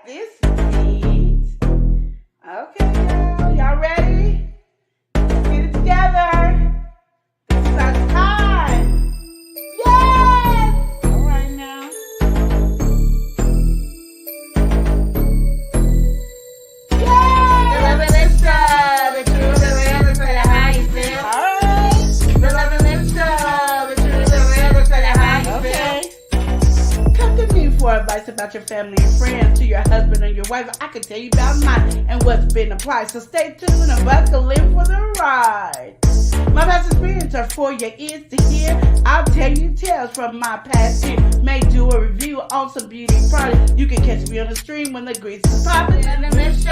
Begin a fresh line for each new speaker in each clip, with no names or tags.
this beat. Okay, girl, y'all ready? Let's get it together. This is our time. Yes! All right now. Yes!
The love and lips show, the truth, the real, the tell you how you feel.
All right.
The love and lips show, the truth, the real, the tell you how you feel.
Come to me for advice about your family and friends, to your husband and your wife. I can tell you about mine and what's been applied. So stay tuned and buckle in for the ride. My past experience are for your ears to hear. I'll tell you tales from my past year. May do a review on some beauty products. You can catch me on the stream when the grease is popping.
The love and lips show,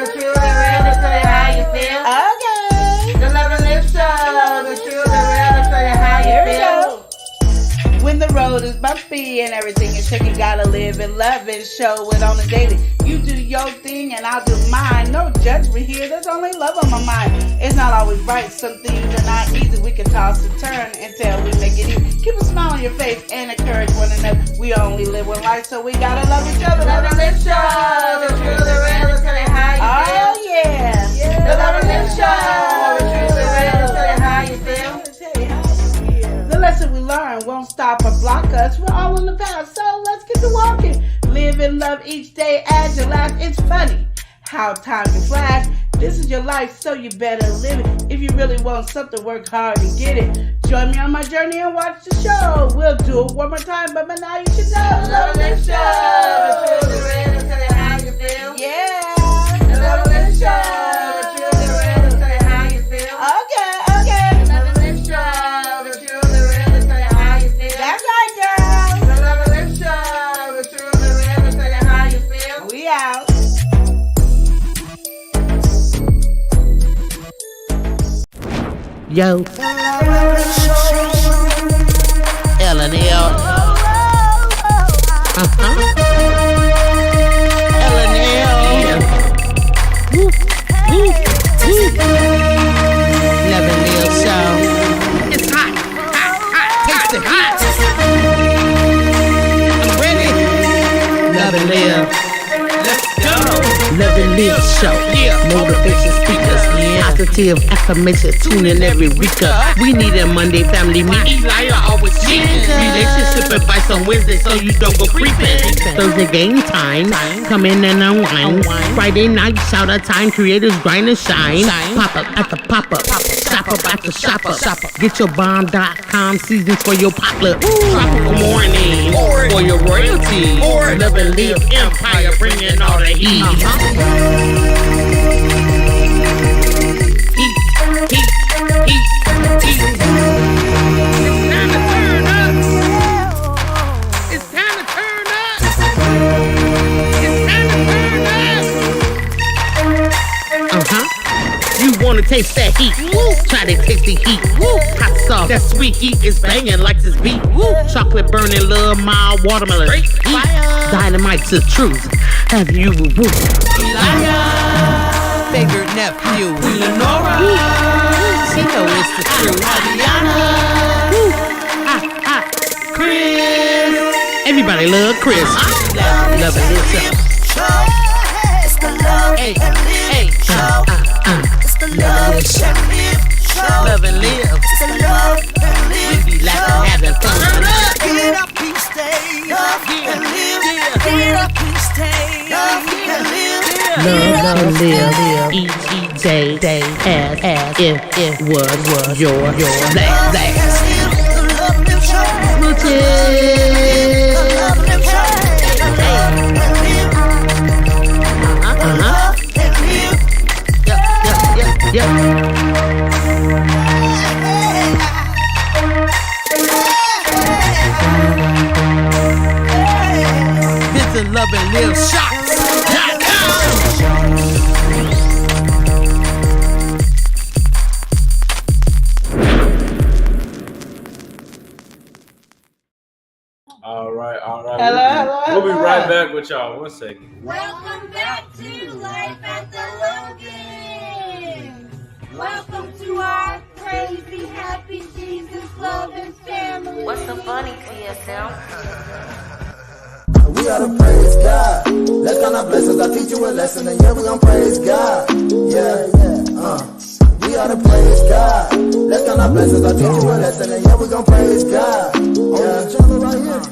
the truth, the real, the tell you how you feel.
Okay.
The love and lips show, the truth, the real, the tell you how
Here we
you feel.
go. When the road is bumpy and everything is shaky, gotta live and love and show it on the daily. You do your thing and I'll do mine. No judgment here, there's only love on my mind. It's not always right, some things are not easy. We can toss and turn until we make it easy. Keep a smile on your face and encourage one another. We only live one life, so we gotta love each other.
The love and lips show, the truth, the real, the tell you how you feel.
Oh yeah.
The love and lips show, the truth, the real, the tell you how you feel.
The lesson we learn won't stop or block us. We're all in the past, so let's get to walking. Live and love each day as your last. It's funny how time can flash. This is your life, so you better live it. If you really want something, work hard to get it. Join me on my journey and watch the show. We'll do it one more time, but by now you should know.
The love and lips show, the truth, the real, the tell you how you feel.
Yeah.
The love and lips show, the truth, the real, the tell you how you feel.
Okay, okay.
The love and lips show, the truth, the real, the tell you how you feel.
That's right, girl.
The love and lips show, the truth, the real, the tell you how you feel.
We out.
Yo, L&L. L&L. Woo, woo, woo. L&L show. It's hot, hot, hot, taste it hot. I'm ready. L&L. Let's go. L&L show. Motivation speakers. Positive affirmation. Tune in every week. We need a Monday family meeting. Eli always cheating. Relationship advice on Wednesday so you don't go creeping. Thursday game time. Come in and unwind. Friday night shout out time. Creators grind and shine. Pop up at the pop up. Shop up at the shop up. Get your bomb.com seasons for your potluck. Tropical morning for your royalty. Love and live empire bringing all the heat. Wanna taste that heat? Woo. Try to taste the heat. Woo. Hot sauce, that sweet heat is banging like this beat. Woo. Chocolate burning, love, mild watermelon. Dynamite's the truth. Have you woo? Elijah, favorite nephew, Lenora. She know it's the truth. Adriana, Chris. Everybody love Chris. Love it, listen.
It's the love and live show. It's the love and live show.
Love and live.
It's the love and live
We be laughing, having fun.
Get up and stay. Love and live. Get up and stay. Love and live.
Love and live. Each day as if it was your last.
The love and show. The love and show.
Yep. This is Love and Live Shots.
All right.
Hello.
We'll be right back with y'all. 1 second.
Welcome back to Life at the Logan. Welcome to our crazy, happy Jesus loving family.
What's so funny, TSM?
We gotta praise God. Let's kind of
you a lesson, and yeah, we gon' praise God. Yeah, we ought to praise God. Let's count our blessings, I'll teach you a lesson, and yeah, we gon' praise God. Yeah, right here.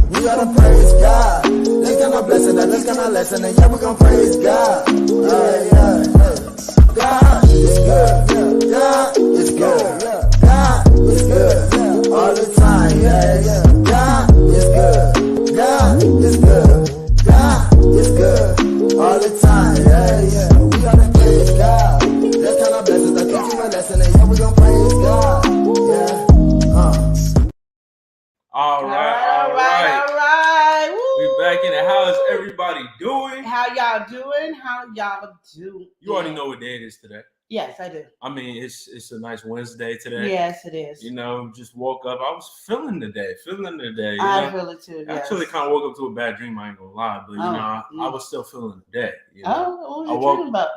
We ought to praise God. Let's count our blessings, let's count our lesson, and yeah, we gon' praise God. Yeah. God is good. God is good. God is good. All the time. Yeah. God is good. God is good. God is good. All the time. Yeah. We gotta praise God. Let's count our blessings. I teach you a lesson, and yeah, we gon' praise God. Yeah.
All right.
Woo.
We back in it. How is everybody doing?
How y'all doing?
You already know what day it is today.
Yes, I do.
I mean, it's a nice Wednesday today.
Yes, it is.
You know, just woke up. I was feeling the day. You
I feel it too.
I actually kind of woke up to a bad dream. I ain't gonna lie, but I was still feeling the day. You know?
What were you dreaming about?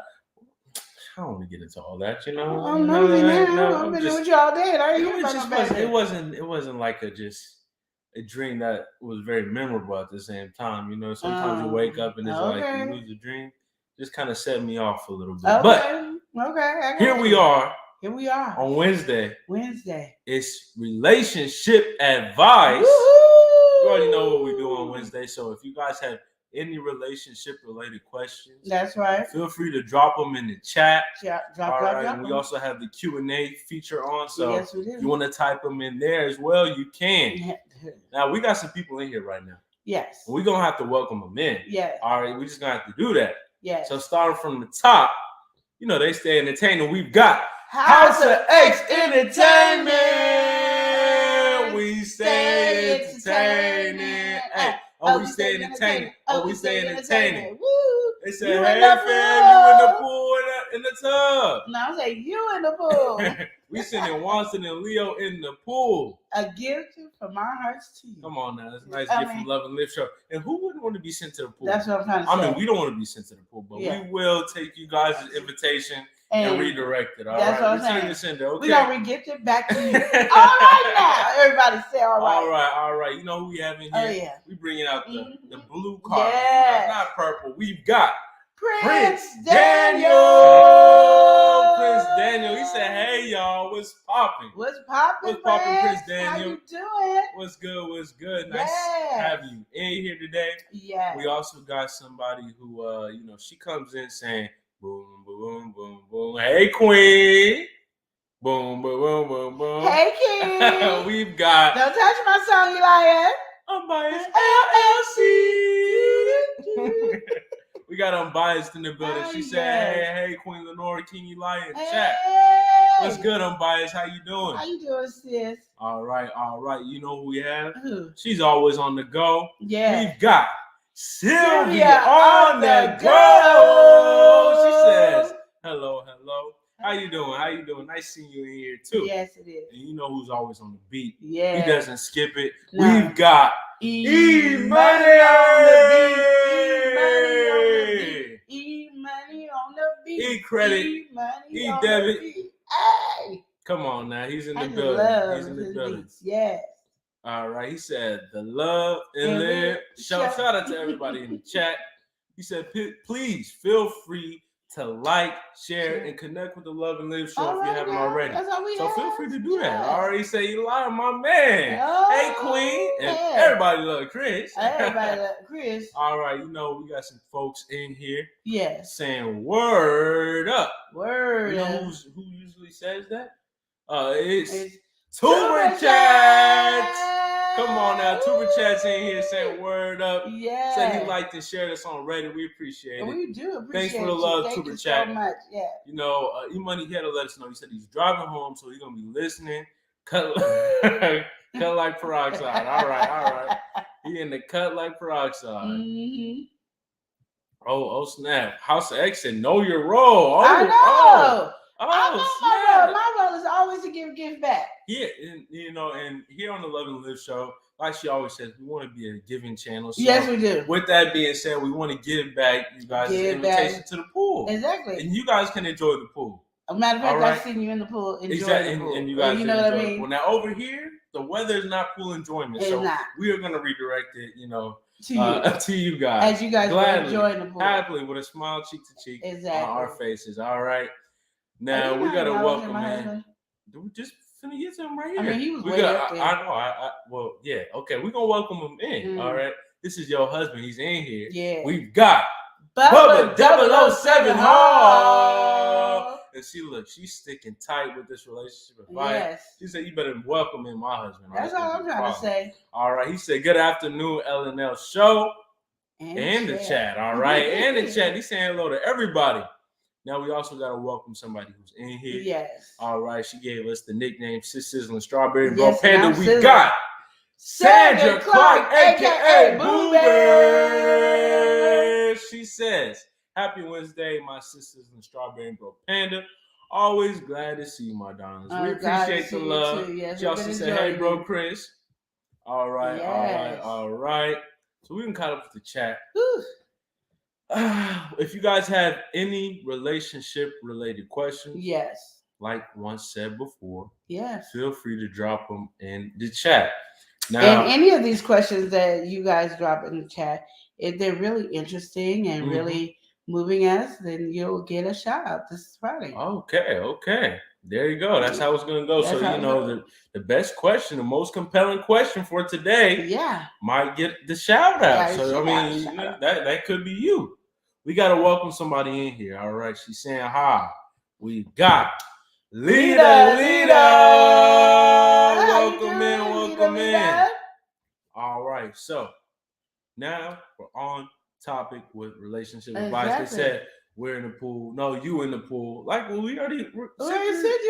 I don't want to get into all that. You know.
I'm nosy now. I've been with you all day.
It wasn't like a dream that was very memorable at the same time. You know, sometimes you wake up and it's like you lose a dream. Just kind of set me off a little bit.
Okay.
But
Okay.
here we are on
Wednesday.
It's relationship advice.
Woo-hoo!
You already know what we do on Wednesday. So if you guys have any relationship related questions,
that's right.
Feel free to drop them in the chat.
Drop.
And we also have the Q&A feature on. So
yes, we do.
if you want to type them in there as well, you can. Now we got some people in here right now.
Yes.
We're gonna have to welcome them in.
Yes.
All right, we're just gonna have to do that.
Yes.
So starting from the top, you know, they stay entertaining. We've got House of X Entertainment. We stay entertaining. Hey, we stay entertaining. We stay entertaining.
Woo!
They say, hey, fam, you in the pool in the tub.
No, I say you in the pool.
We sending Watson and Leo in the pool.
A gift from our hearts to you.
Come on now, that's a nice gift from Love and Live Show. And who wouldn't want to be sent to the pool?
That's what I'm trying to say.
I mean, we don't want to be sent to the pool, but we will take you guys' invitation and redirect it. All right,
what I'm saying.
Okay.
We're gonna re-gift it back to you. All right now, everybody say all right.
All right. You know who we have in here?
Oh yeah.
We bringing out the blue card.
Yes.
Not purple. We've got
Prince Daniel.
Prince Daniel. He said, "Hey y'all, what's popping?
What's popping,
Prince Daniel?
How you doing?
What's good? Nice to have you in here today.
Yeah.
We also got somebody who, she comes in saying, boom, boom, boom, boom. Hey, Queen. Boom, boom, boom, boom, boom.
Hey, King.
We've got.
Don't touch my song, Elias.
Unbiased LLC. We got Unbiased in the building. She said, hey, Queen Lenore, King Eli in chat. What's good, Unbiased? How you doing?
How you doing, sis?
All right. You know who we have?
Who?
She's always on the go.
Yeah.
We've got Sylvia on the go. She says, hello. How you doing? Nice seeing you in here, too.
Yes, it is.
And you know who's always on the beat.
Yeah.
He doesn't skip it.
No.
We've got E-Money on the beat.
E-Money on the beat.
E-Credit.
E-Money
on debit.
the beat. Hey.
Come on now. He's in the building. He's in the building.
Beats. Yes.
All right. He said, the Love and Live shout out to everybody in the chat. He said, please feel free to like, share, and connect with the Love and Live show if you haven't already. So feel free to do that. I already say Eli, my man. Hey, Queen. And everybody love Chris. All right, you know, we got some folks in here saying word up.
Word.
You know who usually says that? It's Tuber Chats. Come on now, Tuber Chats in here saying word up.
Yeah.
Said he liked and shared us on Reddit. We appreciate it.
We do appreciate it.
Thanks for the love, Tuber Chat.
So much. Yeah.
You know, E-Money, he had to let us know. He said he's driving home, so he's gonna be listening. Cut like peroxide. All right. He in the cut like peroxide.
Mm-hmm.
Oh snap! House of X and know your role.
I know.
Snap.
My role is always to give gift back.
Yeah, and here on the Love and Live show, like she always says, we want to be a giving channel. So
yes, we do.
With that being said, we want to give back you guys an invitation to the pool.
Exactly.
And you guys can enjoy the pool.
As a matter of fact, I've seen you in the pool. Enjoy the pool.
And you guys
know what I mean?
Well, now over here, the weather is not pool enjoyment.
It's
so
not.
we are going to redirect it,
to
you guys.
as you guys
Gladly,
were enjoying the pool.
happily, with a smile cheek to cheek
Exactly.
on our faces. All right.
Are
Now
you
we
not
gotta
acknowledging
welcome
my
in.
husband?
We just finna get to him right here.
I mean, he was
we
way
got.
up there.
I know. Well, yeah. Okay, we're gonna welcome him in. All right. This is your husband. He's in here.
Yeah.
We've got
Bubba
007 Hall. And she's sticking tight with this relationship advice.
Yes.
She said, "You better welcome in my husband."
That's all I'm trying to say.
All right. He said, "Good afternoon, LNL show and the chat." All right, and the chat. He's saying hello to everybody. Now we also got to welcome somebody who's in here.
Yes.
All right. She gave us the nickname Sis Sizzling Strawberry Bro
Yes,
Panda.
and I'm
We
Sizzling.
got Sandra Clark,
aka
aka
Boo
Boo
Bear.
She says, "Happy Wednesday, my sisters and Strawberry Bro Panda. Always glad to see you, my darlings. We appreciate the love."
Yes,
She also said, "Hey, bro, Chris." All right,
Yes.
all right. So we can cut up with the chat.
Whew.
If you guys have any relationship-related questions,
Yes.
like once said before,
Yes.
feel free to drop them in the chat. Now,
And any of these questions that you guys drop in the chat, if they're really interesting and really moving us, then you'll get a shout out this Friday.
Okay. There you go. That's how it's gonna go.
That's
So
how
you
it
know
goes.
the best question, the most compelling question for today,
Yeah.
might get the shout out.
Yeah,
So I mean,
shout out.
that could be you. We gotta welcome somebody in here. All right, she's saying hi. We got Lita. Welcome in. All right, so now we're on topic with relationship advice. They said we're in the pool. No, you in the pool. Like, well, we already
sent you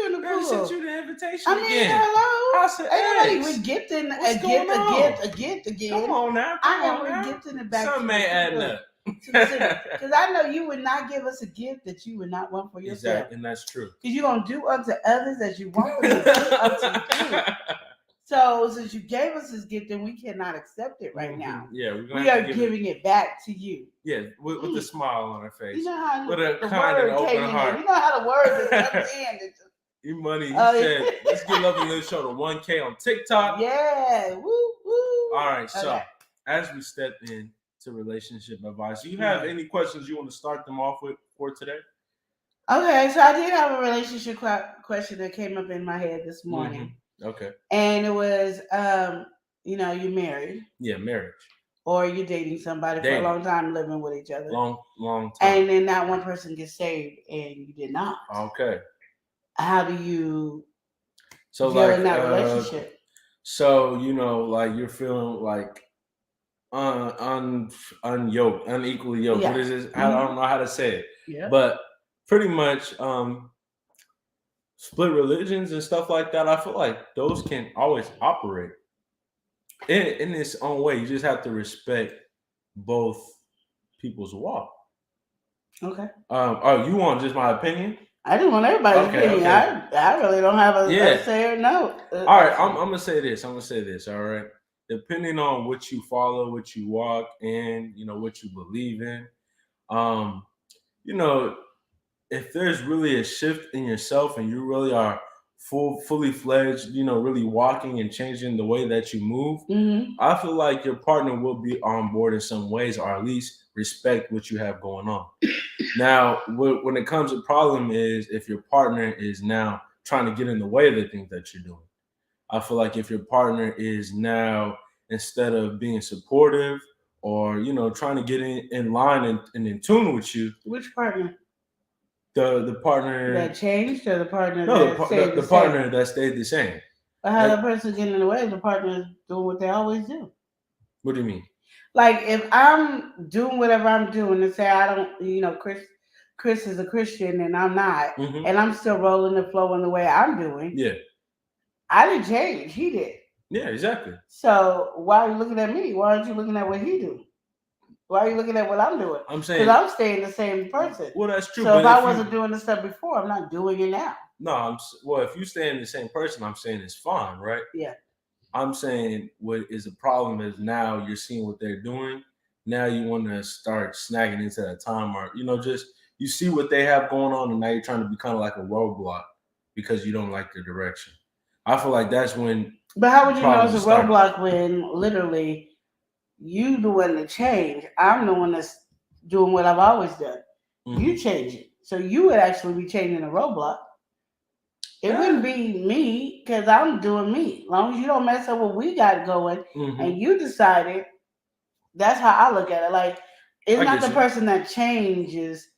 in the pool.
sent you the invitation
I mean,
again.
hello.
I said,
ain't nobody regifting a gift again.
Come on now.
I am regifting it back.
Something ain't adding up.
Because I know you would not give us a gift that you would not want for yourself.
Exactly, and that's true.
Because you're going to do unto others as you want for yourself unto you. So since you gave us this gift, then we cannot accept it right now.
Yeah,
we are giving it back to you.
Yeah, with a smile on our face.
You know how
with a
the
kind
word
and open
came
heart.
in. You know how the word just comes in.
Money. He said, let's get Love and Live Show to 1K on TikTok.
Yeah. Woo, woo.
All right, so as we step in to relationship advice, do you have any questions you want to start them off with for today?
Okay, so I did have a relationship question that came up in my head this morning.
Okay.
And it was, you're married.
Yeah, marriage.
Or you're dating somebody for a long time, living with each other.
Long time.
And then that one person gets saved and you did not.
Okay.
How do you
deal
in that relationship?
So, like you're feeling like unyoked, unequally yoked. What is this? I don't know how to say it.
Yeah.
But pretty much split religions and stuff like that, I feel like those can always operate in its own way. You just have to respect both people's walk.
Okay.
You want just my opinion?
I just want everybody's opinion. Okay. I really don't have a say or no.
All right, I'm gonna say this. All right. Depending on what you follow, what you walk, and what you believe in, if there's really a shift in yourself and you really are fully fledged, really walking and changing the way that you move, I feel like your partner will be on board in some ways, or at least respect what you have going on. Now, when it comes to problem is if your partner is now trying to get in the way of the things that you're doing. I feel like if your partner is now, instead of being supportive or, trying to get in line and in tune with you.
Which partner?
The partner
that changed, or the partner
the partner that stayed the same.
But how the person getting in the way, the partner is doing what they always do.
What do you mean?
Like if I'm doing whatever I'm doing and say I don't, Chris is a Christian and I'm not, and I'm still rolling and flowing the way I'm doing.
Yeah.
I didn't change. He did.
Yeah, exactly.
So why are you looking at me? Why aren't you looking at what he do? Why are you looking at what I'm doing?
I'm saying
because I'm staying the same person.
Well, that's true.
So if I wasn't doing this stuff before, I'm not doing it now.
No, if you stay in the same person, I'm saying it's fine, right?
Yeah.
I'm saying what is the problem is now you're seeing what they're doing. Now you want to start snagging into that time, or just you see what they have going on, and now you're trying to be kind of like a roadblock because you don't like their direction. I feel like that's when.
But how would you know it's a roadblock when literally you the one to change. I'm the one that's doing what I've always done. You change it. So you would actually be changing a roadblock. It wouldn't be me because I'm doing me. As long as you don't mess up what we got going and you decided, that's how I look at it. Like, it's not the person that changes.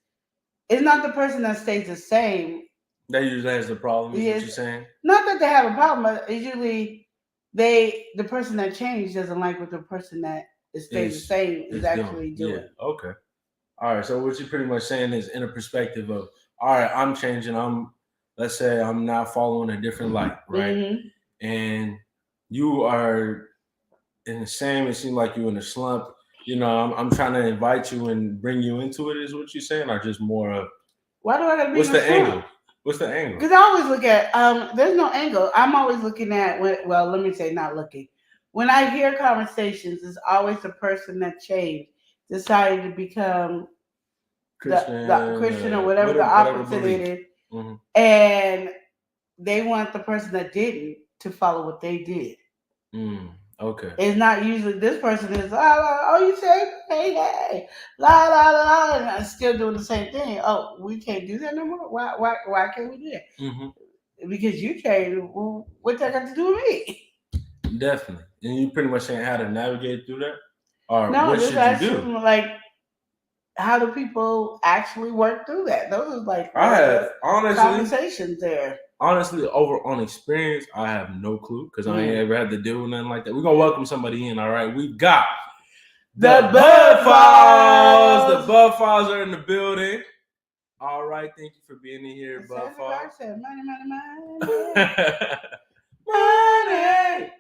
It's not the person that stays the same.
That usually has the problem, is what you're saying?
Not that they have a problem, but it's usually the person that changed doesn't like what the person that stays the same is actually doing.
Yeah, okay. All right, so what you're pretty much saying is in a perspective of, all right, I'm changing. Let's say I'm now following a different light, right? And you are in the same, it seems like you're in a slump. You know, I'm trying to invite you and bring you into it, is what you're saying, or just more of,
why do I gotta be
what's
in a
the
slump?
angle? What's the angle?
Because I always look at, there's no angle. I'm always looking at, well, let me say not looking. When I hear conversations, it's always the person that changed, decided to become the Christian or whatever the opposite it is. And they want the person that didn't to follow what they did.
Okay.
It's not usually this person is, oh, you say, hey, la, la, la, and I'm still doing the same thing. Oh, we can't do that no more? Why can't we do that? Because you changed. Well, what that got to do with me?
Definitely. And you pretty much saying how to navigate through that? Or
no,
what should you do?
Like, how do people actually work through that? Those are like
I have
conversations there.
Honestly, over on experience, I have no clue because I ain't ever had to deal with nothing like that. We're gonna welcome somebody in. All right, we've got the Bud Files. The Bud Files are in the building. All right, thank you for being in here, Bud Files.
Money.
Money.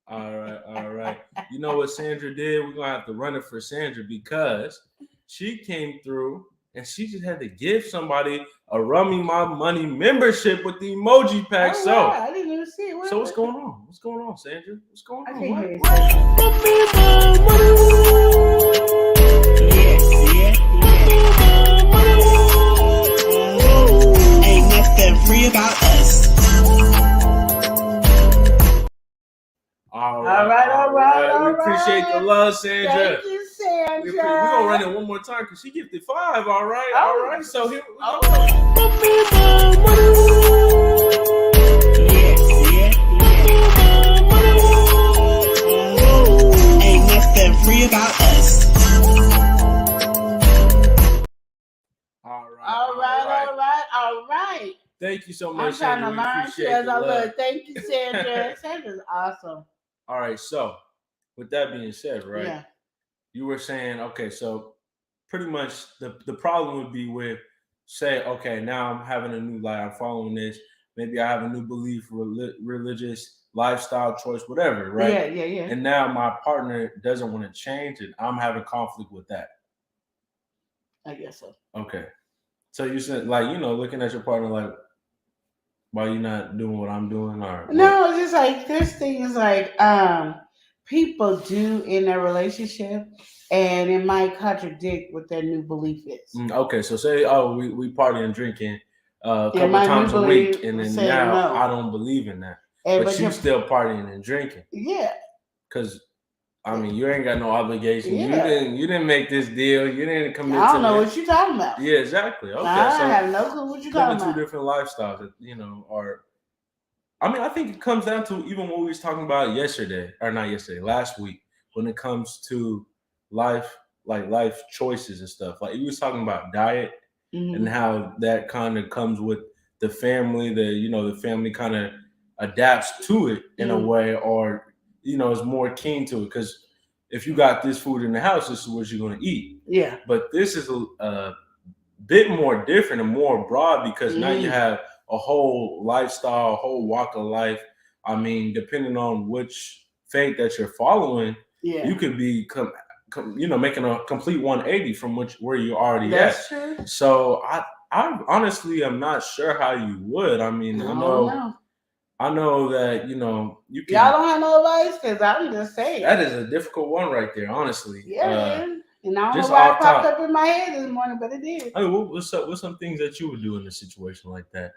All right. You know what Sandra did? We're gonna have to run it for Sandra because she came through and she just had to give somebody a Rummy My Money membership with the emoji pack.
Oh,
so
wow. I didn't even see it.
So what's going on? What's going on, Sandra? What's going on?
I can't hear you. Yeah. Ain't nothing free about us. All right.
We appreciate the love, Sandra.
Thank you, Sandra.
We're gonna run it one more time because she gifted 5. All right. All right. So here we go.
Ain't nothing free about us. All right.
Thank you so much,
I'm trying
Sandra.
to learn too as I look. Thank you, Sandra. Sandra's awesome.
All right. So with that being said, right?
Yeah.
You were saying, okay, so pretty much the problem would be with, say, okay, now I'm having a new life, I'm following this. Maybe I have a new belief, religious lifestyle choice, whatever, right?
Yeah.
And now my partner doesn't want to change it. I'm having conflict with that.
I guess so.
Okay. So you said, like, you know, looking at your partner like, why you not doing what I'm doing? Or
no, it's just like this thing is like people do in their relationship, and it might contradict what their new belief is.
Okay, so say, we party and drinking a couple times a week, and then now I don't believe in that, but you still partying and drinking.
Yeah,
because I mean, you ain't got no obligation. Yeah. You didn't make this deal. You didn't commit to it.
I don't know what you're talking about.
Yeah, exactly. Okay,
I have no clue what you're talking about.
2 different lifestyles that, you know, are. I mean, I think it comes down to even what we was talking about last week, when it comes to life, like life choices and stuff. Like, you was talking about diet and how that kind of comes with the family. The family kind of adapts to it in a way, or is more keen to it, because if you got this food in the house, this is what you're going to eat.
Yeah.
But this is a bit more different and more broad, because now you have a whole lifestyle, a whole walk of life. I mean, depending on which faith that you're following, you could be making a complete 180 from where you already at.
That's true.
So I honestly am not sure how you would. I mean, I know that, you can.
Y'all don't have no advice, because I'm just saying.
That is a difficult one right there, honestly.
Yeah, and I don't know why it popped up in my head this morning, but it did.
I mean, what's some things that you would do in a situation like that?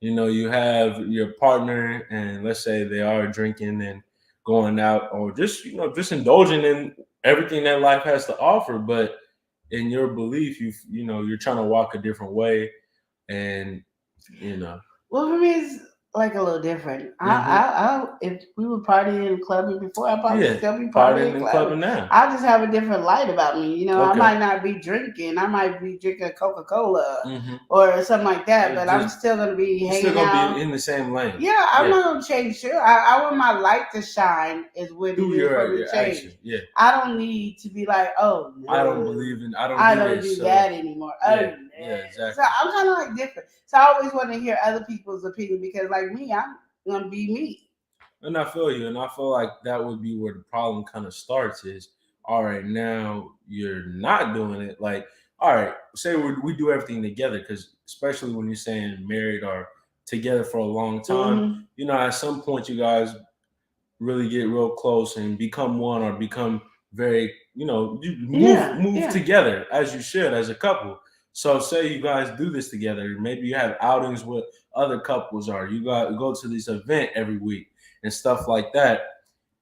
You have your partner, and let's say they are drinking and going out, or just indulging in everything that life has to offer, but in your belief, you're trying to walk a different way, and
Well, for me, it's like a little different. If we were partying and clubbing before, I'd probably still be partying and
and
clubbing.
clubbing now.
I just have a different light about me. I
Okay.
might not be drinking. I might be drinking Coca-Cola
Mm-hmm.
or something like that, but I'm
Just-
still going to be
You're
hanging
still gonna
out.
be in the same lane.
Yeah, I'm not going to change shit. I want my light to shine is what
Through
it is for me
your
to change.
action. Yeah.
I don't need to be like, oh, no,
I don't believe in. I
I
don't
don't
do
do
this.
that anymore.
Yeah,
Oh,
yeah, exactly.
So I'm kind of like different. So I always want to hear other people's opinion because, like me, I'm gonna be me.
And I feel you, and I feel like that would be where the problem kind of starts. Is all right, now you're not doing it. Like, all right, say we do everything together, because especially when you're saying married or together for a long time, at some point you guys really get real close and become one, or become very, you move together as you should as a couple. So say you guys do this together, maybe you have outings with other couples, or you go to this event every week and stuff like that.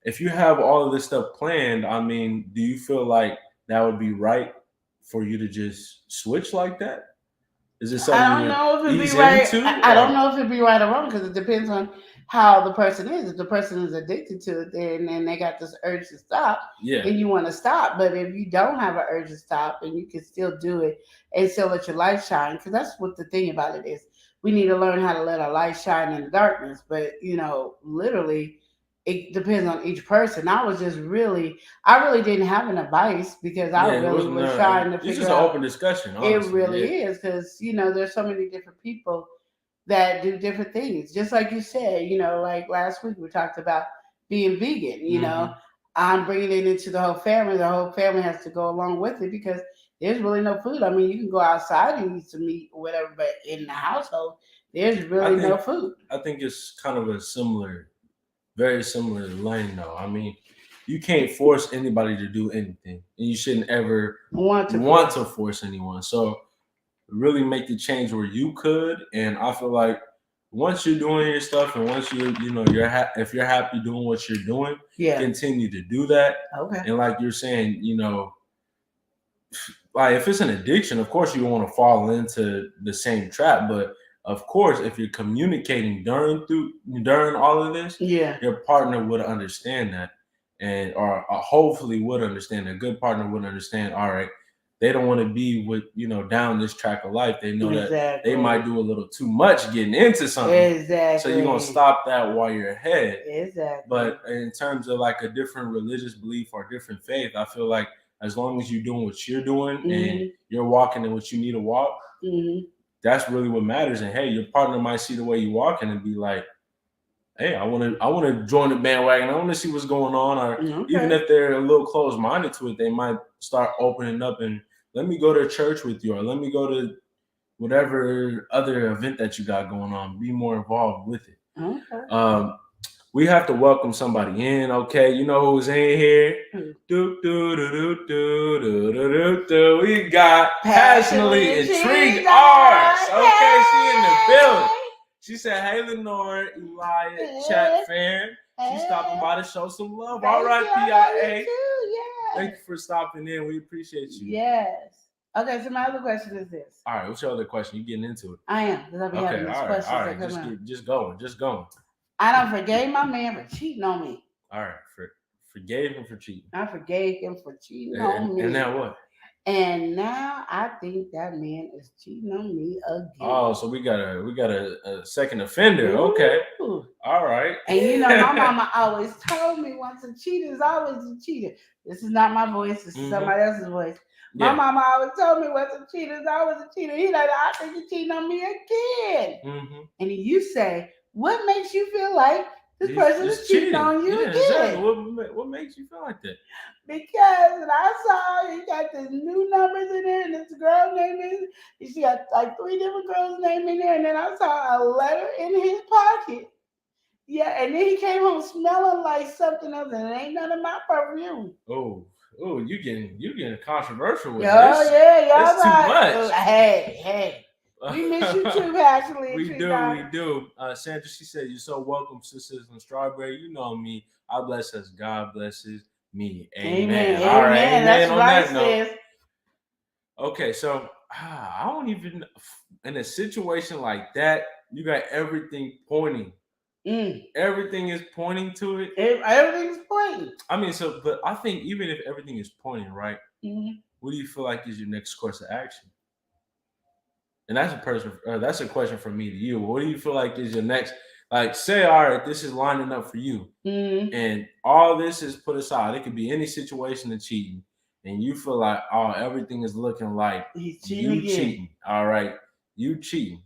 If you have all of this stuff planned, I mean, do you feel like that would be right for you to just switch like that? Is it something
I don't know if it'd be right. I don't know if it'd be right or wrong because it depends on how the person is. If the person is addicted to it, then they got this urge to stop, and you want to stop. But if you don't have an urge to stop, and you can still do it and still let your light shine, because that's what the thing about it is. We need to learn how to let our light shine in the darkness. But literally, it depends on each person. I really didn't have an advice because I really was trying to figure out.
It's just an open discussion. Honestly.
It really is because there's so many different people that do different things. Just like you said, like last week we talked about being vegan. I'm bringing it into the whole family. The whole family has to go along with it because there's really no food. I mean, you can go outside and eat some meat or whatever, but in the household, there's really no food.
I think it's kind of very similar lane, though. I mean, you can't force anybody to do anything, and you shouldn't ever want to force anyone. So really make the change where you could. And I feel like once you're doing your stuff, and once if you're happy doing what you're doing, continue to do that.
Okay.
And like you're saying, like if it's an addiction, of course you don't want to fall into the same trap, but of course, if you're communicating during all of this, your partner would understand that, or hopefully would understand. A good partner would understand. All right, they don't want to be with down this track of life. They know that they might do a little too much getting into something.
Exactly.
So you're gonna stop that while you're ahead.
Exactly.
But in terms of like a different religious belief or different faith, I feel like as long as you're doing what you're doing and you're walking in what you need to walk. That's really what matters. And hey, your partner might see the way you walking and be like, "Hey, I want to join the bandwagon. I want to see what's going on." Or even if they're a little closed-minded to it, they might start opening up and let me go to church with you, or let me go to whatever other event that you got going on. Be more involved with it.
Okay.
We have to welcome somebody in. Okay, you know who's in here? We got Passionately Intrigued Arts. Okay, she in the building. She said, "Hey, Lenore, Elijah, chat fam." She's stopping by to show some love. All right, PIA. Thank you for stopping in. We appreciate you.
Yes. Okay, so my other question is this.
All right, what's your other question? You getting into it?
I am, because I'll be having these questions.
All right, just going.
I done forgave my man for cheating on me.
All right, forgave him for cheating.
I forgave him for cheating on me.
And now what?
And now I think that man is cheating on me again.
Oh, so we got a second offender. Ooh. Okay. All right.
And my mama always told me once a cheater is always a cheater. This is not my voice. This is somebody else's voice. My mama always told me once a cheater is always a cheater. He like, I think you're cheating on me again. And you say, what makes you feel like this person is cheating on you again?
Exactly. What makes you feel like that?
Because I saw he got these new numbers in there, and this girl name is, she got like 3 different girls' name in there, and then I saw a letter in his pocket. Yeah, and then he came home smelling like something else, and it ain't none of my perfume.
Oh, you getting controversial with this.
Oh yeah, y'all
it's
right.
Too much.
Hey. We miss you too, Passionately.
We do. Sandra, she said, "You're so welcome, sisters and Strawberry. You know me. I bless us. God blesses. me.
Amen.
All right,
Amen.
amen
That's
on
right,
that note.
sis.
Okay, so I don't even, in a situation like that, you got everything pointing. Everything is pointing to it.
Everything's pointing.
I mean, but I think even if everything is pointing, right? What do you feel like is your next course of action? And that's that's a question from me to you. What do you feel like is your next? Like, say, all right, this is lining up for you, and all this is put aside. It could be any situation of cheating, and you feel like, oh, everything is looking like
he's cheating.
Cheating. All right, you cheating.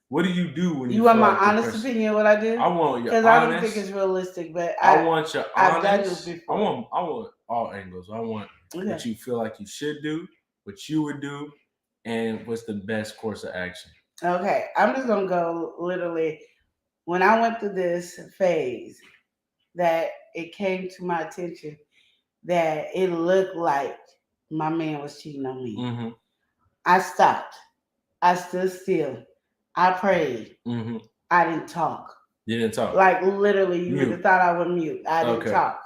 What do you do when you
want
feel
my
like
honest opinion? What I do?
I want your honest.
Because I don't think it's realistic, but
I want your honest.
I've done this before.
I want all angles. I want what you feel like you should do, what you would do, and what's the best course of action.
Okay, I'm just gonna go literally. When I went through this phase, that it came to my attention that it looked like my man was cheating on me. I stopped. I stood still. I prayed. I didn't talk.
You didn't talk?
Like literally, you would have thought I would mute. I didn't talk.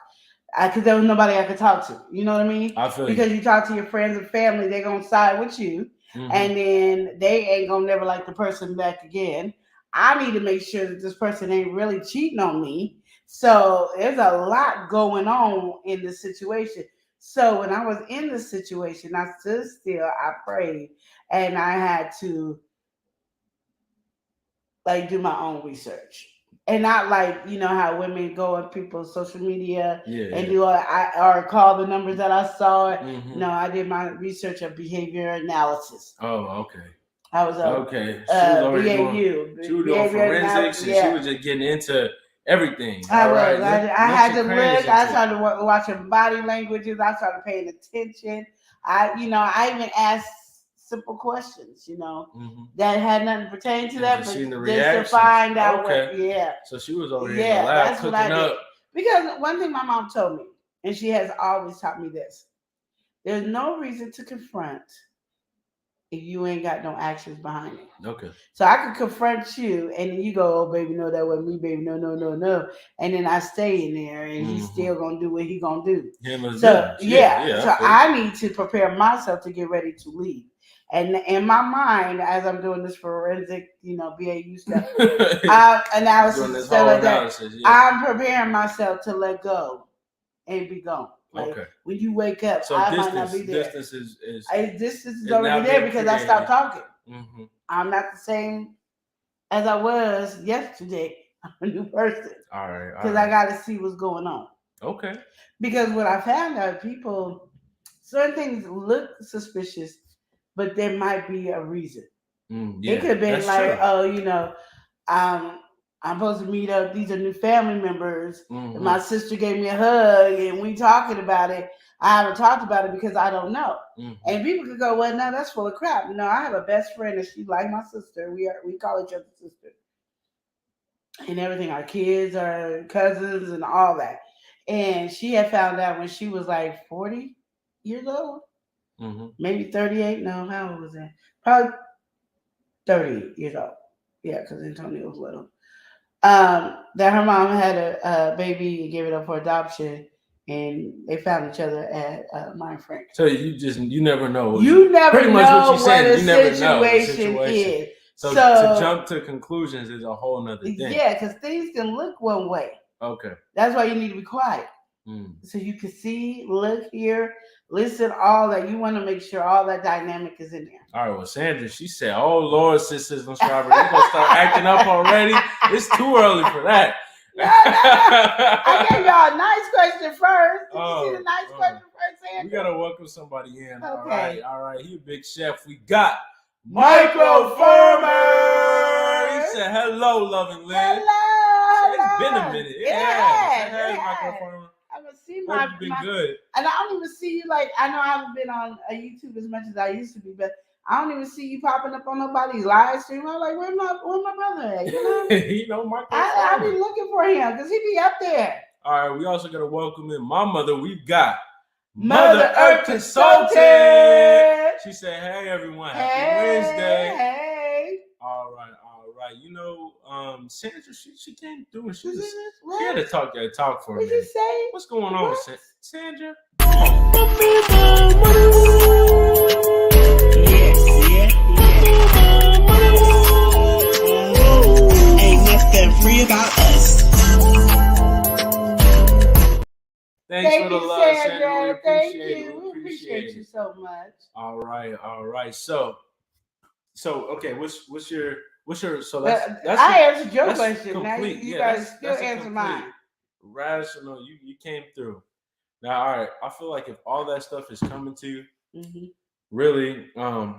Because there was nobody I could talk to. You know what I mean?
I feel
because you talk to your friends and family, they're going to side with you. And then they ain't going to never like the person back again. I need to make sure that this person ain't really cheating on me. So there's a lot going on in this situation. So when I was in this situation, I stood still, I prayed, and I had to like do my own research. And not like, you know, how women go on people's social media and do or call the numbers that I saw. No, I did my research of behavior analysis.
Oh, okay.
I was
okay.
She
was doing forensics, and she was just getting into everything.
I had to look. I started watching body languages. I started paying attention. I even asked simple questions, that had nothing pertaining to that, but just to find out
So she was over here in the lab
that's
cooking
what I
up.
did. Because one thing my mom told me, and she has always taught me this: there's no reason to confront if you ain't got no actions behind it.
Okay.
So I could confront you, and then you go, "Oh, baby, no, that wasn't me, baby, no, no, no, no," and then I stay in there, and he's still gonna do what he gonna do. So I need to prepare myself to get ready to leave. And in my mind, as I'm doing this forensic, BAU stuff, analysis, stuff like that, I'm preparing myself to let go and be gone. Like when you wake up, so I might not be there. Distance is already there because I stopped talking. I'm not the same as I was yesterday. I'm a new person.
All right.
Because I got to see what's going on.
Okay. Because
what I found out, certain things look suspicious, but there might be a reason. It could be like, true. I'm supposed to meet up. These are new family members. And my sister gave me a hug, and we talking about it. I haven't talked about it because I don't know. And people could go, well, no, that's full of crap. No, I have a best friend, and she's like my sister. We call each other sister. And everything. Our kids are cousins and all that. And she had found out when she was like 40 years old. Maybe 38. No, how old was that? Probably 30 years old. Yeah, because Antonio was little. That her mom had a baby and gave it up for adoption, and they found each other at Mine Frank.
So you never know.
You never know what a situation is.
So to jump to conclusions is a whole nother thing.
Yeah, because things can look one way.
Okay.
That's why you need to be quiet. So you can see, look, hear, listen, all that. You want to make sure all that dynamic is in there. All
right, well, Sandra, she said, oh, Lord, sisters and strawberry, they're going to start acting up already. It's too early for that.
No. I gave y'all a nice question first. Did you see the nice question first, Sandra?
We got to welcome somebody in.
Okay.
All right. He a big chef. We got Michael Furman. He said, hello, loving Liz.
Hello.
It's been a minute.
Yeah.
Michael Furman.
I haven't seen
You've been good.
And I don't even see you I know I haven't been on YouTube as much as I used to be, but I don't even see you popping up on nobody's live stream. I'm like, where's my brother at?
Michael.
I be looking for him because he be up there.
All right, we also gotta welcome in my mother. We've got
Mother Earth Consultant.
She said, hey everyone, happy Wednesday.
Hey.
All right. Sandra, she came through and she had
What?
to talk that talk for a
What did you
minute.
say?
What's going on
What?
with Sandra?
Ain't nothing free about us.
Thanks
Thank
for the
you,
love, Sandra.
Sandra.
We
Thank
appreciate
you.
it.
We appreciate you so much.
All right. So okay, what's your so that's
I answered your
that's
question. Now
complete.
you
Yeah,
guys still
that's a
answer
complete
mine.
rational. You came through. Now, all right. I feel like if all that stuff is coming to you, really, of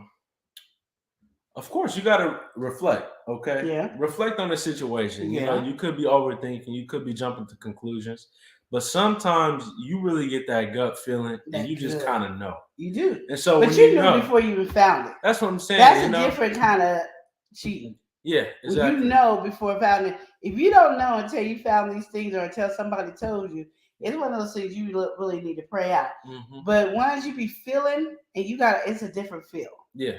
course, you got to reflect. Okay.
Yeah.
Reflect on the situation. You know,
Yeah.
you could be overthinking. You could be jumping to conclusions. But sometimes you really get that gut feeling, and
That
you just
good.
kind of know.
You do.
And so,
But
when
you knew
know,
before you even found it.
that's what I'm saying.
That's a different kind of cheating.
Yeah, exactly.
When you know before found it. If you don't know until you found these things or until somebody told you, it's one of those things you really need to pray out. But once you be feeling, and it's a different feel.
Yeah.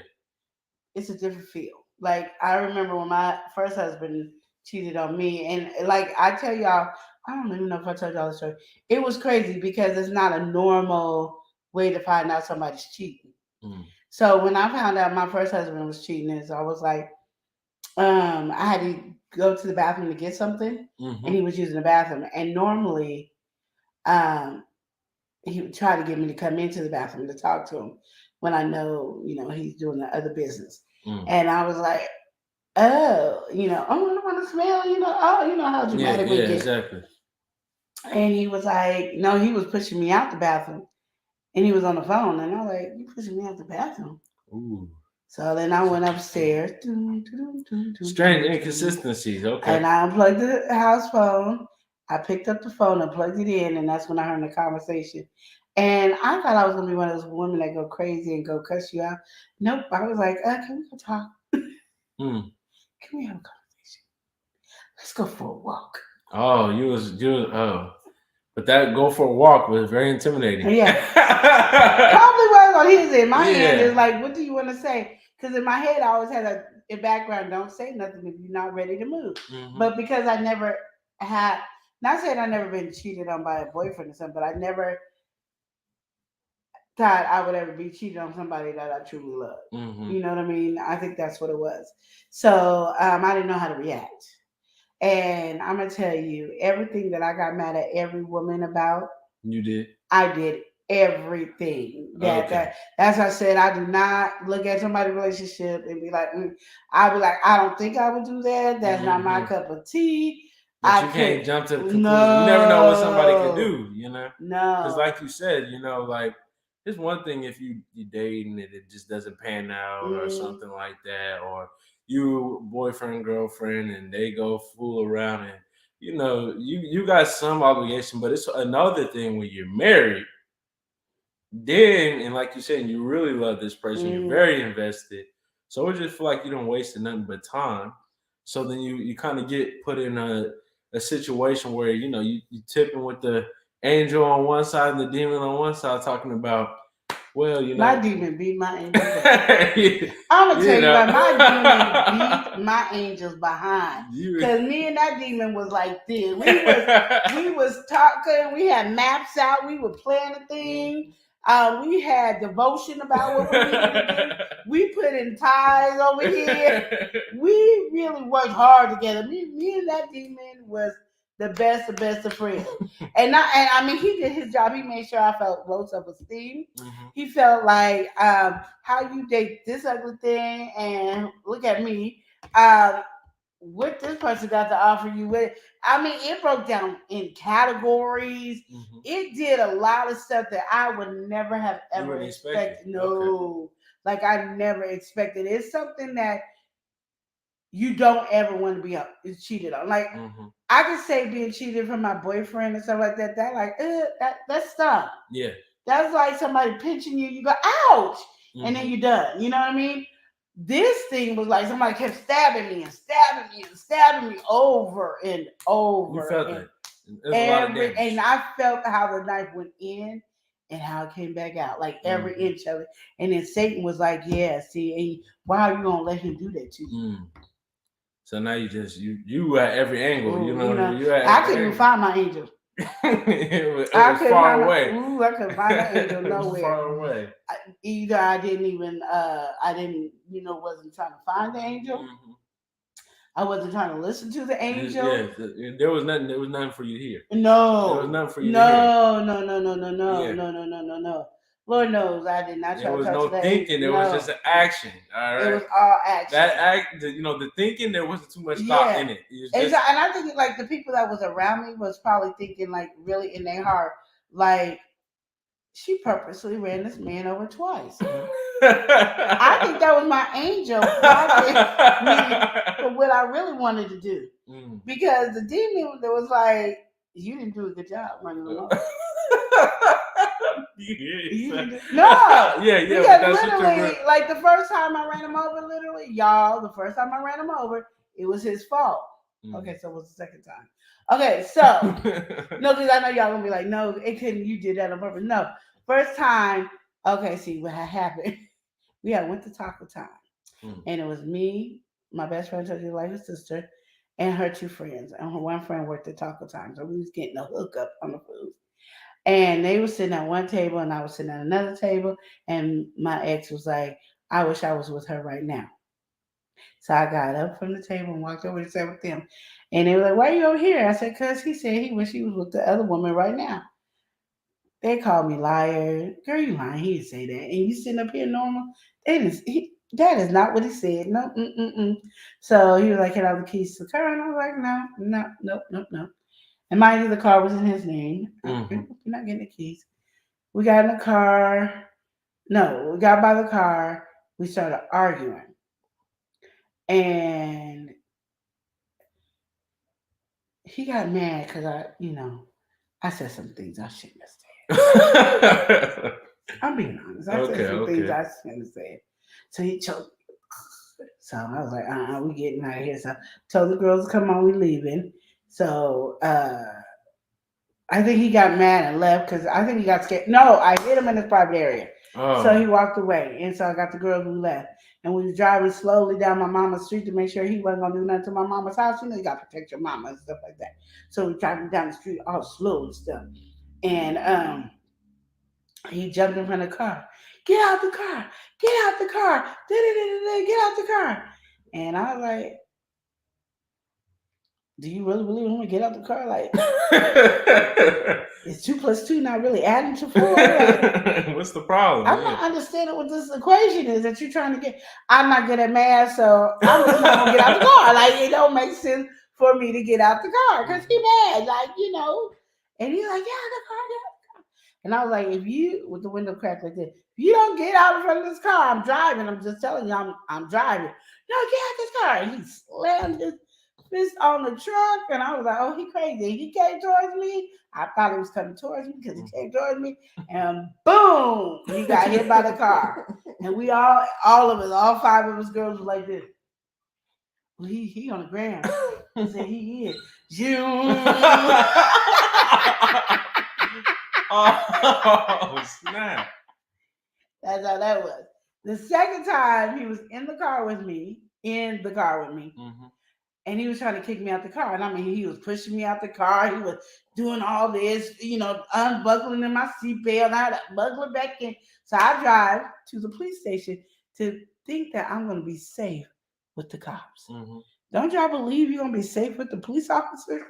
It's a different feel. Like, I remember when my first husband cheated on me, and like I tell y'all, I don't even know if I told y'all the story. It was crazy because it's not a normal way to find out somebody's cheating. So when I found out my first husband was cheating, I was like, I had to go to the bathroom to get something, and he was using the bathroom. And normally, he would try to get me to come into the bathroom to talk to him when I know, he's doing the other business. And I was like, oh, I don't want to smell, how dramatic we get.
Exactly.
And he was like, no, he was pushing me out the bathroom, and he was on the phone, and I was like, you pushing me out the bathroom?
Ooh.
So then I went upstairs.
Strange inconsistencies. Okay.
And I unplugged the house phone. I picked up the phone and plugged it in, and that's when I heard the conversation. And I thought I was going to be one of those women that go crazy and go cuss you out. Nope. I was like, can we go talk? Can we have a conversation? Let's go for a walk.
Oh, but that go for a walk was very intimidating.
Yeah. Probably was on his end. My end is like, what do you want to say? Because in my head, I always had a background, don't say nothing if you're not ready to move. But because I never had, not saying I never been cheated on by a boyfriend or something, but I never thought I would ever be cheated on somebody that I truly love. You know what I mean? I think that's what it was. So I didn't know how to react. And I'm going to tell you, everything that I got mad at every woman about.
You did?
I did everything. That's why I said I do not look at somebody's relationship and be like, I'll be like, I don't think I would do that. That's not my cup of tea.
But you can't jump to the conclusion. No. You never know what somebody can do, No. Because like you said, like, it's one thing if you date and it just doesn't pan out or something like that, or you boyfriend, girlfriend, and they go fool around and you got some obligation, but it's another thing when you're married. Then, and like you said, you really love this person, you're very invested. So it just feel like you don't waste nothing but time. So then you kind of get put in a situation where you tipping with the angel on one side and the demon on one side, talking about,
my demon beat my angel. I'm gonna tell you what, my demon beat my angels behind. Because me and that demon was like this. We was talking. We had maps out. We were planning things. We had devotion about what we needed to do. We put in ties over here. We really worked hard together. Me and that demon was the best of friends. And I mean, he did his job. He made sure I felt low self-esteem. He felt like, how you date this ugly thing, and look at me. What this person got to offer you with. I mean, it broke down in categories. It did a lot of stuff that I would never have ever expected. No, like I never expected. It's something that you don't ever want to be cheated on. Like, I could say being cheated from my boyfriend and stuff like that. That's stuff.
Yeah. That's
like somebody pinching you. You go, ouch, and then you're done. You know what I mean? This thing was like somebody kept stabbing me over and over.
You felt it.
And I felt how the knife went in and how it came back out, like every inch of it. And then Satan was like, yeah, see, and why are you going to let him do that to you?
So now you at every angle.
Ooh,
You at
I
every
couldn't even
angle.
find my angel.
it was
I couldn't
far
find
away.
I couldn't find an angel
It was
nowhere.
far away.
Either I didn't even wasn't trying to find the angel.
Mm-hmm.
I wasn't trying to listen to the angel.
Yeah, there was nothing for you to hear.
No.
There was nothing for you to hear.
No. Lord knows I did not try to touch that.
There was no thinking. There was just an action. All right.
It was all action.
That act, the thinking, there wasn't too much thought in it.
And I think like the people that was around me was probably thinking like really in their heart, like she purposely ran this man over twice. I think that was my angel blocking me for what I really wanted to do. Because the demon that was like, you didn't do a good job running them over. No.
Yeah.
Because literally, like the first time I ran him over, it was his fault. Okay, so it was the second time. Okay, so no, because I know y'all gonna be like, no, it couldn't. You did that on purpose. No, first time. Okay, see what happened. We had went to taco time, and it was me, my best friend, took his like his sister, and her two friends. And her one friend worked at taco time, so we was getting a hookup on the food. And they were sitting at one table, and I was sitting at another table. And my ex was like, "I wish I was with her right now." So I got up from the table and walked over and sat with them. And they were like, "Why are you over here?" I said, "Cause he said he wish he was with the other woman right now." They called me liar. Girl, you lying. He didn't say that. And you sitting up here normal? That is not what he said. No, So he was like, "Can I have the keys to the car?" And I was like, no. And mind you, the car was in his name. You're not getting the keys. We got in the car. No, we got by the car. We started arguing. And he got mad because I said some things I shouldn't have said. I'm being honest. I said some things I shouldn't have said. So he choked. So I was like, we getting out of here. So I told the girls to come on, we leaving. So I think he got mad and left because I think he got scared. No, I hit him in his private area. Oh. So he walked away. And so I got the girls who left. And we was driving slowly down my mama's street to make sure he wasn't going to do nothing to my mama's house. You got to protect your mama and stuff like that. So we driving down the street all slow and stuff. And he jumped in front of the car. Get out the car. Get out the car. Get out the car. And I was like, do you really want to get out the car? Like, is 2 + 2 not really adding to 4? Like,
what's the problem?
I'm not understanding what this equation is that you're trying to get. I'm not good at math, so I'm just not going to get out the car. Like, it don't make sense for me to get out the car because he mad. Like, And he's like, get out the car. And I was like, if you, with the window cracked like this, if you don't get out in front of this car, I'm driving. I'm just telling you, I'm driving. No, get out this car. And he slammed his fist on the truck. And I was like, oh, he crazy. He came towards me. I thought he was coming towards me because he came towards me. And boom, he got hit by the car. And we all of us, all 5 of us girls were like this. Well, he on the ground. I said, he is.
Oh, snap.
That's how that was. The second time he was in the car with me, mm-hmm. And he was trying to kick me out the car. And I mean, he was pushing me out the car. He was doing all this, unbuckling in my seatbelt. I had to buckle it back in. So I drive to the police station to think that I'm going to be safe with the cops. Mm-hmm. Don't y'all believe you're going to be safe with the police officer?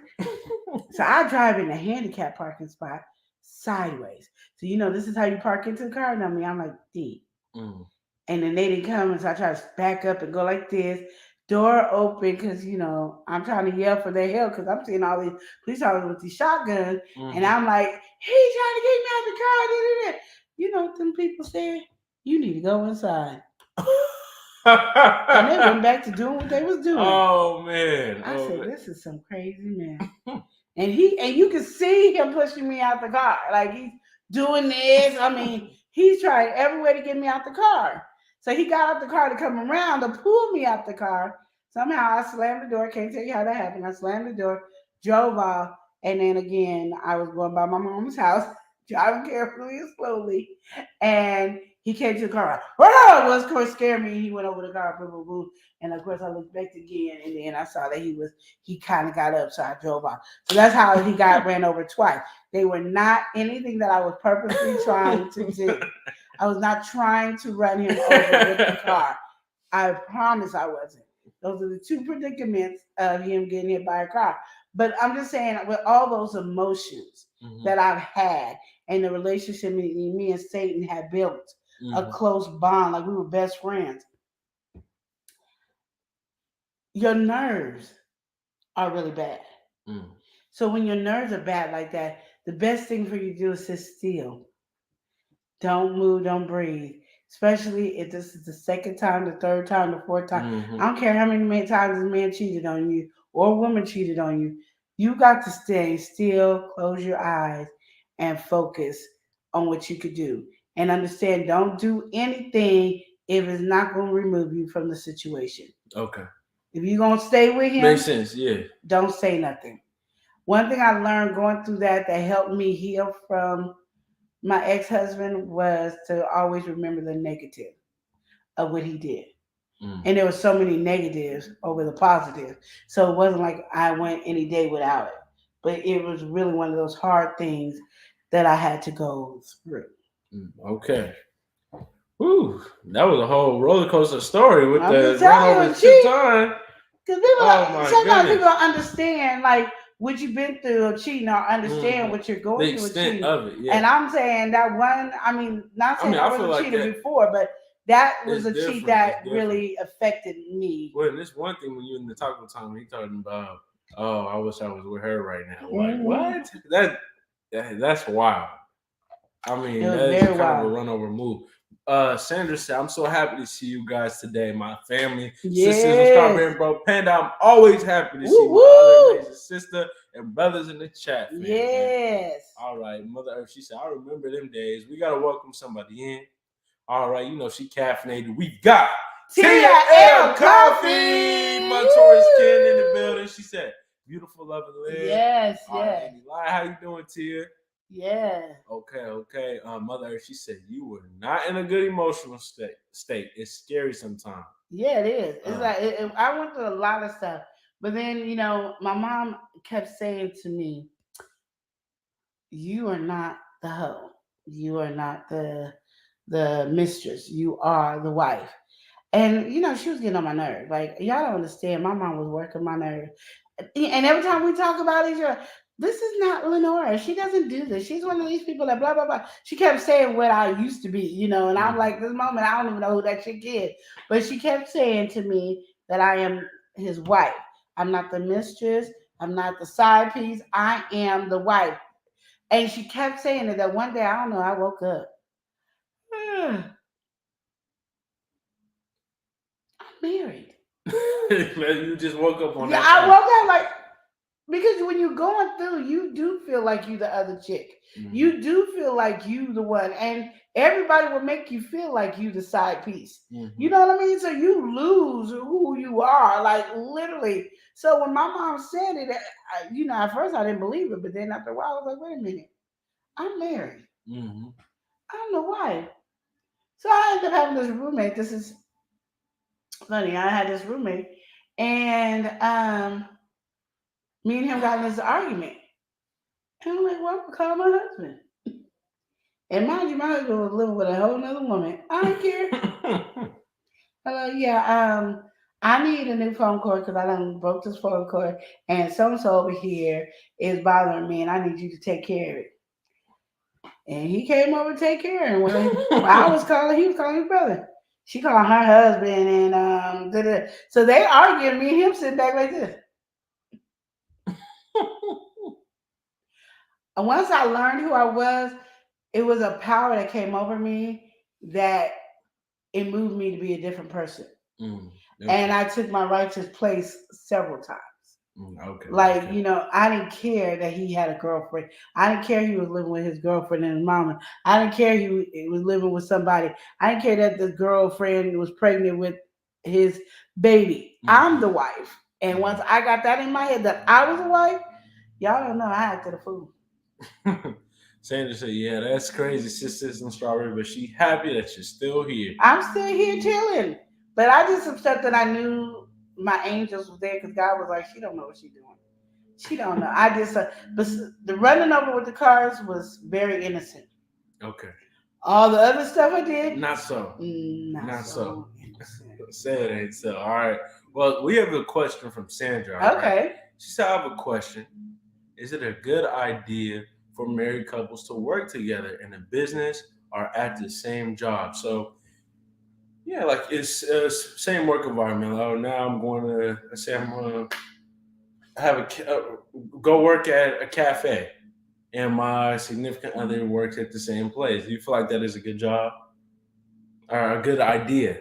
So I drive in a handicap parking spot sideways. So, this is how you park into the car. And I'm like, D. Mm. And then they didn't come. And so I try to back up and go like this. Door open because, I'm trying to yell for their help because I'm seeing all these police officers with these shotguns. Mm-hmm. And I'm like, he's trying to get me out the car. You know what them people said? You need to go inside. And they went back to doing what they was doing.
Oh, man.
I said, this is some crazy man. And you can see him pushing me out the car. Like, he's doing this. I mean, he's trying every way to get me out the car. So he got out the car to come around to pull me out the car. Somehow I slammed the door. Can't tell you how that happened. I slammed the door, drove off, and then again, I was going by my mom's house, driving carefully and slowly. And He came to the car. Oh, well, of course, scared me. He went over the car, boom, boom, boom. And of course, I looked back again, and then I saw that he kind of got up, so I drove off. So that's how he got ran over twice. They were not anything that I was purposely trying to do. I was not trying to run him over with the car. I promise I wasn't. Those are the two predicaments of him getting hit by a car. But I'm just saying, with all those emotions that I've had and the relationship me and Satan had built, a close bond, like we were best friends, your nerves are really bad. So when your nerves are bad like that, the best thing for you to do is sit still. Don't move, don't breathe. Especially if this is the second time, the third time, the fourth time. I don't care how many times a man cheated on you or a woman cheated on you. You got to stay still, close your eyes, and focus on what you could do. And understand, don't do anything if it's not going to remove you from the situation.
Okay.
If you're going to stay with him,
makes sense, yeah.
Don't say nothing. One thing I learned going through that helped me heal from my ex-husband was to always remember the negative of what he did. And there were so many negatives over the positive. So it wasn't like I went any day without it. But it was really one of those hard things that I had to go through.
Okay. Whew. That was a whole roller coaster story with
I'm
the
just telling
run
you,
over 2 times.
Because sometimes
goodness.
people don't understand like what you've been through or cheating or understand what you're going
the
through
extent
cheating.
of it, yeah.
And I'm saying that one, not saying I wasn't
like
cheated
that
before, but that was
it's
a cheat
different.
that really affected me.
Well, and this one thing when you're in the taco time, he talking about, oh, I wish I was with her right now. Like, what? That's wild. I mean, that's kind of a run over move. Sandra said, I'm so happy to see you guys today, my family, sisters, and Strawberry and Bro Panda. I'm always happy to see my other amazing sister and brothers in the chat. Fam,
yes.
Man. All right, Mother Earth, she said, I remember them days. We got to welcome somebody in. All right, you know, she caffeinated. We got TL Coffee. My Taurus Ken in the building. She said, beautiful, love, and live.
Yes,
yes. How you doing, Tia?
Yeah.
Okay. Mother Earth, she said you were not in a good emotional state. It's scary sometimes.
Yeah, it is. It's like I went through a lot of stuff, but then my mom kept saying to me, "You are not the hoe. You are not the mistress. You are the wife." And she was getting on my nerve. Like, y'all don't understand. My mom was working my nerve. And every time we talk about it, this is not Lenora. She doesn't do this. She's one of these people that blah, blah, blah. She kept saying what I used to be, and I'm like, this moment, I don't even know who that chick is. But she kept saying to me that I am his wife. I'm not the mistress. I'm not the side piece. I am the wife. And she kept saying it that one day, I don't know, I woke up. I'm married.
You just woke up on that.
I woke up like, because when you're going through, you do feel like you the other chick. You do feel like you the one, and everybody will make you feel like you the side piece. You know what I mean? So you lose who you are, like literally. So when my mom said it, at first I didn't believe it, but then after a while I was like, wait a minute, I'm married. I'm the wife. So I ended up having this roommate. This is funny. I had this roommate, and me and him got in this argument. And I'm like, well, I'm going to call my husband. And mind you, my husband was living with a whole nother woman. I don't care. I'm like, yeah, I need a new phone cord because I done broke this phone cord. And so-and-so over here is bothering me, and I need you to take care of it. And he came over to take care of it. When I was calling, he was calling his brother. She called her husband, and so they arguing, me and him sitting back like this. And once I learned who I was, it was a power that came over me that it moved me to be a different person. And I took my righteous place several times. I didn't care that he had a girlfriend. I didn't care he was living with his girlfriend and his mama. I didn't care he was living with somebody. I didn't care that the girlfriend was pregnant with his baby. I'm the wife. And once I got that in my head that I was a wife, y'all don't know, I acted a fool.
Sandra said, "Yeah, that's crazy. Sisters and strawberry, but she happy that you're still here."
I'm still here chilling. But I just upset that I knew my angels was there because God was like, she don't know what she's doing. She don't know. I just, but the running over with the cars was very innocent.
Okay.
All the other stuff I did,
Not so.
not
so.
innocent.
Say it ain't so. All right. Well, we have a question from Sandra. All
Okay.
right? She said, "I have a question. Is it a good idea for married couples to work together in a business or at the same job?" So, yeah, like it's same work environment. Oh, now I'm going to, let's say I'm going to have go work at a cafe, and my significant other works at the same place. Do you feel like that is a good job or a good idea?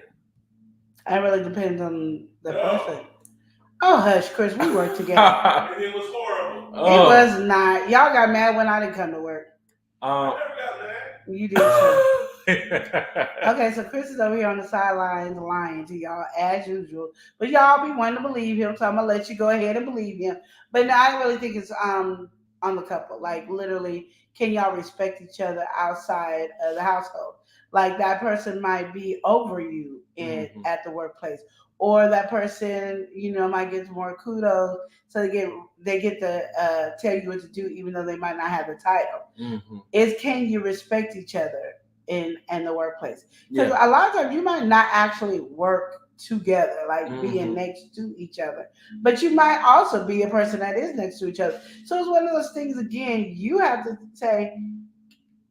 It really depends on the person. Oh, hush, Chris. We worked together.
It was horrible.
It was not. Y'all got mad when I didn't come to work.
I never got mad.
You did too. Okay, so Chris is over here on the sidelines lying to y'all as usual. But y'all be wanting to believe him, so I'm gonna let you go ahead and believe him. But no, I really think it's on the couple. Like literally, can y'all respect each other outside of the household? Like that person might be over you at the workplace. Or that person, might get more kudos, so they get to tell you what to do, even though they might not have the title. Is can you respect each other in the workplace? Because a lot of times you might not actually work together, like being next to each other, but you might also be a person that is next to each other. So it's one of those things. Again, you have to say,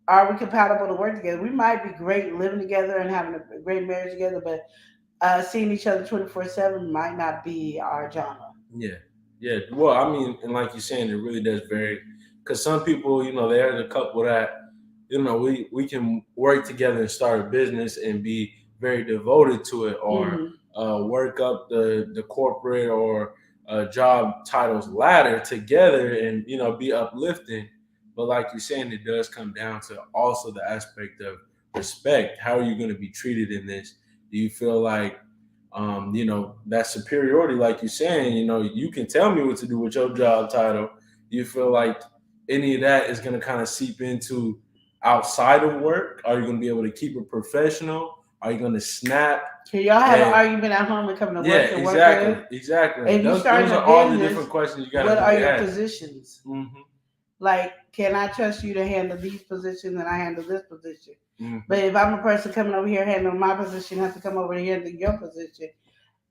are we compatible to work together? We might be great living together and having a great marriage together, but seeing each other 24/7 might not be our genre.
Yeah. Well, I mean, and like you're saying, it really does vary. Because some people, they're the couple that, we can work together and start a business and be very devoted to it, or work up the corporate or job titles ladder together and, be uplifting. But like you're saying, it does come down to also the aspect of respect. How are you going to be treated in this? Do you feel like, that superiority, like you're saying, you can tell me what to do with your job title. Do you feel like any of that is going to kind of seep into outside of work? Are you going to be able to keep it professional? Are you going to snap?
Can y'all have an argument at home and come to work and work good?
Exactly.
If you start
those
a
are all the
business,
different questions you got to
what are your
ask.
positions? Like, can I trust you to handle these positions and I handle this position? But if I'm a person coming over here handling my position, have to come over here and handle your position,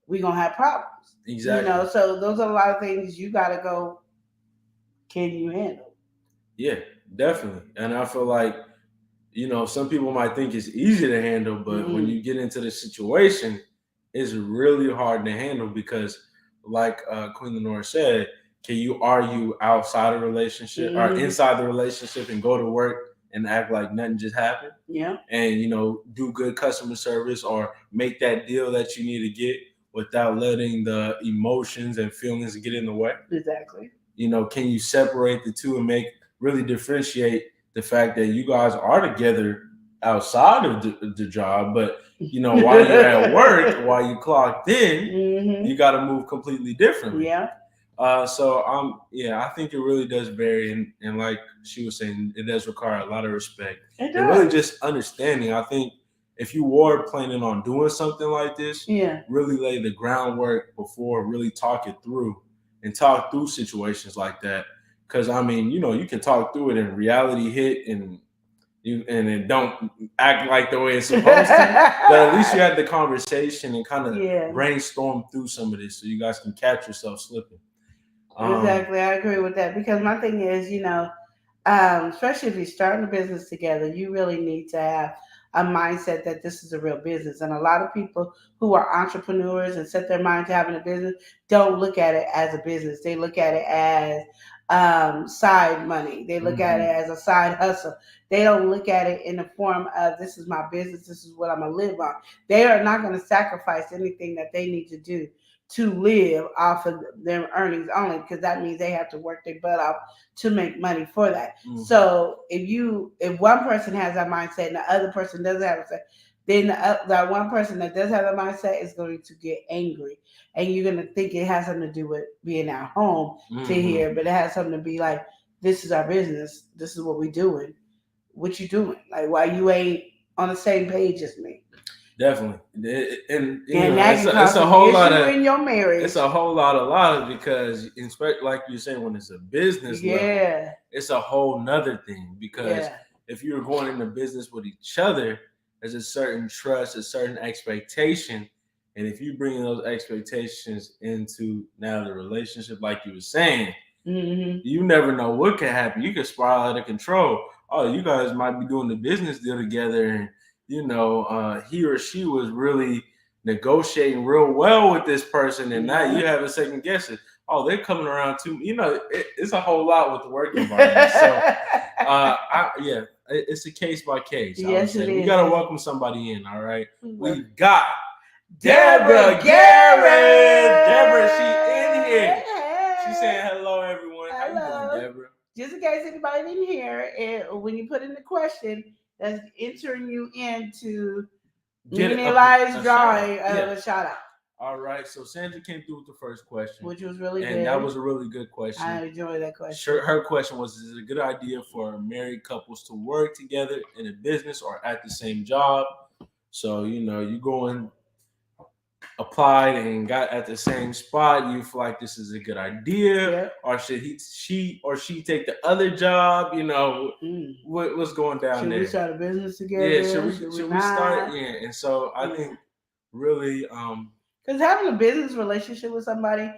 we're going to have problems.
Exactly.
So those are a lot of things you got to go, can you handle?
Yeah, definitely. And I feel like, some people might think it's easy to handle, but when you get into the situation, it's really hard to handle because, like Queen Lenore said, can you argue outside a relationship or inside the relationship and go to work and act like nothing just happened?
Yeah.
And, do good customer service or make that deal that you need to get without letting the emotions and feelings get in the way?
Exactly.
Can you separate the two and really differentiate the fact that you guys are together outside of the job, but while you're at work, while you clocked in, you got to move completely differently.
Yeah.
So I think it really does vary, and like she was saying, it does require a lot of respect and really just understanding. I think if you were planning on doing something like this, really lay the groundwork before really talk it through and talk through situations like that. Because I mean, you can talk through it and reality hit and it don't act like the way it's supposed to. But at least you had the conversation and kind of brainstorm through some of this so you guys can catch yourself slipping.
Exactly. I agree with that because my thing is, especially if you're starting a business together, you really need to have a mindset that this is a real business. And a lot of people who are entrepreneurs and set their mind to having a business don't look at it as a business. They look at it as side money. They look at it as a side hustle. They don't look at it in the form of this is my business. This is what I'm going to live on. They are not going to sacrifice anything that they need to do to live off of their earnings only, because that means they have to work their butt off to make money for that. So if one person has that mindset and the other person doesn't have it, then that one person that does have that mindset is going to get angry, and you're going to think it has something to do with being at home to here, but it has something to be like, this is our business, this is what we're doing. what you doing? Like, why you ain't on the same page as me?
Definitely, and
that can
it's
cause
a
an
whole
issue
lot of
in your marriage.
it's a whole lot of because, like you're saying, when it's a business level, it's a whole nother thing because if you're going into business with each other, there's a certain trust, a certain expectation, and if you bring those expectations into now the relationship, like you were saying, you never know what can happen. You can spiral out of control. Oh, you guys might be doing the business deal together, and he or she was really negotiating real well with this person, and now you have a second guess it. Oh, they're coming around too. It's a whole lot with the work environment. So, it's a case by case.
Yes, it is.
We gotta welcome somebody in. All right, we got
Deborah
Garrett. Deborah, she in here. She's saying hello, everyone. How you doing, Deborah?
Just in case anybody didn't hear, and when you put in the question, that's entering you into Munny Lies drawing a shout out.
All right, so Sandra came through with the first question,
which was really good,
and that was a really good question.
I enjoyed that question.
Her question was: is it a good idea for married couples to work together in a business or at the same job? So you go and applied and got at the same spot. You feel like this is a good idea, or should she take the other job? What's going down there?
Should we start a business together?
Yeah, should we start? Yeah, and so I think really,
because having a business relationship with somebody,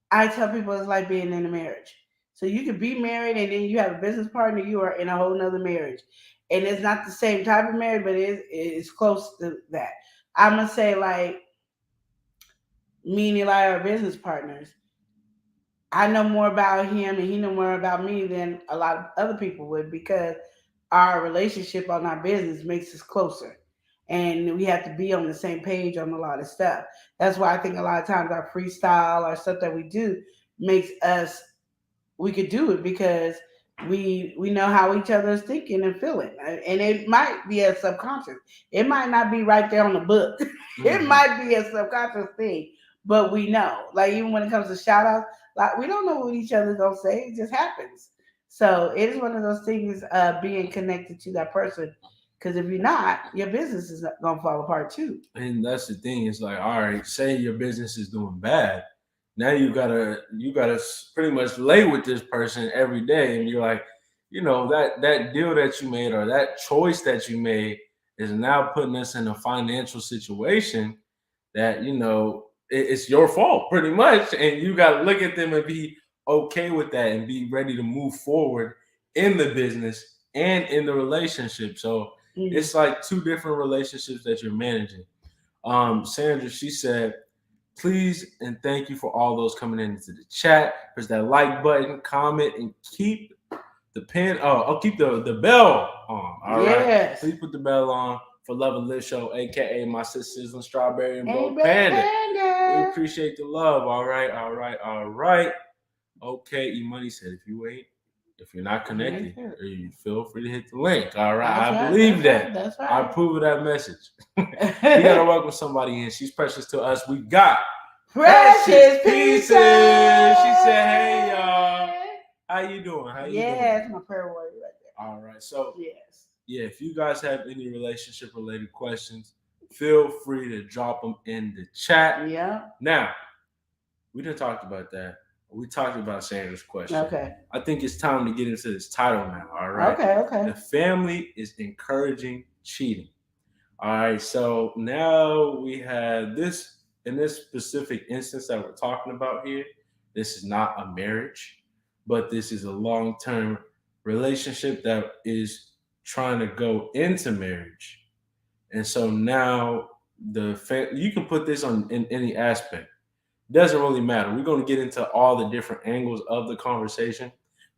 I tell people it's like being in a marriage. So you could be married and then you have a business partner, you are in a whole nother marriage. And it's not the same type of marriage, but it's close to that. I'm going to say, like, me and Eli are business partners. I know more about him and he know more about me than a lot of other people would, because our relationship on our business makes us closer. And we have to be on the same page on a lot of stuff. That's why I think a lot of times our freestyle, our stuff that we do makes us, we could do it because we know how each other is thinking and feeling. And it might be a subconscious. It might not be right there on the book. It might be a subconscious thing, but we know. Like, even when it comes to shout outs, like, we don't know what each other's gonna say. It just happens. So it is one of those things, being connected to that person. Because if you're not, your business is gonna fall apart too.
And that's the thing. It's like, all right, say your business is doing bad. Now you gotta pretty much lay with this person every day, and you're like, that deal that you made or that choice that you made is now putting us in a financial situation that it's your fault pretty much, and you got to look at them and be okay with that and be ready to move forward in the business and in the relationship. So it's like two different relationships that you're managing. Sandra, she said, please and thank you for all those coming into the chat. Press that like button, comment, and keep the keep the bell on. All right. Please put the bell on for Love and Live Show, aka my sisters and Strawberry and Bro Panda. We appreciate the love. All right. Okay, E-Money said if you're not connected, you feel free to hit the link. All right. I believe that.
That's right.
I approve of that message. We gotta welcome somebody in. She's precious to us. We got
Precious Pieces.
She said, hey y'all. How you doing? How you doing?
It's my prayer warrior right there.
All right. So
yes.
Yeah, if you guys have any relationship related questions, feel free to drop them in the chat.
Yeah.
Now, we didn't talk about that. We talked about Sandra's question.
Okay.
I think it's time to get into this title now. All right.
Okay.
The family is encouraging cheating. All right. So now we have this, in this specific instance that we're talking about here, this is not a marriage, but this is a long-term relationship that is trying to go into marriage. And so now you can put this on in any aspect. Doesn't really matter. We're going to get into all the different angles of the conversation,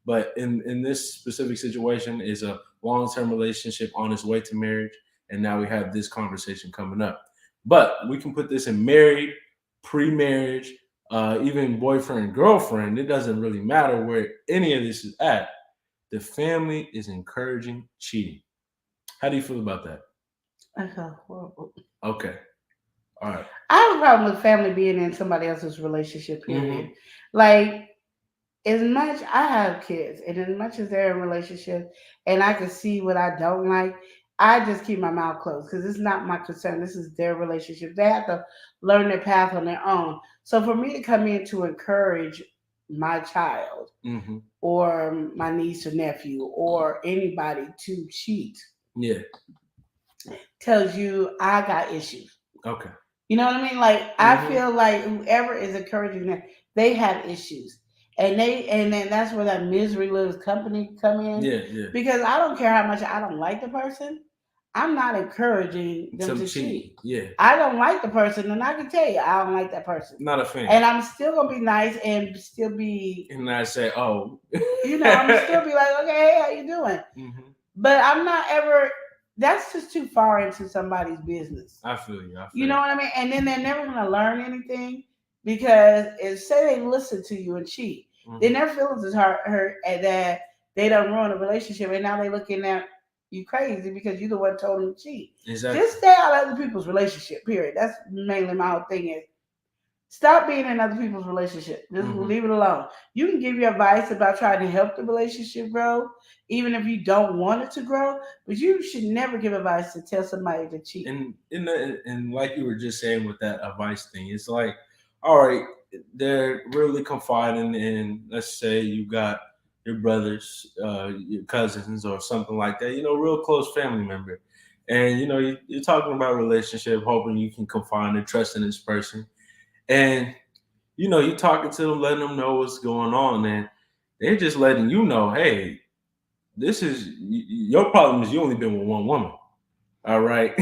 but in this specific situation is a long-term relationship on its way to marriage, and now we have this conversation coming up. But we can put this in married, pre-marriage, even boyfriend and girlfriend. It doesn't really matter where any of this is at. The family is encouraging cheating. How do you feel about that? Okay. All right.
I have a problem with family being in somebody else's relationship, period. Like, as much I have kids, and as much as they're in relationships, and I can see what I don't like, I just keep my mouth closed because it's not my concern. This is their relationship. They have to learn their path on their own. So for me to come in to encourage my child
Mm-hmm.
or my niece or nephew or anybody to cheat
Yeah.
tells you I got issues.
Okay.
You know what I mean? Like I
Mm-hmm.
feel like whoever is encouraging them, they have issues, and then that's where that misery loves company come in.
Yeah. Yeah.
Because I don't care how much I don't like the person, I'm not encouraging them
Some
to
cheating.
cheat.
Yeah.
I don't like the person, and I can tell you I don't like that person,
Not a fan.
and I'm still gonna be nice and still be,
And I say, oh.
I'm gonna still be like, okay, hey, how you doing?
Mm-hmm.
But I'm not ever. That's just too far into somebody's business.
I feel you.
You know what I mean? And then they're never gonna learn anything because if say they listen to you and cheat, then their feelings is hurt and that they don't ruin a relationship, and now they looking at you crazy because you the one told them to cheat.
Exactly.
Just stay out of other people's relationship. Period. That's mainly my whole thing is stop being in other people's relationship. Just leave it alone. You can give your advice about trying to help the relationship grow, even if you don't want it to grow. But you should never give advice to tell somebody to cheat.
And like you were just saying with that advice thing, it's like, all right, they're really confiding in. Let's say you got your brothers, your cousins, or something like that. Real close family member, and you're talking about relationship, hoping you can confide and trust in this person. And you talking to them, letting them know what's going on, and they're just letting you know, hey, this is your problem is you only been with one woman. All right,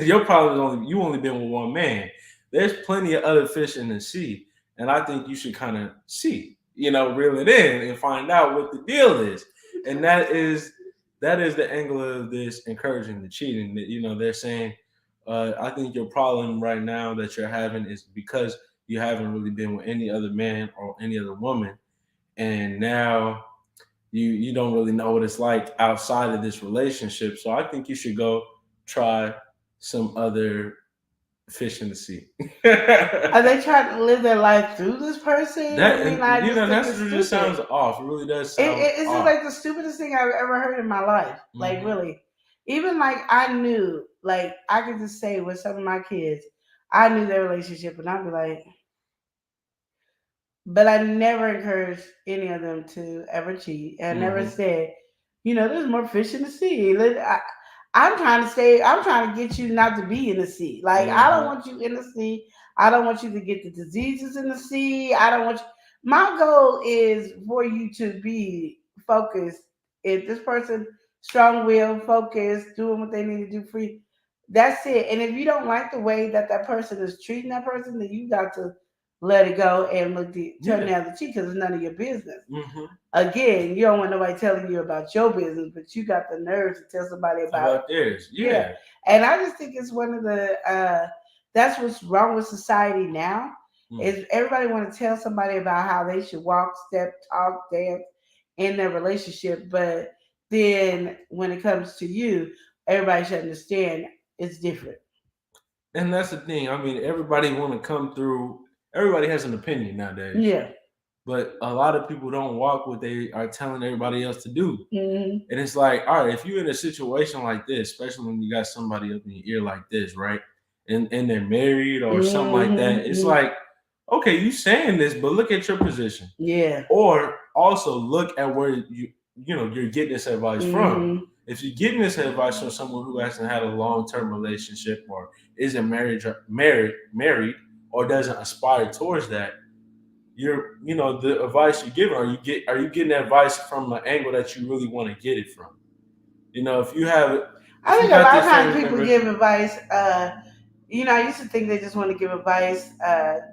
your problem is you only been with one man. There's plenty of other fish in the sea, and I think you should kind of reel it in and find out what the deal is. And that is the angle of this encouraging the cheating. That they're saying, I think your problem right now that you're having is because you haven't really been with any other man or any other woman, and now you don't really know what it's like outside of this relationship. So I think you should go try some other fish in the sea.
Are they trying to live their life through this person?
That just sounds off. It really does sound
it's
off.
just like the stupidest thing I've ever heard in my life.
Mm-hmm.
Like really, even like I knew, like I could just say with some of my kids, I knew their relationship, and I'd be like, but I never encouraged any of them to ever cheat. And I never said, there's more fish in the sea. I'm trying to get you not to be in the sea. Like, I don't want you in the sea. I don't want you to get the diseases in the sea. I don't want you. My goal is for you to be focused. If this person strong will, focused, doing what they need to do for you, that's it. And if you don't like the way that person is treating that person, then you got to let it go and turn the other cheek because it's none of your business.
Mm-hmm.
Again, you don't want nobody telling you about your business, but you got the nerve to tell somebody about
theirs.
Yeah. And I just think it's one of the that's what's wrong with society now. Is everybody want to tell somebody about how they should walk, step, talk, dance in their relationship, but then when it comes to you, everybody should understand it's different.
And that's the thing. I mean, everybody want to come through. Everybody has an opinion nowadays.
Yeah.
But a lot of people don't walk what they are telling everybody else to do.
Mm-hmm.
And it's like, all right, if you're in a situation like this, especially when you got somebody up in your ear like this, right? And they're married or something like that, it's like, okay, you saying this, but look at your position.
Yeah.
Or also look at where you're getting this advice from. If you're getting this advice from someone who hasn't had a long-term relationship or isn't married or doesn't aspire towards that, the advice you're giving, are you getting advice from the angle that you really want to get it from? If you have it.
I think a lot of times people give advice. I used to think they just want to give advice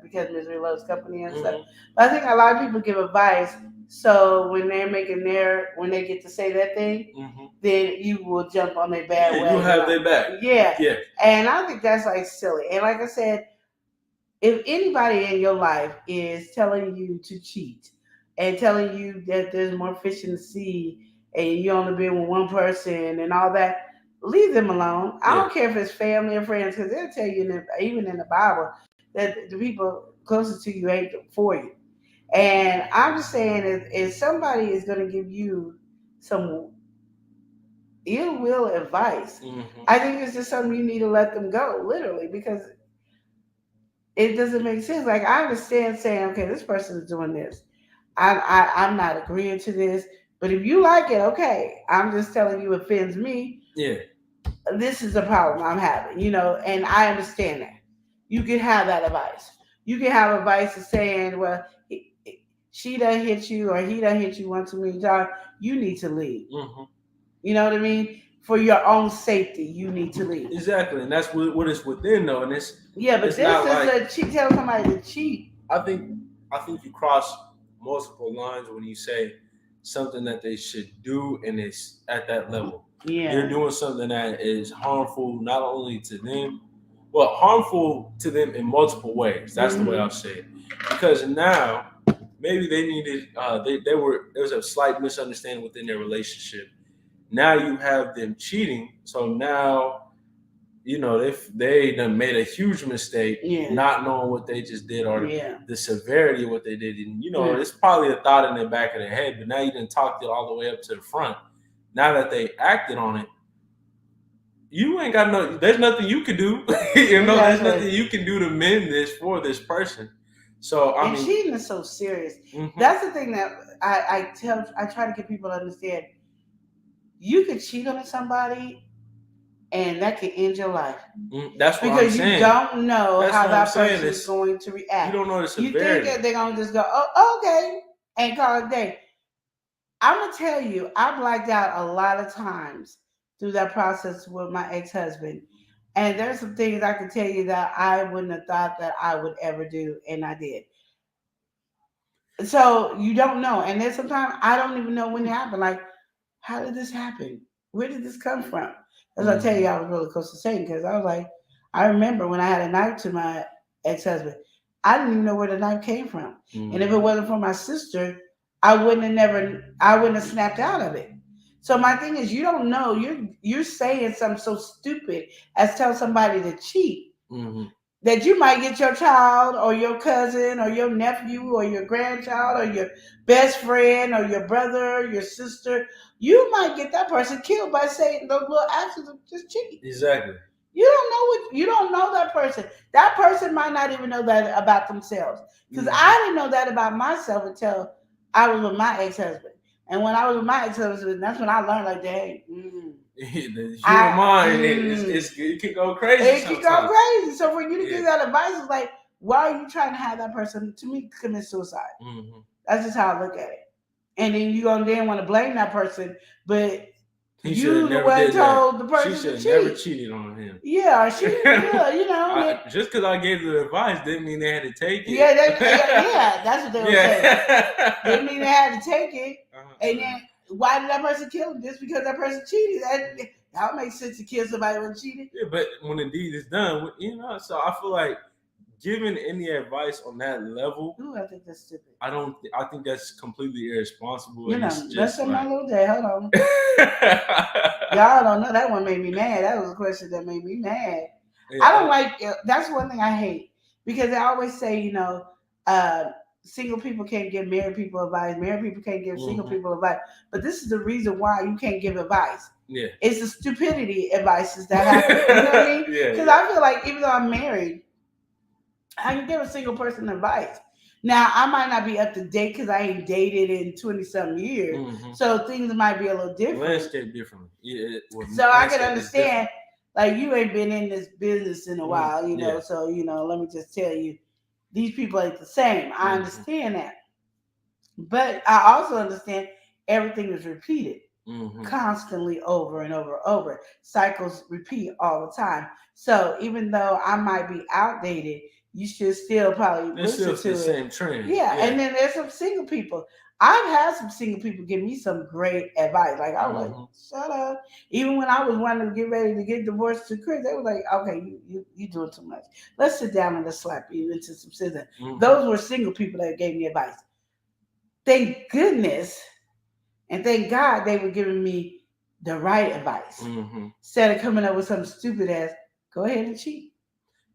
because misery loves company and stuff. But I think a lot of people give advice so when they're when they get to say that thing, then you will jump on their bad way.
You have their back.
Yeah. And I think that's like silly. And like I said, if anybody in your life is telling you to cheat and telling you that there's more fish in the sea and you only been with one person and all that, leave them alone. I don't care if it's family or friends, because they'll tell you, even in the Bible, that the people closest to you ain't for you. And I'm just saying, if somebody is going to give you some ill will advice, I think it's just something you need to let them go, literally, because it doesn't make sense. Like, I understand saying, okay, this person is doing this. I'm not agreeing to this, but if you like it, okay. I'm just telling you, it offends me.
Yeah.
This is a problem I'm having, and I understand that. You can have that advice. You can have advice of saying, well, she done hit you or he done hit you one too many times. You need to leave. You know what I mean? For your own safety, you need to leave.
Exactly, and that's what is within though, and it's
but
it's
this
not
is
like,
a cheat. Tell somebody to cheat.
I think you cross multiple lines when you say something that they should do, and it's at that level.
Yeah.
You're doing something that is harmful not only to them, well, harmful to them in multiple ways. That's the way I'll say it. Because now maybe they needed there was a slight misunderstanding within their relationship. Now you have them cheating, so now they done made a huge mistake, not knowing what they just did or the severity of what they did. And it's probably a thought in the back of their head, but now you didn't talk it all the way up to the front. Now that they acted on it, you ain't got there's nothing you can do. There's nothing you can do to mend this for this person. So I mean,
cheating is so serious. That's the thing that I try to get people to understand. You could cheat on somebody, and that could end your life.
That's what
because
I'm saying.
You don't know how that person
is
going to react.
You don't know the severity.
You think that they're gonna just go, oh, okay, and call it a day. I'm gonna tell you, I blacked out a lot of times through that process with my ex-husband, and there's some things I can tell you that I wouldn't have thought that I would ever do, and I did. So you don't know, and then sometimes I don't even know when it happened. Like, how did this happen? Where did this come from? As I tell you, I was really close to Satan, because I was like, I remember when I had a knife to my ex-husband, I didn't even know where the knife came from. And if it wasn't for my sister, I wouldn't have snapped out of it. So my thing is, you don't know. You're saying something so stupid as tell somebody to cheat. That you might get your child or your cousin or your nephew or your grandchild or your best friend or your brother or your sister. You might get that person killed by saying those little actions of just cheating.
Exactly.
You don't know that person. That person might not even know that about themselves. Because I didn't know that about myself until I was with my ex-husband. And when I was with my ex-husband, that's when I learned, like, dang,
the human mind, it can go crazy.
It can go crazy. So for you to give that advice, is like, why are you trying to have that person, to me, commit suicide? That's just how I look at it. And then you then want to blame that person, but you the one told the person to cheat.
She should never cheated on him.
Yeah,
just because I gave the advice didn't mean they had to take it.
Yeah, that's what they were saying. Didn't mean they had to take it. And then why did that person kill him? Just because that person cheated? That would make sense to kill somebody when cheated.
Yeah, but when the deed is done, so I feel like giving any advice on that level,
I think that's stupid.
I think that's completely irresponsible.
That's my little day. Hold on. Y'all don't know, that one made me mad. That was a question that made me mad. Yeah. I don't like. That's one thing I hate, because they always say, single people can't give married people advice. Married people can't give single people advice. But this is the reason why you can't give advice. Yeah, it's the stupidity advices that happen. You know what I mean? Because I feel like even though I'm married, I can give a single person advice. Now, I might not be up to date because I ain't dated in 20-something years. So things might be a little different.
Landscape different. Yeah,
so I can understand, like, you ain't been in this business in a while, so, let me just tell you, these people ain't the same. I understand that. But I also understand everything is repeated constantly over and over and over. Cycles repeat all the time. So even though I might be outdated, you should still probably listen to
the same trend.
Yeah, and then there's some single people. I've had some single people give me some great advice. Like, I was like, shut up. Even when I was wanting to get ready to get divorced to Chris, they were like, okay, you doing too much. Let's sit down and let's slap you into some scissors. Those were single people that gave me advice. Thank goodness and thank God they were giving me the right advice. Instead of coming up with something stupid as, go ahead and cheat.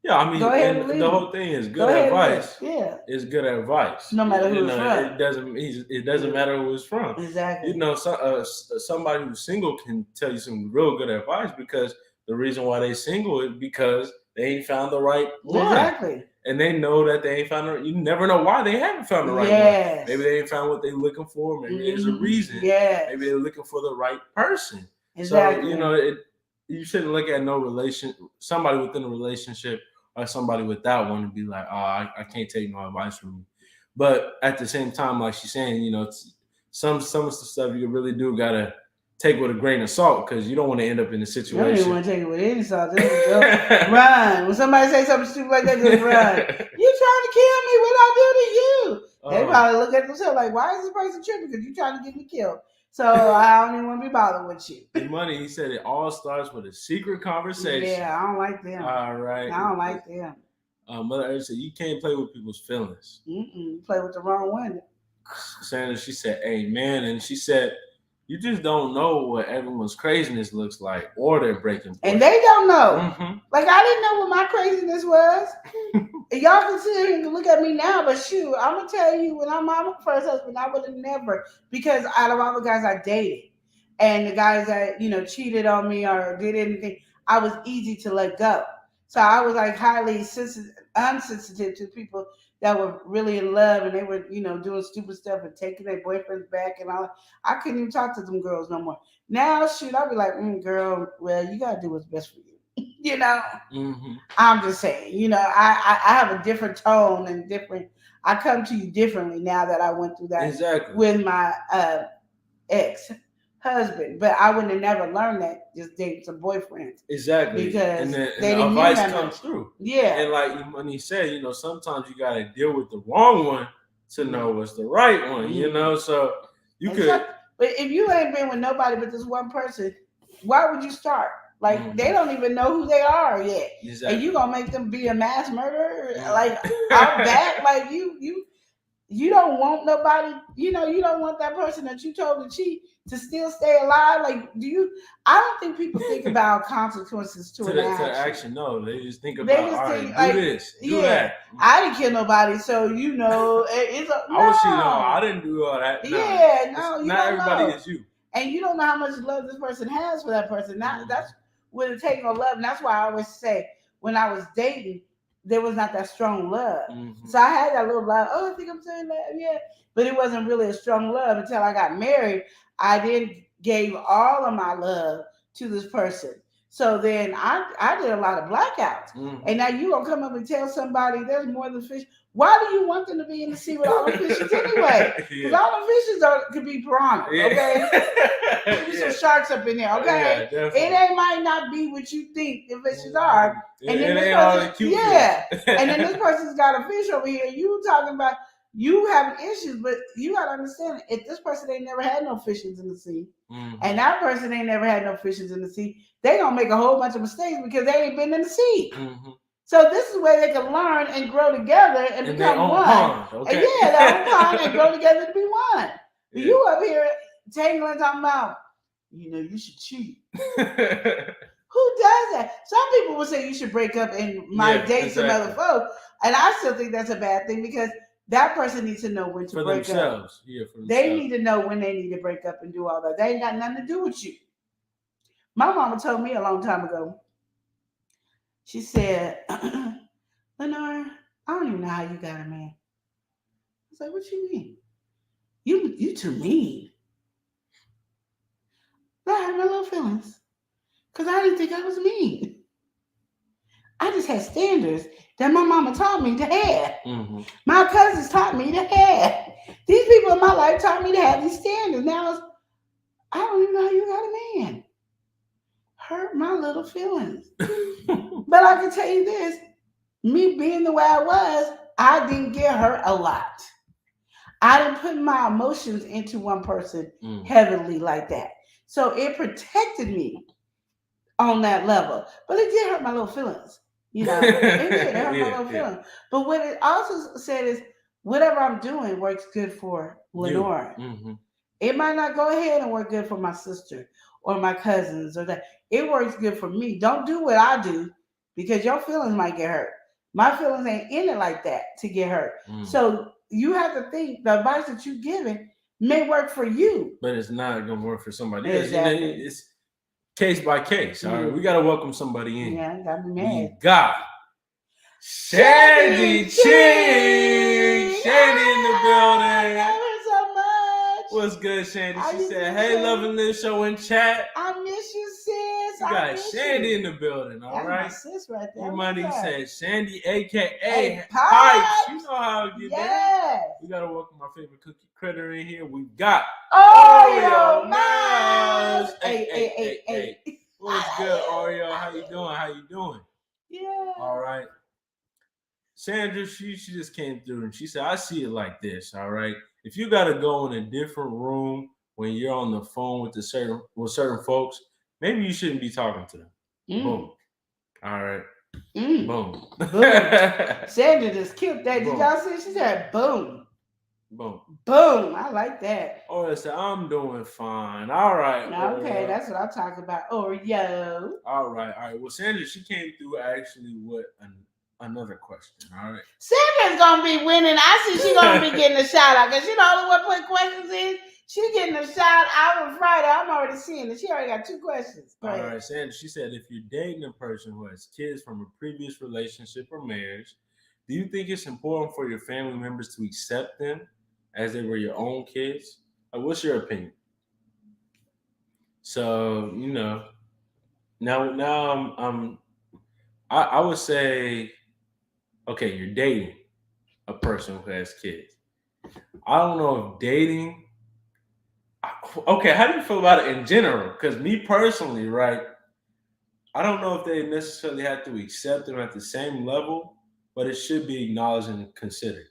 Yeah, I mean,
Go ahead
and
and
the
leave.
whole thing is
Go
good
ahead and
advice.
Yeah.
It's good advice.
No matter who
you
it's
know,
from.
it doesn't matter who it's from.
Exactly.
You know, somebody who's single can tell you some real good advice because the reason why they single is because they ain't found the right one.
Exactly.
And they know that they ain't found the. You never know why they haven't found the right one. Maybe they ain't found what they're looking for. Maybe there's a reason. Maybe they're looking for the right person.
Exactly.
So you know, you shouldn't look at somebody within a relationship or somebody without one and be like, oh, I can't take no advice from you. But at the same time, like she's saying, you know, some of the stuff you really do gotta take with a grain of salt because you don't want to end up in a situation.
You don't even want to take it with any salt. Run. When somebody say something stupid like that, just run. You trying to kill me? What I do to you? They probably look at themselves like, why is this person tripping? Because you trying to get me killed. So I don't even want to be bothered with you.
Money, he said it all starts with a secret conversation.
Yeah, I don't like them.
All right.
I don't like them.
Mother Earth said you can't play with people's feelings.
You play with the wrong one.
Sandra, she said, amen. And she said, you just don't know what everyone's craziness looks like or their breaking point.
And they don't know. Mm-hmm. Like, I didn't know what my craziness was. Y'all can sit here and look at me now, but shoot, I'm going to tell you, when I'm my first husband, I would have never, because out of all the guys I dated and the guys that, you know, cheated on me or did anything, I was easy to let go. So I was like highly unsensitive to people that were really in love and they were, you know, doing stupid stuff and taking their boyfriends back and all. I couldn't even talk to them girls no more. Now, shoot, I'll be like, girl, well, you got to do what's best for you. You know? Mm-hmm. I'm just saying, you know, I have a different tone and I come to you differently now that I went through that with my ex-husband. But I would have never learned that just dating some boyfriends.
Exactly.
Because
and
the
advice comes through. Yeah. And like when he said, you know, sometimes you got to deal with the wrong one to know what's the right one, mm-hmm. you know? So you could.
But if you ain't been with nobody but this one person, why would you start? Like, mm-hmm. they don't even know who they are yet. Exactly. And you going to make them be a mass murderer? Mm-hmm. Like, out back? Like, you don't want nobody, you know, you don't want that person that you told to cheat to still stay alive. Like, I don't think people think about consequences to an action.
To action, no. They just think about, do this, do that.
I didn't kill nobody, so, you know,
I was cheating on, I didn't do all that. No.
Yeah, no, you
not
don't
everybody
know.
Is you.
And you don't know how much love this person has for that person. That's what it takes on love. And that's why I always say, when I was dating, there was not that strong love. Mm-hmm. So I had that little love. Oh, I think I'm saying that. Yeah. But it wasn't really a strong love until I got married. I then gave all of my love to this person. So then I did a lot of blackouts. Mm-hmm. And now you going to come up and tell somebody there's more than fish. Why do you want them to be in the sea with all the fishes anyway? Because all the fishes could be piranha, okay? There's some sharks up in there, okay? Yeah, it might not be what you think the fishes are. And then this person, and then this person's got a fish over here. You talking about you having issues, but you got to understand, if this person ain't never had no fishes in the sea, mm-hmm. and that person ain't never had no fishes in the sea, they going to make a whole bunch of mistakes because they ain't been in the sea. Mm-hmm. So this is where they can learn and grow together and become one. Pond, okay. And their own pond and grow together to be one. Yeah. You up here tangling talking about, you know, you should cheat. Who does that? Some people will say you should break up and date some other folks. And I still think that's a bad thing because that person needs to know when to break up.
Yeah, for themselves.
They need to know when they need to break up and do all that. They ain't got nothing to do with you. My mama told me a long time ago, she said, Lenore, I don't even know how you got a man. I was like, what you mean? You too mean. But I had my little feelings. Because I didn't think I was mean. I just had standards that my mama taught me to have. Mm-hmm. My cousins taught me to have. These people in my life taught me to have these standards. Now I don't even know how you got a man. Hurt my little feelings. But I can tell you this, me being the way I was, I didn't get hurt a lot. I didn't put my emotions into one person heavily like that. So it protected me on that level. But it did hurt my little feelings. You know, it did hurt my little feelings. But what it also said is, whatever I'm doing works good for Lenore. Mm-hmm. It might not go ahead and work good for my sister or my cousins or that. It works good for me. Don't do what I do because your feelings might get hurt. My feelings ain't in it like that to get hurt.
Mm.
So you have to think the advice that you're giving may work for you,
but it's not gonna work for somebody else.
Exactly.
It's case by case. All right, we gotta welcome somebody in.
Yeah, got me
We
mad.
got Shandy Ching. Shandy in the building.
I love her so much.
What's good, Shandy?
I
She
miss
said,
you,
"Hey,
Shandy.
Love and Live Show in chat."
I miss you, sis.
You
I
got
miss
Shandy
you.
in the building. All
That's
right.
my sis right there.
You
What's
money
that?
said Shandy, aka
Hey,
Pipes.
Pipes.
You know how to get down.
Yes.
We gotta welcome our favorite cookie critter in here. We got
Oreo Mouse. Hey.
What's good, Oreo? How you doing? How you doing?
Yeah.
All right. Sandra, she just came through and she said, I see it like this, all right? If you gotta go in a different room when you're on the phone with certain folks, maybe you shouldn't be talking to them. Boom. All right. Boom.
Boom. Sandra just killed that. Did y'all see? She said boom.
Boom.
Boom. I like that.
Oreo said, I'm doing fine. All right.
Okay,
Oreo.
that's what I'm talking about. Oreo.
All right. Well, Sandra, she came through actually with another question. All right.
Sandra's gonna be winning. I see she's gonna be getting a shout out because you know the one put questions in. She getting a shout out on Friday. I'm already seeing it. She already got 2 questions.
All right, Sandra. She said, if you're dating a person who has kids from a previous relationship or marriage, do you think it's important for your family members to accept them as they were your own kids? What's your opinion? So now I would say, okay, you're dating a person who has kids. I don't know if dating. Okay, how do you feel about it in general? Because me personally, right, I don't know if they necessarily have to accept them at the same level, but it should be acknowledged and considered.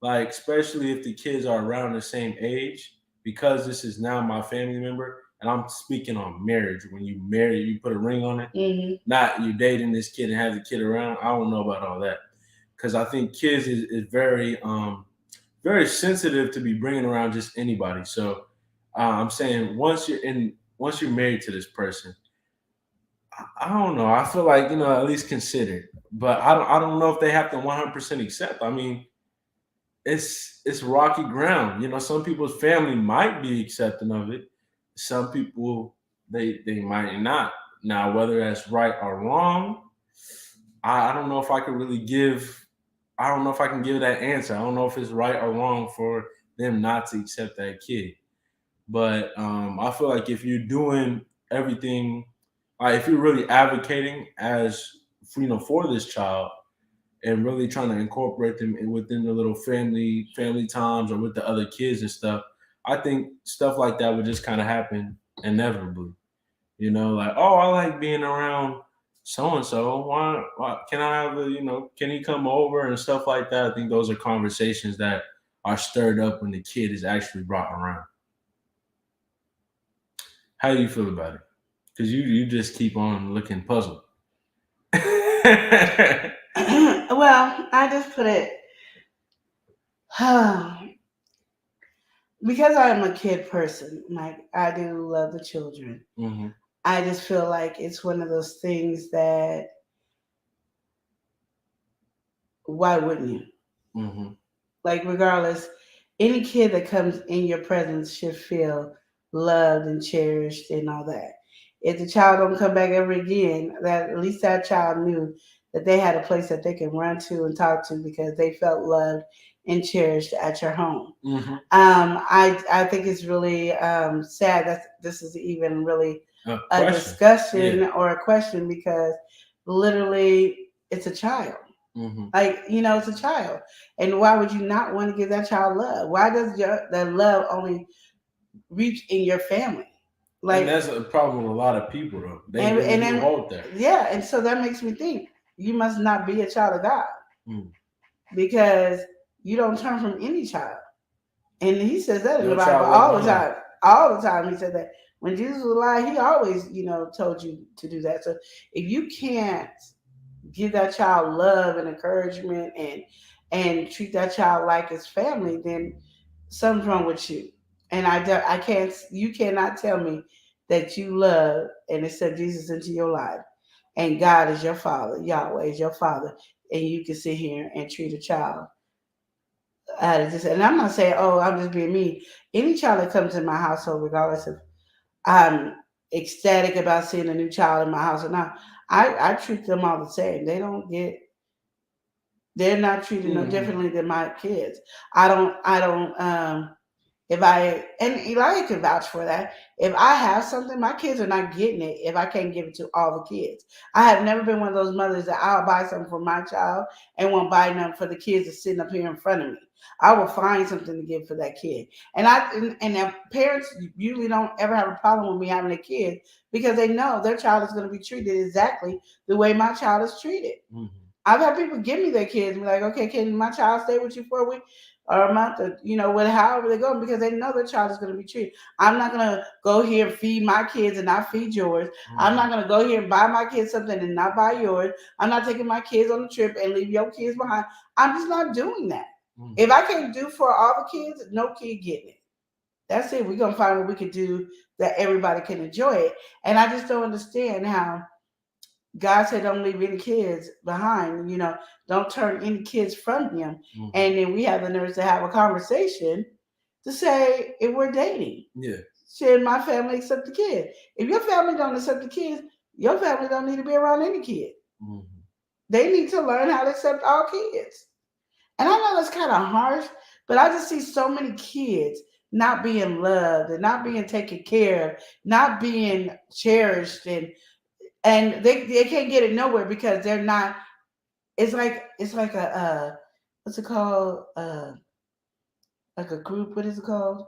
Like, especially if the kids are around the same age, because this is now my family member, and I'm speaking on marriage. When you marry, you put a ring on it.
Mm-hmm.
Not you dating this kid and have the kid around. I don't know about all that, because I think kids is very very sensitive to be bringing around just anybody. So I'm saying once you're married to this person, I don't know. I feel like at least consider, but I don't know if they have to 100% accept. I mean, it's rocky ground. Some people's family might be accepting of it. Some people they might not. Now, whether that's right or wrong, I don't know if I could really give. I don't know if I can give that answer. I don't know if it's right or wrong for them not to accept that kid. But I feel like if you're doing everything, if you're really advocating for this child and really trying to incorporate them within the little family times or with the other kids and stuff, I think stuff like that would just kind of happen inevitably. Like, oh, I like being around so and so. Why can I have can he come over and stuff like that? I think those are conversations that are stirred up when the kid is actually brought around. How do you feel about it? Because you just keep on looking puzzled.
Well, I just put it because I'm a kid person. Like, I do love the children.
Mm-hmm.
I just feel like it's one of those things that why wouldn't you?
Mm-hmm.
Like, regardless, any kid that comes in your presence should feel loved and cherished and all that. If the child don't come back ever again, that at least that child knew that they had a place that they can run to and talk to because they felt loved and cherished at your home.
Mm-hmm.
I think it's really sad that this is even really a discussion or a question because literally it's a child.
Mm-hmm.
Like, it's a child. And why would you not want to give that child love? Why does that love only reach in your family? Like,
and that's a problem with a lot of people, though. They really hold that.
Yeah, and so that makes me think you must not be a child of God because you don't turn from any child. And he says that in the Bible all the time. All the time he said that. When Jesus was alive, he always, told you to do that. So if you can't give that child love and encouragement and treat that child like his family, then something's wrong with you. And you cannot tell me that you love and accept Jesus into your life and God is your father, Yahweh is your father, and you can sit here and treat a child out of this. And I'm not saying, oh, I'm just being mean. Any child that comes in my household, regardless of I'm ecstatic about seeing a new child in my house or not, I treat them all the same. They're not treated no differently than my kids. I don't if I, and Elijah can vouch for that. If I have something, my kids are not getting it if I can't give it to all the kids. I have never been one of those mothers that I'll buy something for my child and won't buy nothing for the kids that's sitting up here in front of me. I will find something to give for that kid. And if parents usually don't ever have a problem with me having a kid because they know their child is going to be treated exactly the way my child is treated. Mm-hmm. I've had people give me their kids and be like, okay, can my child stay with you for a week or a month or, however they go, because they know their child is going to be treated. I'm not going to go here and feed my kids and not feed yours. Mm-hmm. I'm not going to go here and buy my kids something and not buy yours. I'm not taking my kids on a trip and leave your kids behind. I'm just not doing that. Mm-hmm. If I can't do for all the kids, no kid getting it. That's it. We're going to find what we can do that everybody can enjoy it. And I just don't understand how God said don't leave any kids behind, don't turn any kids from him. Mm-hmm. And then we have the nerves to have a conversation to say if we're dating. Yeah. Should my family accept the kid? If your family don't accept the kids, your family don't need to be around any kid. Mm-hmm. They need to learn how to accept all kids. And I know that's kind of harsh, but I just see so many kids not being loved and not being taken care of, not being cherished, and they can't get it nowhere because they're not. It's like a what's it called? Like a group. What is it called?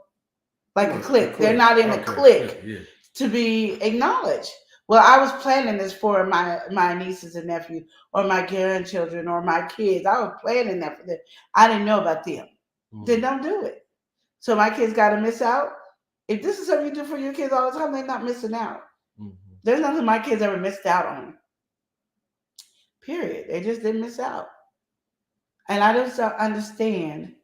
Like a clique. They're not in a clique to be acknowledged. Well, I was planning this for my nieces and nephews, or my grandchildren, or my kids. I was planning that for them. I didn't know about them. Mm-hmm. Then don't do it. So my kids got to miss out. If this is something you do for your kids all the time, they're not missing out. Mm-hmm. There's nothing my kids ever missed out on. Period. They just didn't miss out. And I just don't understand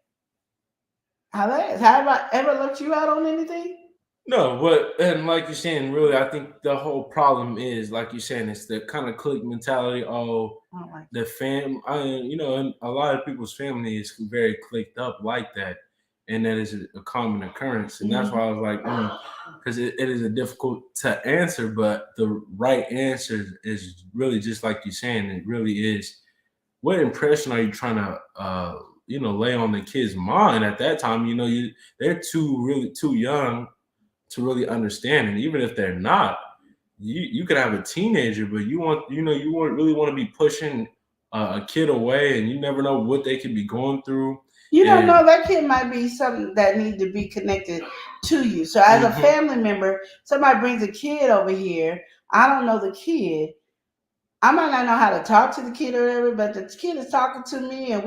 how that is. Have I ever left you out on anything?
No, and like you're saying, really, I think the whole problem is, like you're saying, it's the kind of clique mentality. The fam, and a lot of people's family is very clicked up like that. And that is a common occurrence. And that's why I was like, because it is a difficult to answer, but the right answer is really just like you're saying. It really is, what impression are you trying to, lay on the kid's mind at that time? They're too young to really understand. And even if they're not, you could have a teenager, but you won't really want to be pushing a kid away, and you never know what they could be going through.
You don't know, that kid might be something that needs to be connected to you. So as a family member, somebody brings a kid over here. I don't know the kid. I might not know how to talk to the kid or whatever, but the kid is talking to me, and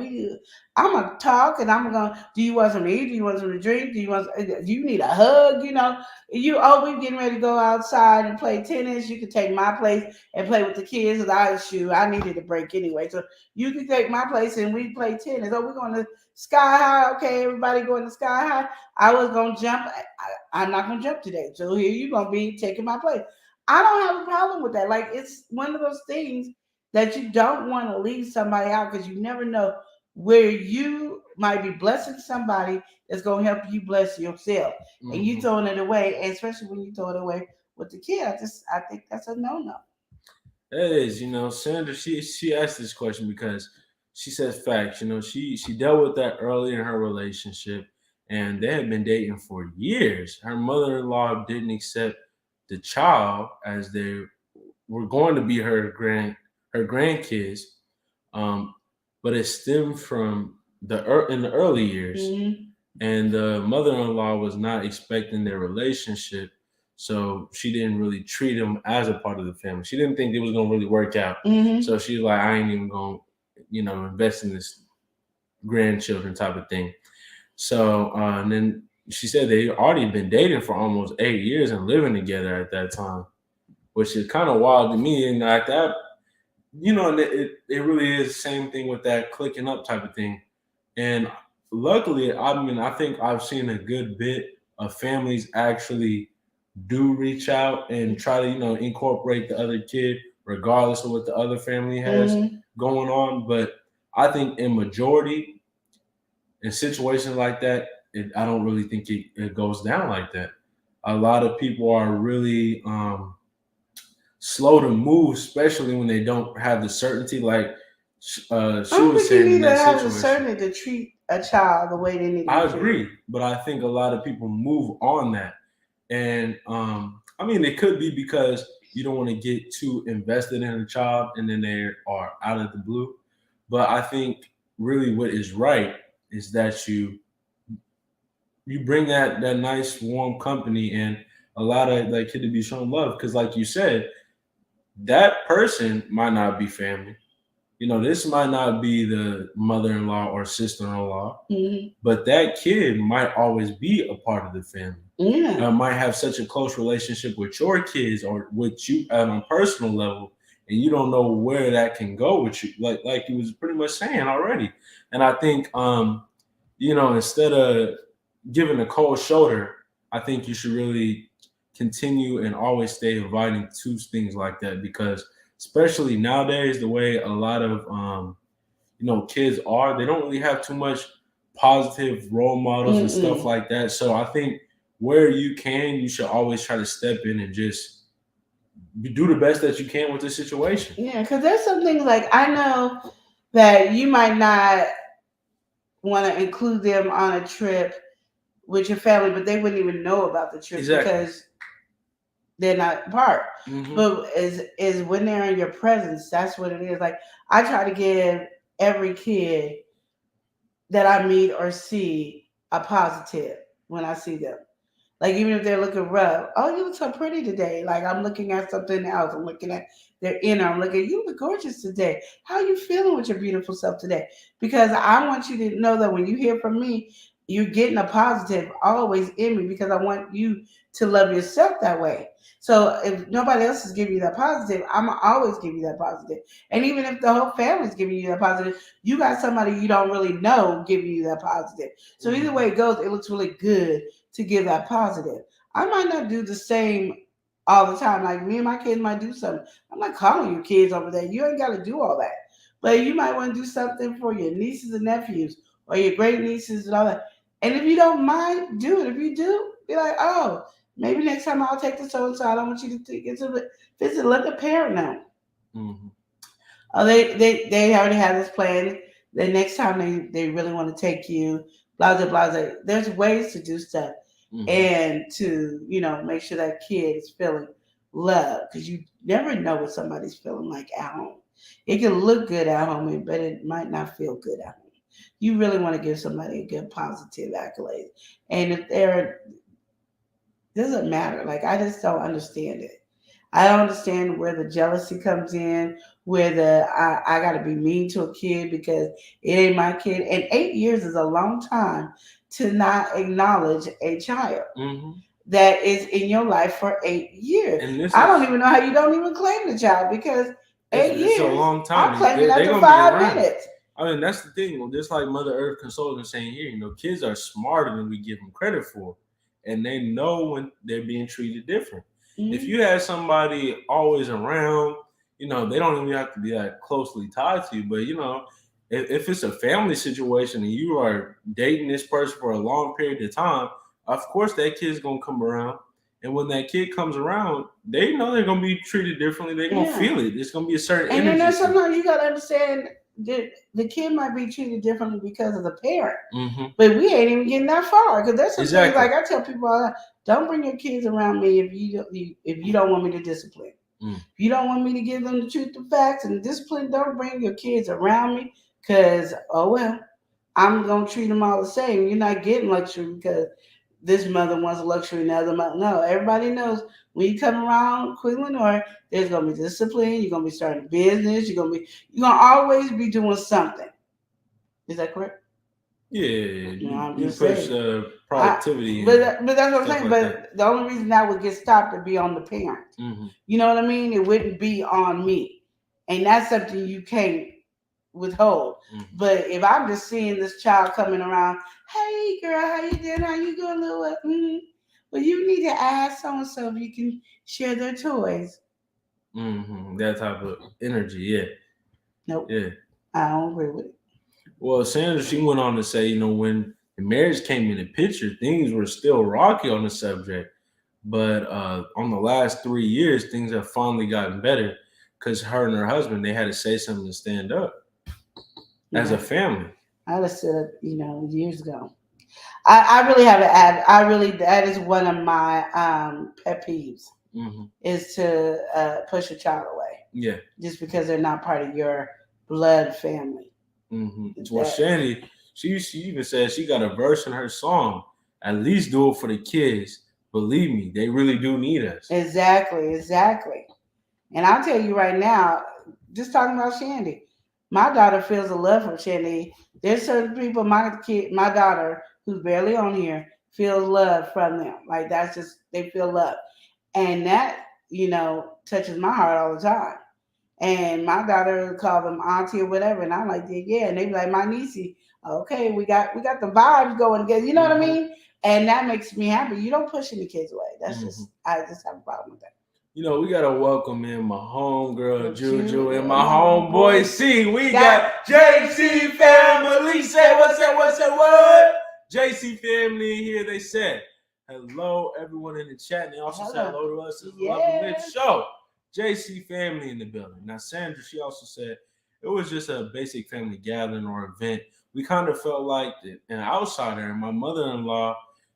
I'm going to talk, and I'm going to, do you want some to eat? Do you want some to drink? Do you need a hug? We're getting ready to go outside and play tennis. You can take my place and play with the kids. I needed a break anyway. So you can take my place and we play tennis. We're going to Sky High. Okay, everybody going to Sky High. I was going to jump. I'm not going to jump today. So here you're going to be taking my place. I don't have a problem with that. Like, it's one of those things that you don't want to leave somebody out, because you never know where you might be blessing somebody that's going to help you bless yourself. Mm-hmm. And you throwing it away, and especially when you throw it away with the kid, I think that's a no-no.
It is. Sandra, she asked this question because she says facts. She dealt with that early in her relationship, and they had been dating for years. Her mother-in-law didn't accept the child as they were going to be her grandkids, but it stemmed from in the early years, and the mother-in-law was not expecting their relationship, so she didn't really treat him as a part of the family. She didn't think it was going to really work out, so she was like, I ain't even going to invest in this grandchildren type of thing. So and then she said they already been dating for almost 8 years and living together at that time, which is kind of wild to me. And at that, it really is the same thing with that clicking up type of thing. And luckily, I think I've seen a good bit of families actually do reach out and try to, incorporate the other kid, regardless of what the other family has going on. But I think in majority, in situations like that, I don't really think it goes down like that. A lot of people are really slow to move, especially when they don't have the certainty. Like she was saying in that
have
situation.
the certainty to treat a child the way they need to.
I agree, but I think a lot of people move on that, and I mean, it could be because you don't want to get too invested in a child, and then they are out of the blue. But I think really what is right is that you bring that nice warm company and allow that kid to be shown love, because like you said, that person might not be family. This might not be the mother-in-law or sister-in-law, but that kid might always be a part of the family.
Yeah.
Might have such a close relationship with your kids or with you on a personal level, and you don't know where that can go with you, like you was pretty much saying already. And I think, instead of giving a cold shoulder, I think you should really continue and always stay inviting to things like that, because especially nowadays, the way a lot of kids are, they don't really have too much positive role models and stuff like that. So I think where you can, you should always try to step in and just do the best that you can with the situation.
Yeah, because there's some things like I know that you might not want to include them on a trip with your family, but they wouldn't even know about the trip because they're not part. But is when they're in your presence, that's what it is. Like I try to give every kid that I meet or see a positive when I see them. Like even if they're looking rough, oh, you look so pretty today. Like I'm looking at something else. I'm looking at their inner. I'm looking, you look gorgeous today. How are you feeling with your beautiful self today? Because I want you to know that when you hear from me, you're getting a positive always in me, because I want you to love yourself that way. So if nobody else is giving you that positive, I'm always give you that positive. And even if the whole family's giving you that positive, you got somebody you don't really know giving you that positive. So either way it goes, it looks really good to give that positive. I might not do the same all the time. Like me and my kids might do something. I'm not calling your kids over there. You ain't got to do all that. But you might want to do something for your nieces and nephews or your great nieces and all that. And if you don't mind, do it. If you do, be like, oh, maybe next time I'll take the so-and-so. I don't want you to get to visit. Let the parent know. Oh, they already have this plan. The next time they really want to take you, blah, blah, blah. There's ways to do stuff and to, make sure that kid is feeling love, because you never know what somebody's feeling like at home. It can look good at home, but it might not feel good at home. You really want to give somebody a good positive accolade. And if doesn't matter. Like, I just don't understand it. I don't understand where the jealousy comes in, where I got to be mean to a kid because it ain't my kid. And 8 years is a long time to not acknowledge a child that is in your life for 8 years. And I don't even know how you don't even claim the child, because 8 years.
It's a long time.
I'm claiming after 5 minutes.
I mean, that's the thing. Well, just like Mother Earth Consultant saying here, kids are smarter than we give them credit for. And they know when they're being treated different. If you have somebody always around, they don't even have to be that closely tied to you. But, if it's a family situation and you are dating this person for a long period of time, of course that kid's going to come around. And when that kid comes around, they know they're going to be treated differently. They're going to feel it. It's going to be a certain energy.
And then sometimes you got to understand that the kid might be treated differently because of the parent. But we ain't even getting that far, because there's some things, like I tell people, don't bring your kids around me if you don't want me to discipline. If you don't want me to give them the truth, the facts, and discipline, don't bring your kids around me, because, oh well, I'm going to treat them all the same. You're not getting luxury because this mother wants luxury and the other mother. No, everybody knows when you come around Queen Lenore, there's going to be discipline. You're going to be starting a business. You're going to always be doing something. Is that correct?
Yeah, you push productivity.
But that's what I'm saying. But the only reason that would get stopped would be on the parent. You know what I mean? It wouldn't be on me. And that's something you can't withhold. But if I'm just seeing this child coming around, hey girl, how you doing? How you doing, little? Well, you need to ask so-and-so if you can share their toys.
That type of energy, yeah.
Nope.
Yeah.
I don't agree with it.
Well, Sandra, she went on to say, when the marriage came in the picture, things were still rocky on the subject. But on the last 3 years, things have finally gotten better because her and her husband, they had to say something to stand up as a family.
I just said, years ago. I really have an ad. I really, that is one of my pet peeves, is to push a child away.
Yeah.
Just because they're not part of your blood family.
Well, Shandy, she even said she got a verse in her song. At least do it for the kids. Believe me, they really do need us.
Exactly. And I'll tell you right now, just talking about Shandy, my daughter feels a love for Shandy. There's certain people, my daughter, who's barely on here, feels love from them. Like that's just, they feel love. And that, touches my heart all the time. And my daughter would call them auntie or whatever, and I'm like, yeah. And they be like, my niecey, okay, we got the vibes going together. You know what I mean? And that makes me happy. You don't push any kids away. That's just, I just have a problem with that.
We gotta welcome in my homegirl Juju and my homeboy C. We got JC family. Say what's up? What? JC family here. They said hello, everyone in the chat. And they also said hello to us. It's Love and Live show. JC family in the building. Now, Sandra, she also said it was just a basic family gathering or event. We kind of felt like an outsider, and my mother-in-law,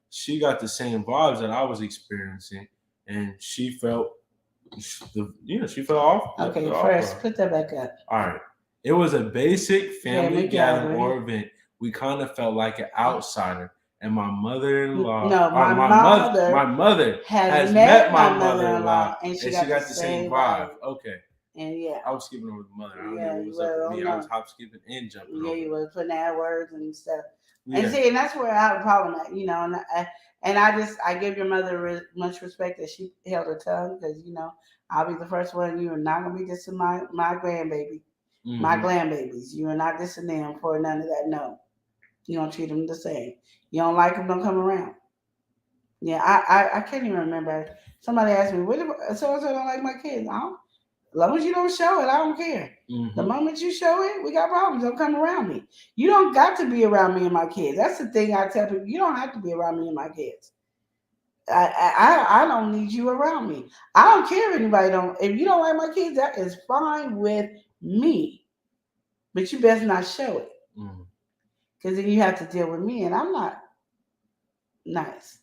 she got the same vibes that I was experiencing, and she felt, she fell off.
Okay, first, put that back up.
All right. It was a basic family gathering or event. We kind of felt like an outsider. And my mother-in-law, my mother has met my mother-in-law, and she got the same vibe. Okay.
And yeah,
I was skipping over the mother. I don't know what was up with me. I was hop skipping and jumping.
Yeah, you was putting ad words and stuff. Yeah. And see, and that's where I have a problem at, And I give your mother much respect that she held her tongue, because I'll be the first one. You are not gonna be dissing my grandbaby, my grandbabies. You are not dissing them for none of that. No, you don't treat them the same. You don't like them, don't come around. Yeah, I can't even remember. Somebody asked me, so and so don't like my kids. As long as you don't show it, I don't care. The moment you show it, we got problems. Don't come around me. You don't got to be around me and my kids. That's the thing I tell people. You don't have to be around me and my kids. I don't need you around me. I don't care if anybody don't. If you don't like my kids, that is fine with me. But you best not show it. Because then you have to deal with me, and I'm not nice.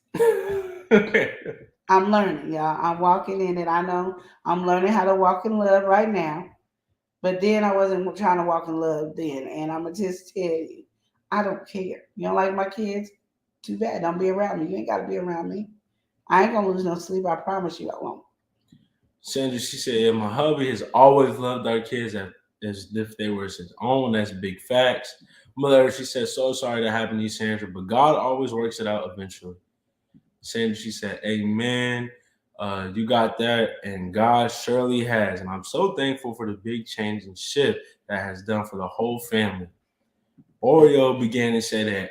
I'm learning, y'all. I'm walking in it. I know I'm learning how to walk in love right now. But then I wasn't trying to walk in love then. And I'm going to just tell you, I don't care. You don't like my kids? Too bad. Don't be around me. You ain't got to be around me. I ain't going to lose no sleep. I promise you I won't.
Sandra, she said, my hubby has always loved our kids as if they were his own. That's big facts. Mother, she said, so sorry that happened to you, Sandra, but God always works it out eventually. Sandra, she said, amen. You got that, and God surely has. And I'm so thankful for the big change and shift that has done for the whole family. Oreo began to say that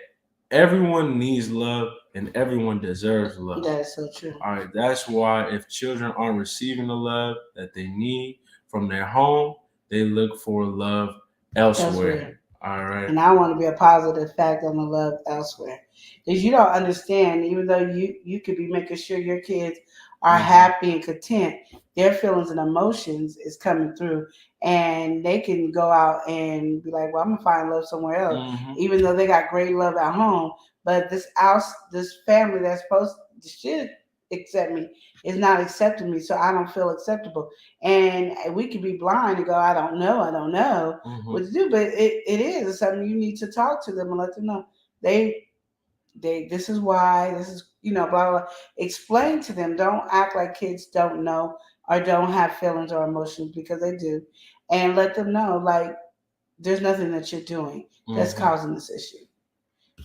everyone needs love and everyone deserves love.
That's so true.
All right, that's why if children aren't receiving the love that they need from their home, they look for love elsewhere. All right.
And I want to be a positive fact on the love elsewhere. Because you don't understand, even though you could be making sure your kids are happy and content, their feelings and emotions is coming through. And they can go out and be like, well, I'm going to find love somewhere else. Even though they got great love at home. But this family that's supposed to should accept me is not accepting me, so I don't feel acceptable. And we could be blind and go, I don't know what to do, but it is something you need to talk to them and let them know. This is why, this is, blah, blah. Explain to them. Don't act like kids don't know or don't have feelings or emotions, because they do. And let them know, like, there's nothing that you're doing that's causing this issue.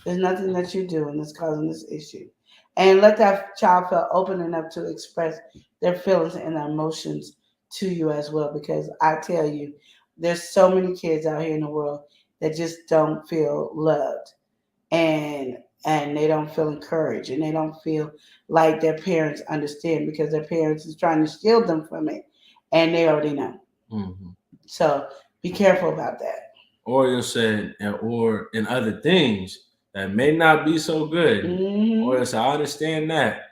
There's nothing that you're doing that's causing this issue. And let that child feel open enough to express their feelings and their emotions to you as well. Because I tell you, there's so many kids out here in the world that just don't feel loved. And they don't feel encouraged. And they don't feel like their parents understand, because their parents is trying to shield them from it. and they already know.
Mm-hmm.
So be careful about that.
Or you'll say, or in other things that may not be so good.
Mm-hmm.
Or you'll say, I understand that.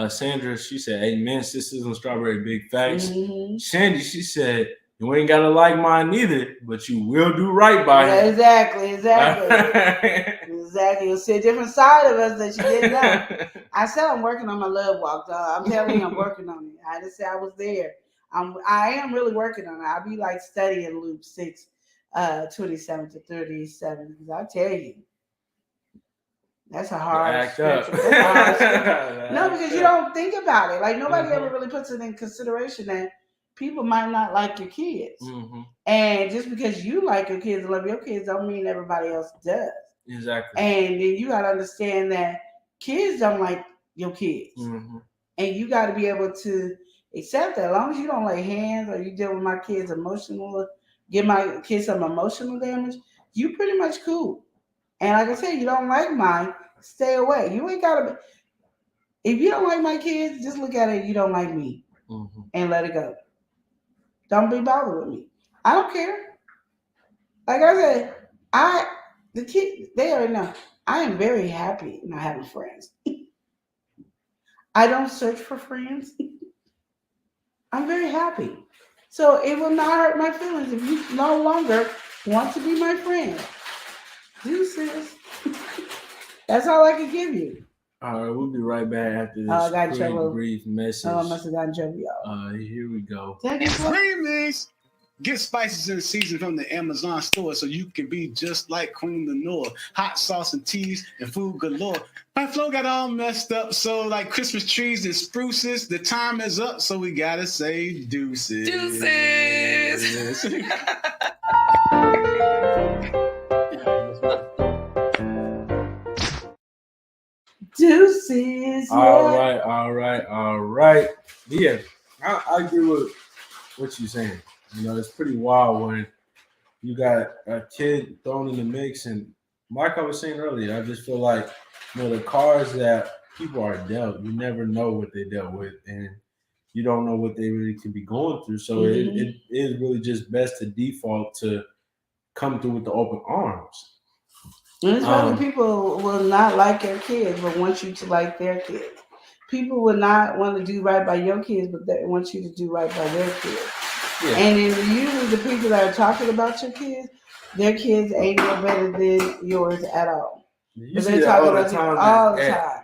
Sandra, she said, amen, sisters and strawberry, big facts.
Mm-hmm.
Shandy, she said, you ain't got to like mine neither, but you will do right by
Yeah,
him.
exactly. Exactly. You'll see a different side of us that you didn't know. I said I'm working on my love walk, dog. I'm telling you, I'm working on it. I just said I was there. I am really working on it. I'll be like studying Luke 6, 27 to 37. Because I tell you, that's a hard scripture. That's a hard scripture. No, because you don't think about it. Like nobody ever really puts it in consideration that people might not like your kids.
Mm-hmm.
And just because you like your kids and love your kids don't mean everybody else does.
Exactly.
And then you got to understand that kids don't like your kids.
Mm-hmm.
And you got to be able to accept that. As long as you don't lay hands or you deal with my kids emotional, give my kids some emotional damage, you pretty much cool. And like I said, you don't like mine, stay away. You ain't got to. If you don't like my kids, just look at it. You don't like me, and let it go. Don't be bothered with me. I don't care. Like I said, the kids, they already know. I am very happy not having friends. I don't search for friends. I'm very happy. So it will not hurt my feelings if you no longer want to be my friend. Deuces. That's all I can give you.
All right, we'll be right back after this pretty brief message.
Oh, I must have gotten trouble, y'all.
Here we go.
Remix. Get spices in season from the Amazon store so you can be just like Queen Lenore. Hot sauce and teas and food galore. My flow got all messed up, so like Christmas trees and spruces, the time is up, so we gotta say deuces.
Deuces.
Deuces.
All right. Yeah, I agree with what you're saying. You know, it's pretty wild when you got a kid thrown in the mix. And like I was saying earlier, I just feel like, you know, the cards that people are dealt, you never know what they dealt with. And you don't know what they really could be going through. So it is really just best to default to come through with the open arms.
And it's funny, people will not like your kids, but want you to like their kids. People will not want to do right by your kids, but they want you to do right by their kids. Yeah. And then usually the people that are talking about your kids, their kids ain't no better than yours at all.
You see that all the time.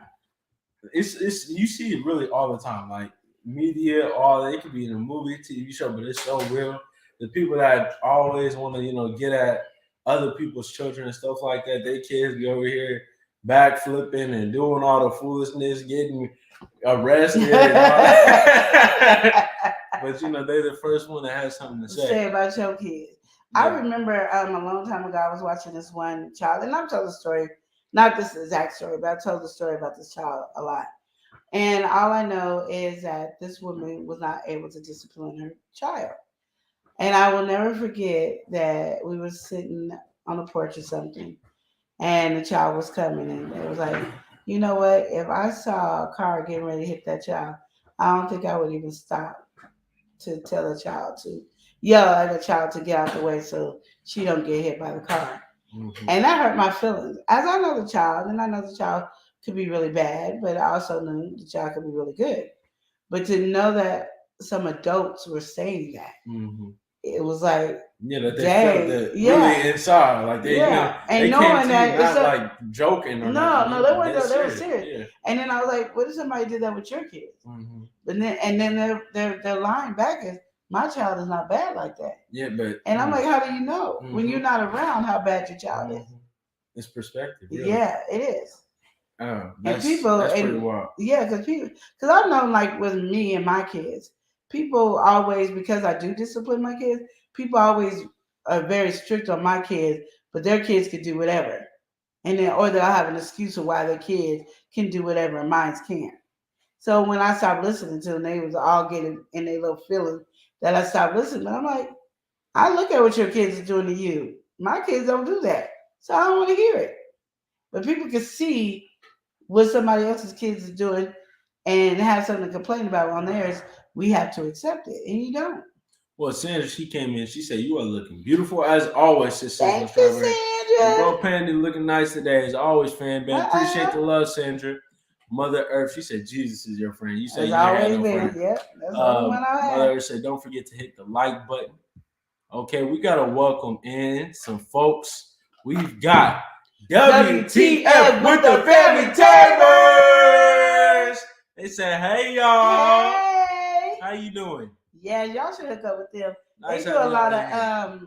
It's you see it really all the time. Like media, it could be in a movie, TV show, but it's so real. The people that always want to, you know, get at other people's children and stuff like that, their kids be over here backflipping and doing all the foolishness, getting arrested and all that. But you know, they're the first one that has something to say
about your kids. Yeah. I remember a long time ago, I was watching this one child, and I've told the story, not this exact story, but I told the story about this child a lot. And all I know is that this woman was not able to discipline her child. And I will never forget that we were sitting on a porch or something, and the child was coming, and it was like, you know what? If I saw a car getting ready to hit that child, I don't think I would even stop to tell a child to yell at a child to get out the way so she don't get hit by the car. Mm-hmm. And that hurt my feelings. As I know the child, and I know the child could be really bad, but I also knew the child could be really good. But to know that some adults were saying that, it was like,
that they felt that really inside, like they, you know,
and
they
knowing that
not like joking or
no, they weren't. They were serious. Yeah. And then I was like, what if somebody did that with your kids? Mm-hmm. But then their line back is, my child is not bad like that.
Yeah, but
I'm like, how do you know when you're not around how bad your child is?
It's perspective. Really.
Yeah, it is.
Oh,
that's
pretty wild.
Yeah, because I've known, like with me and my kids, people always, because I do discipline my kids, people always are very strict on my kids, but their kids can do whatever. And then, or they'll have an excuse of why their kids can do whatever and mine can't. So when I stopped listening to them, they was all getting in their little feeling that I stopped listening. I'm like, I look at what your kids are doing to you. My kids don't do that. So I don't want to hear it. But people can see what somebody else's kids are doing and have something to complain about on theirs. We have to accept it. And you don't.
Well, Sandra, she came in. She said, "You are looking beautiful as always, sister."
Thank you, Sandra.
Bro, Pandy looking nice today as always, fan band. Appreciate the love, Sandra. Mother Earth, she said Jesus is your friend. You said you had no friend.
Yep, that's the only one I had.
Mother Earth said, "Don't forget to hit the like button." Okay, we gotta welcome in some folks. We've got WTF with the Family Tabers. They said, "Hey y'all,
Hey.
how you doing?"
Yeah, y'all should hook up with them.
Nice
They do a lot of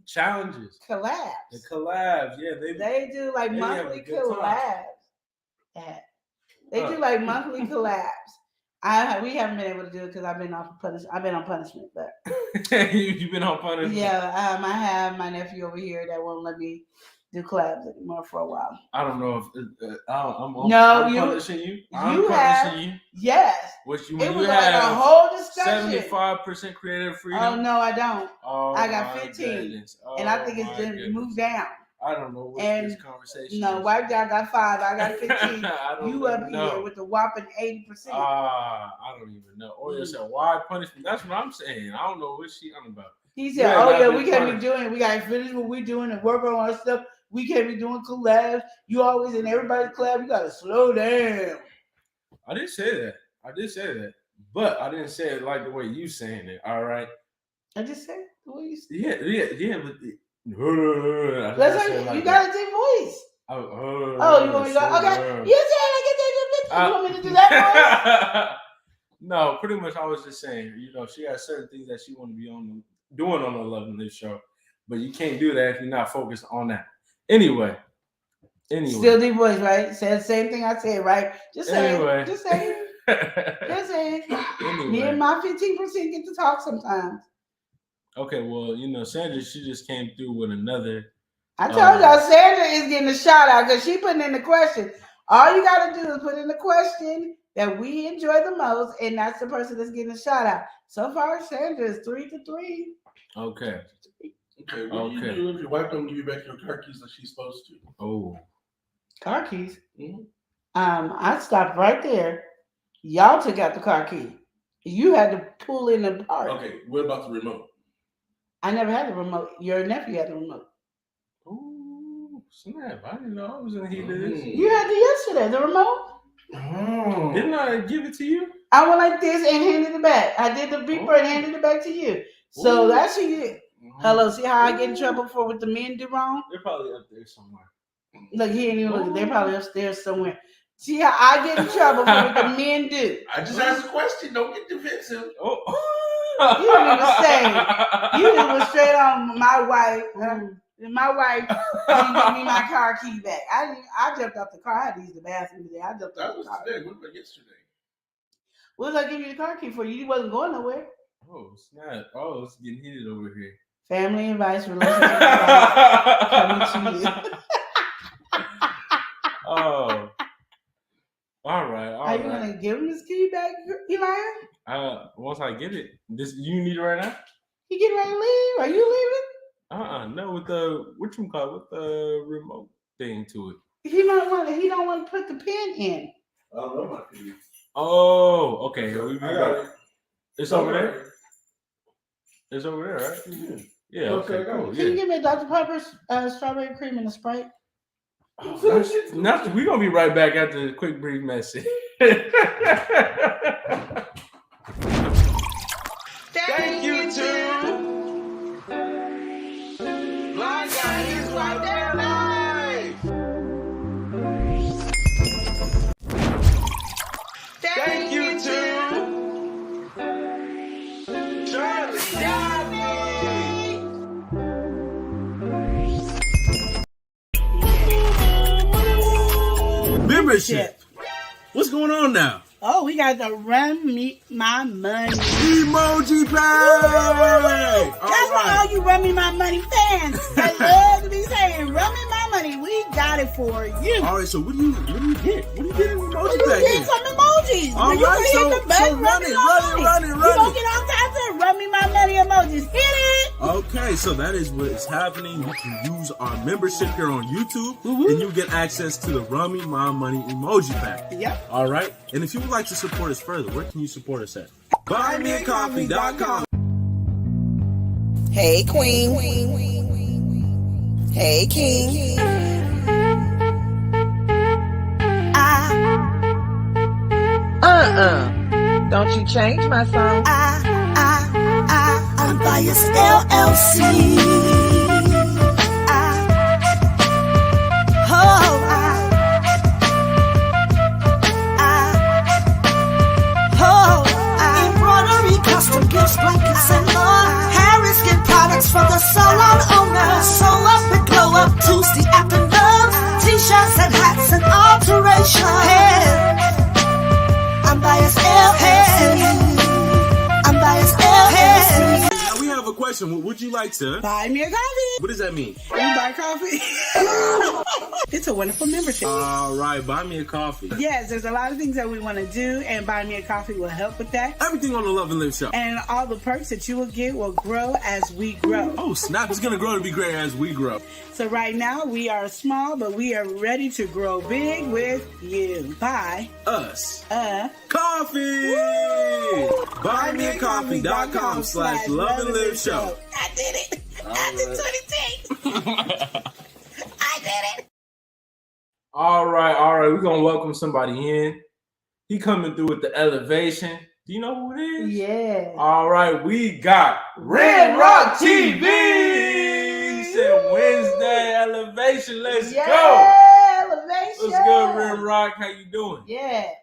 challenges.
collabs.
The collabs, yeah,
They do like
they have
monthly
a good time.
collabs. Yeah. They do like monthly collabs. We haven't been able to do it because I've been on punishment, but
You've been on punishment.
yeah, I have my nephew over here that won't let me do collabs anymore for a while.
I don't know if I'm punishing you. I'm punishing you.
Yes.
Which
It was like a whole discussion.
75% creative freedom.
Oh no, I don't.
Oh,
I got 15, and I think it's going move down.
I don't know what this conversation
No,
is.
White Dog got 5. I got 15. You up
know.
here with the whopping 80%.
I don't even know. Or you said, why punishment? That's what I'm saying. I don't know what she on about.
He said, we can't be doing it. We got to finish what we're doing and work on our stuff. We can't be doing collabs. You always in everybody's collab. You got to slow down.
I did say that. But I didn't say it like the way you saying it. All right.
I just said the way you said
it. Yeah. But
let's like you got a deep voice. You want me to go? Okay. You said I get that. You want me to do that voice?
No, pretty much I was just saying, she has certain things that she want to be doing on the Love and Live show, but you can't do that if you're not focused on that. Anyway.
Still deep voice, right? Said the same thing I said, right? Just saying.
Anyway.
Just saying.
Anyway.
Me and my 15% get to talk sometimes.
Okay, well, Sandra, she just came through with another.
I told y'all Sandra is getting a shout out because she putting in the question. All you got to do is put in the question that we enjoy the most, and that's the person that's getting a shout out. So far, Sandra is 3-3.
Okay.
Okay, what do you do if your wife don't give you back your car keys like she's supposed to?
Oh.
Car keys? Mm-hmm. I stopped right there. Y'all took out the car key. You had to pull in the part.
Okay, what about the remote?
I never had the remote. Your nephew had the remote.
Ooh, snap. I didn't know I was in the heat of this.
You had it yesterday, the remote.
Oh. Didn't I give it to you?
I went like this and handed it back. I did the beeper and handed it back to you. So that's what you did. Hello, see how I get in trouble for what the men do wrong?
They're probably up there somewhere.
Look, he ain't even looking. They're probably upstairs somewhere. See how I get in trouble for what the men do?
I just asked a question. Don't get defensive.
Oh.
You didn't even say. You went straight on my wife. My wife didn't give me my car key back. I jumped off the car. I had to use the bathroom today. I jumped off the car.
That was today. What about yesterday?
What was I giving you the car key for? You wasn't going nowhere.
Oh, snap. Oh, it's getting heated over here.
Family advice, relationship advice coming to you.
Oh. All right.
Are you going to give him his key back, Eli?
Once I get it. You need it right now?
You getting ready to leave? Are you leaving?
No, with the with the remote thing to it.
He don't want to put the pin in.
I don't know my key.
Oh, okay.
I got it.
It's over there. It's over there, right? Mm-hmm. Yeah. Okay. Cool.
Can you give me a Dr. Pepper's strawberry cream and a Sprite?
We're gonna be right back after the quick brief message.
Thank you to Blind Guy is right there live. Thank you to Charlie
Membership. What's going on now?
Oh, we got the Run Me My Money
Emoji pay.
That's for all you Run Me My Money fans. I love to be saying Run Me My Money. We got it for you.
All right, so what do you get? What do you get in emoji pack?
You get some emojis.
All
you
right,
hit the button,
run it.
You gonna get all kinds of Run Me My Money emojis. Hit it.
Okay, so that is what is happening. You can use our membership here on YouTube, and you get access to the Run Me My Money emoji pack.
Yep.
All right, and if you would like to support us further, where can you support us at? BuyMeACoffee.com.
Hey, queen. Hey, king.
Don't you change my song.
I'm biased LLC. Embroidery, custom gifts, blankets, and more. Harris Skin products for the salon owner. Sew up and glow up Tuesday afternoons. T-shirts and hats and alterations. I'm biased LLC. I'm biased LLC.
Now we have a question. Would you like to
Buy me a coffee.
What does that mean?
You buy coffee? It's a wonderful membership.
All right, buy me a coffee.
Yes, there's a lot of things that we want to do, and Buy Me a Coffee will help with that.
Everything on the Love and Live show.
And all the perks that you will get will grow as we grow.
Oh, snap. It's going to grow to be great as we grow.
So right now, we are small, but we are ready to grow big with you. Buy
us
a
coffee. BuyMeACoffee.com/Love and Live show.
I did it. After 20 I did it.
All right. We're going to welcome somebody in. He coming through with the elevation. Do you know who it is?
Yeah.
All right. We got Red Rock TV. He said Wednesday elevation. Let's go.
Elevation.
What's good, Red Rock? How you doing?
Yes.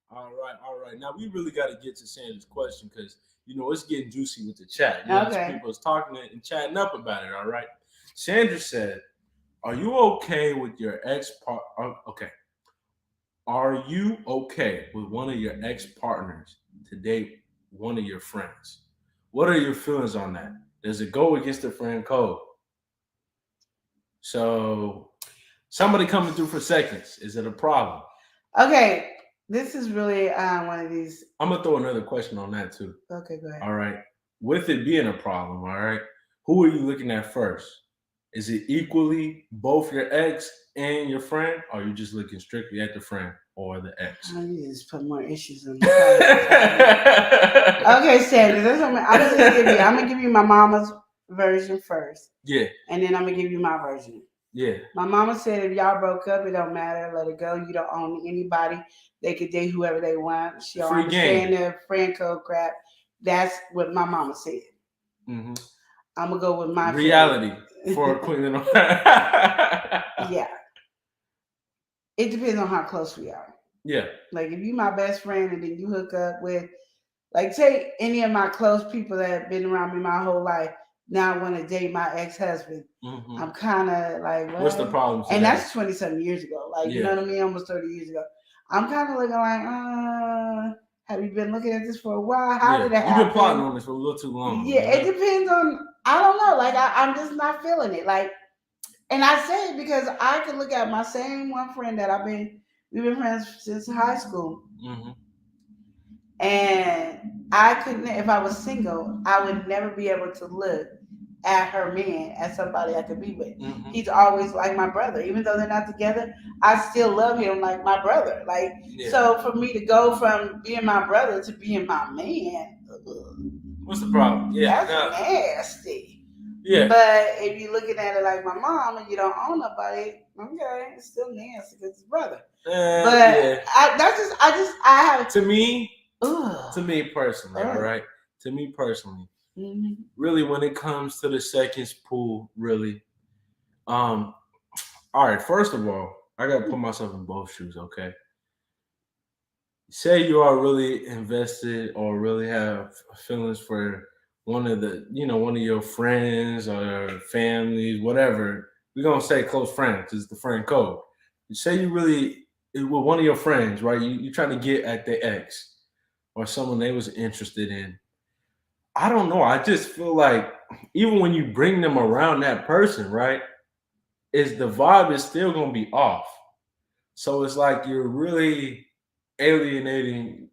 All right. Now, we really got to get to Sandra's question because, it's getting juicy with the chat. People's talking and chatting up about it, all right? Sandra said, are you okay with your Are you okay with one of your ex-partners to date one of your friends? What are your feelings on that? Does it go against the friend code? So, somebody coming through for seconds, is it a problem?
Okay. This is really one of these.
I'm going to throw another question on that too.
Okay, go ahead.
All right. With it being a problem, all right, who are you looking at first? Is it equally both your ex and your friend, or are you just looking strictly at the friend or the ex?
I need to just put more issues on the Okay, Sandra, I'm going to give you my mama's version first.
Yeah.
And then I'm going to give you my version.
Yeah.
My mama said if y'all broke up, it don't matter. Let it go. You don't own anybody. They could date whoever they want. She don't understand the friend code crap. That's what my mama said. Mm-hmm. I'm going to go with my
reality for a queen.
Yeah. It depends on how close we are.
Yeah.
Like if you my best friend and then you hook up with, like say any of my close people that have been around me my whole life, now I want to date my ex-husband. Mm-hmm. I'm kind of like, what?
What's the problem?
And that's 20-something years ago. Like, you know what I mean? Almost 30 years ago. I'm kind of looking like, have you been looking at this for a while? How did that happen?
You've been plotting on this for a little too long.
Yeah, it depends on, I don't know. Like, I'm just not feeling it. Like, and I say it because I can look at my same one friend that we've been friends since high school. Mm-hmm. And I couldn't, if I was single, I would never be able to look at her man as somebody I could be with. Mm-hmm. He's always like my brother. Even though they're not together, I still love him like my brother. Like, so for me to go from being my brother to being my man,
what's the problem? Yeah,
that's nasty.
Yeah.
But if you're looking at it like my mom and you don't own nobody, okay, it's still nasty because it's brother. But I have
to me personally, all right. To me personally, really, when it comes to the seconds pool, really, all right. First of all, I gotta put myself in both shoes. Okay. Say you are really invested or really have feelings for one of your friends or families, whatever. We're gonna say close friends because it's the friend code. Say you really with one of your friends, right? You're trying to get at the ex or someone they was interested in. I don't know. I just feel like even when you bring them around that person, right, the vibe is still gonna be off. So it's like you're really alienating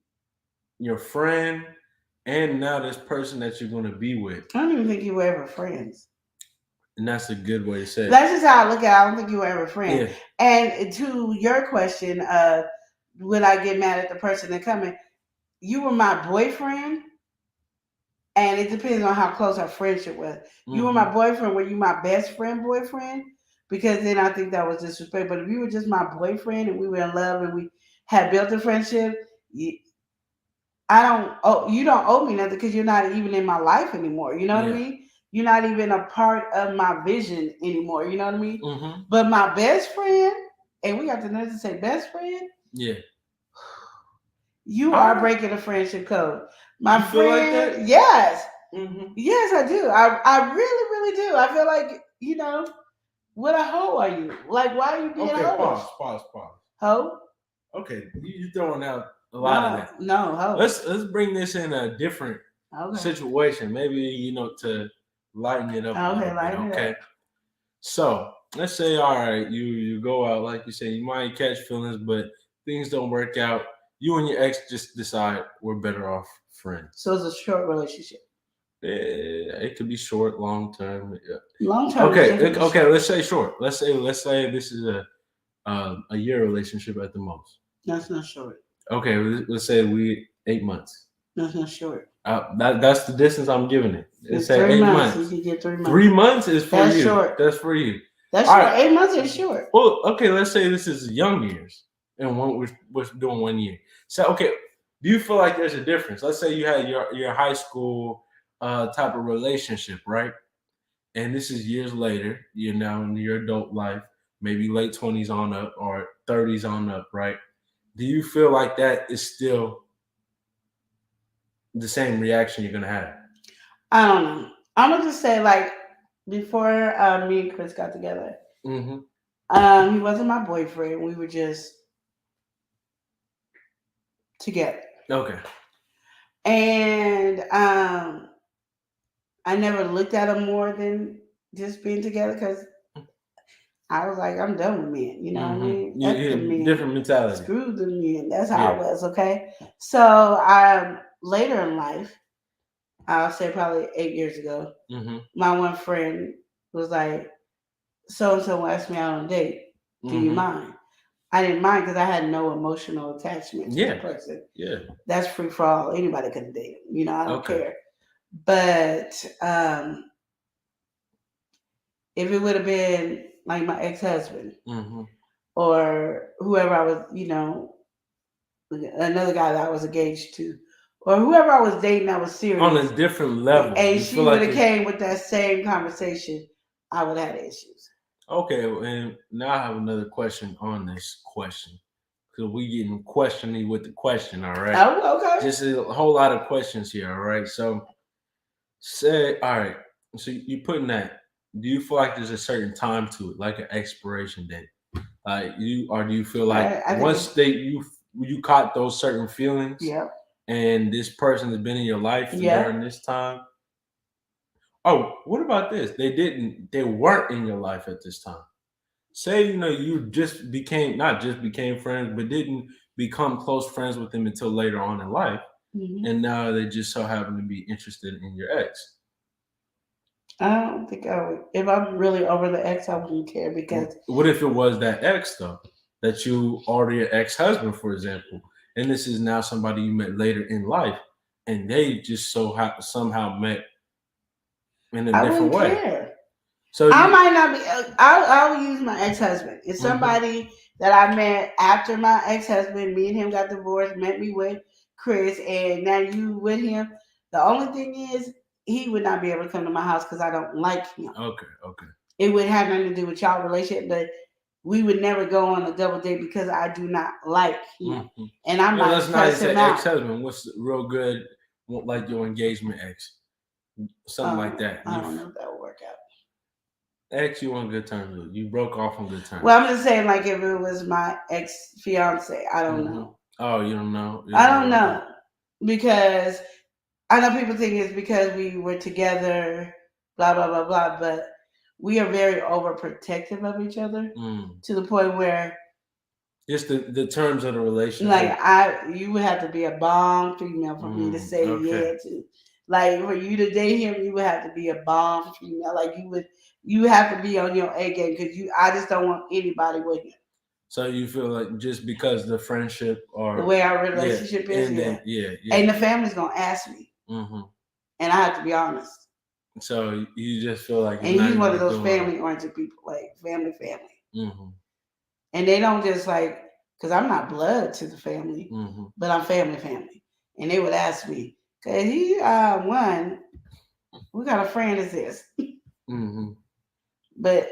your friend and now this person that you're gonna be with.
I don't even think you were ever friends.
And that's a good way to say it.
That's just how I look at it. I don't think you were ever friends. Yeah. And to your question, would I get mad at the person that coming? You were my boyfriend. And it depends on how close our friendship was. You were my boyfriend. Were you my best friend boyfriend? Because then I think that was disrespect. But if you were just my boyfriend and we were in love and we had built a friendship, you don't owe me nothing because you're not even in my life anymore. You know what I mean? You're not even a part of my vision anymore. You know what I mean?
Mm-hmm.
But my best friend, and we got the nerve to say best friend.
Yeah.
You are breaking the friendship code. My
you
friend,
feel like that?
Yes.
Mm-hmm.
Yes, I do. I really, really do. I feel like, what a hoe are you? Like, why are you being
Okay,
hoe?
pause.
Hoe?
Okay, you throwing out a lot of that.
No, hoe.
Let's bring this in a different situation. Maybe, to lighten it up a little bit, okay? So let's say, all right, you go out, like you say, you might catch feelings, but things don't work out. You and your ex just decide we're better off friends.
So it's a short relationship.
It could be short, long term.
Long term.
Okay. Let's say short. Let's say this is a year relationship at the most.
That's not short.
Okay, let's say 8 months.
That's not short.
That's the distance I'm giving it.
It's
say
3
8
months.
months.
You can get 3 months.
3 months is for
That's
you.
Short.
That's for you.
That's
all
short.
Right.
8 months is short.
Well, okay. Let's say this is young years, and we're doing 1 year. So, okay, do you feel like there's a difference? Let's say you had your high school type of relationship, right? And this is years later. You're now in your adult life, maybe late 20s on up or 30s on up, right? Do you feel like that is still the same reaction you're gonna have?
I don't know. I'm gonna just say, like, before me and Chris got together, he wasn't my boyfriend. We were just together.
Okay.
And I never looked at him more than just being together because I was like, I'm done with men. You know what I mean?
Yeah, different mentality.
Screw the men. That's how I was. Okay. So later in life, I'll say probably 8 years ago, my one friend was like, so and so asked me out on a date. Do you mind? I didn't mind because I had no emotional attachment to the person.
Yeah.
That's free for all. Anybody could date him. I don't care. But if it would have been like my ex-husband or whoever I was, another guy that I was engaged to, or whoever I was dating that was serious.
On a different level.
And she would have came with that same conversation, I would have had issues.
Okay, and now I have another question on this question. Because we getting questiony with the question, all right?
Oh, okay.
Just a whole lot of questions here, all right? So, so you're putting that. Do you feel like there's a certain time to it, like an expiration date? Do you feel like once you caught those certain feelings, and this person has been in your life during this time? Oh, what about this? They weren't in your life at this time. Say, you just not just became friends, but didn't become close friends with them until later on in life. And now they just so happen to be interested in your ex.
I don't think I would. If I'm really over the ex, I wouldn't care because.
What if it was that ex, though? That you are your ex-husband, for example, and this is now somebody you met later in life, and they just somehow met in a different way.
Care.
So
I might not be. I'll use my ex-husband. It's somebody that I met after my ex-husband. Me and him got divorced. Met me with Chris, and now you with him. The only thing is, he would not be able to come to my house because I don't like him.
Okay.
It would have nothing to do with y'all relationship, but we would never go on a double date because I do not like him, and I'm not press him out.
Ex-husband, what's real good? Like your engagement ex. Something like that.
I don't know if that will work out.
Ex, you on good terms with. You broke off on good terms.
Well, I'm just saying, like, if it was my ex-fiance, I don't know.
Oh, you don't know?
I don't know. Because I know people think it's because we were together, blah, blah, blah, blah, but we are very overprotective of each other to the point where
just the terms of the relationship.
Like, you would have to be a bomb female for me to say yeah to. Like, for you to date him, you would have to be a bomb female. Like, you have to be on your A game because I just don't want anybody with him.
So you feel like just because the friendship or
the way our relationship is,
and the family's
gonna ask me. And I have to be honest.
So you just feel like,
and he's one of those family-oriented people, like family.
Mm-hmm.
And they don't just like, because I'm not blood to the family,
Mm-hmm.
but I'm family. And they would ask me, because he, one, what kind of friend is this?
Mm-hmm.
But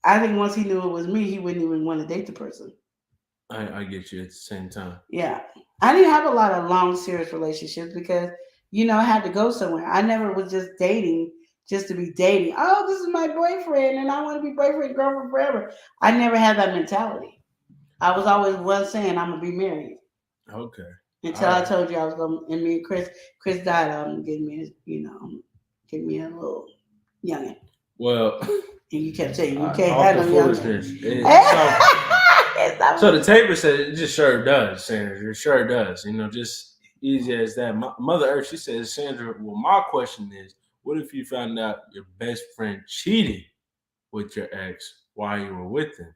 I think once he knew it was me, he wouldn't even want to date the person.
I get you at the same time.
Yeah. I didn't have a lot of long, serious relationships because, I had to go somewhere. I never was just dating just to be dating. Oh, this is my boyfriend and I want to be boyfriend and girlfriend forever. I never had that mentality. I was always one saying I'm going to be married.
Okay.
Until I told you I was going to, and me and Chris died getting me, getting me a little youngin'.
Well.
And you kept saying you can't have no
foolishness. So the taper said it just sure does, Sandra. It sure does. Just easy as that. Mother Earth, she says, Sandra, well, my question is, what if you found out your best friend cheated with your ex while you were with him?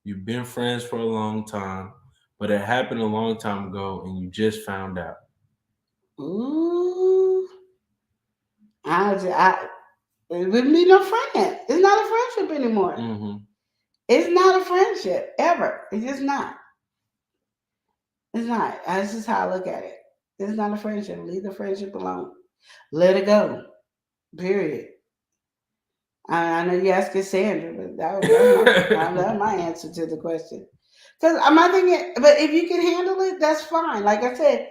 You've been friends for a long time, but it happened a long time ago and you just found out.
Ooh. It wouldn't be no friend. It's not a friendship anymore.
Mm-hmm.
It's not a friendship ever. It's just not. It's not. That's just how I look at it. It's not a friendship. Leave the friendship alone. Let it go. Period. I know you asking Sandra, but that was my answer to the question. Because I'm not thinking, but if you can handle it, that's fine. Like I said,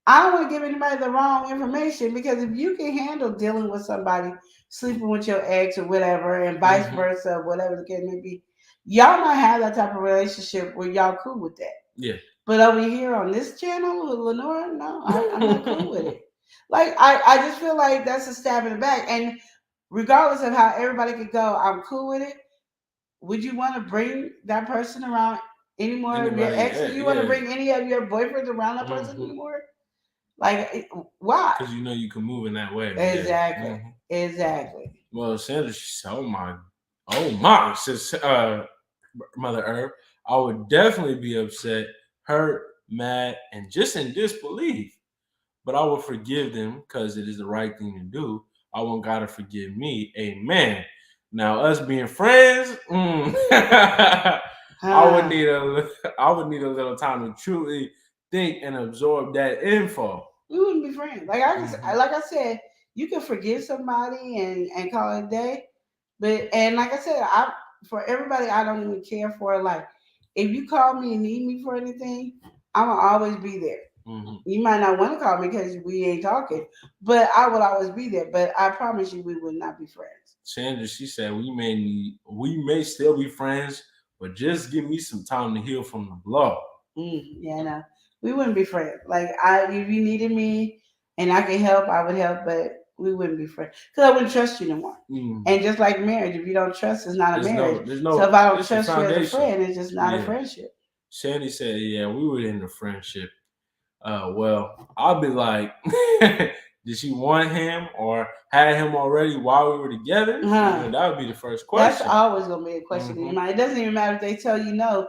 I don't want to give anybody the wrong information because if you can handle dealing with somebody, sleeping with your ex or whatever, and vice versa, whatever the case may be, y'all might have that type of relationship where y'all cool with that.
Yeah.
But over here on this channel with Lenora, no, I'm not cool with it. Like, I just feel like that's a stab in the back. And regardless of how everybody could go, I'm cool with it. Would you want to bring that person around any more of your ex? Do you want to bring any of your boyfriends around that person anymore? Like, why?
Because you can move in that way.
Exactly.
Yeah. Mm-hmm.
Exactly.
Well, Sandra, she said, oh my, says Mother Earth, I would definitely be upset, hurt, mad, and just in disbelief. But I will forgive them because it is the right thing to do. I want God to forgive me. Amen. Now, us being friends, I would need a little time to truly think and absorb that info.
We wouldn't be friends. Like I said, you can forgive somebody and call it a day. And like I said, for everybody I don't even care for. Like, if you call me and need me for anything, I'm gonna always be there. Mm-hmm. You might not want to call me because we ain't talking, but I will always be there. But I promise you, we will not be friends.
Sandra, she said we may still be friends, but just give me some time to heal from the blow.
Yeah, no, we wouldn't be friends. Like, if you needed me and I could help, I would help, but we wouldn't be friends because I wouldn't trust you no more. And just like marriage, if you don't trust, it's not a marriage. So if I don't trust you as a friend, it's just not a friendship.
Sandy said, "Yeah, we were in a friendship." Well, I'll be like, did she want him or had him already while we were together? That would be the first question.
That's always gonna be a question in your mind. It doesn't even matter if they tell you no,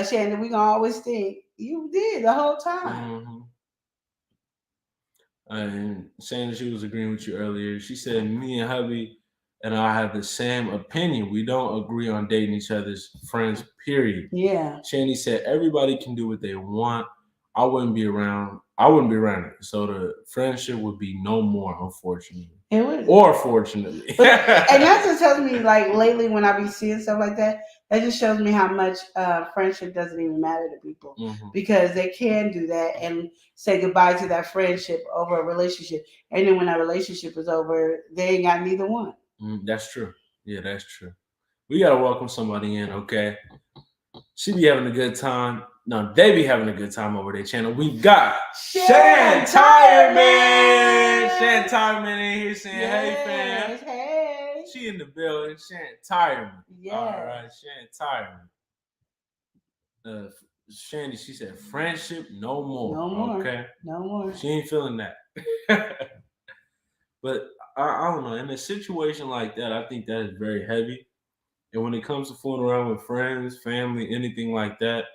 Shannon. We gonna always think you did the whole time.
And saying she was agreeing with you earlier, she said, me and hubby and I have the same opinion. We don't agree on dating each other's friends, period.
Yeah.
Shandy said, everybody can do what they want. I wouldn't be around it. So the friendship would be no more, unfortunately.
It would.
Or fortunately.
And that just tells me, like, lately when I be seeing stuff like that, that just shows me how much friendship doesn't even matter to people. Because they can do that and say goodbye to that friendship over a relationship. And then when that relationship is over, they ain't got neither one.
That's true. Yeah, that's true. We got to welcome somebody in, okay? She be having a good time. No, they be having a good time over their channel. We got Shan Tireman. Shan Tireman in here saying, hey, fam.
Hey.
She in the building. Shan Tireman.
Yeah.
All right, Shan Tireman. Shandy, she said, friendship, no more.
No more.
Okay?
No more.
She ain't feeling that. But I don't know. In a situation like that, I think that is very heavy. And when it comes to fooling around with friends, family, anything like that,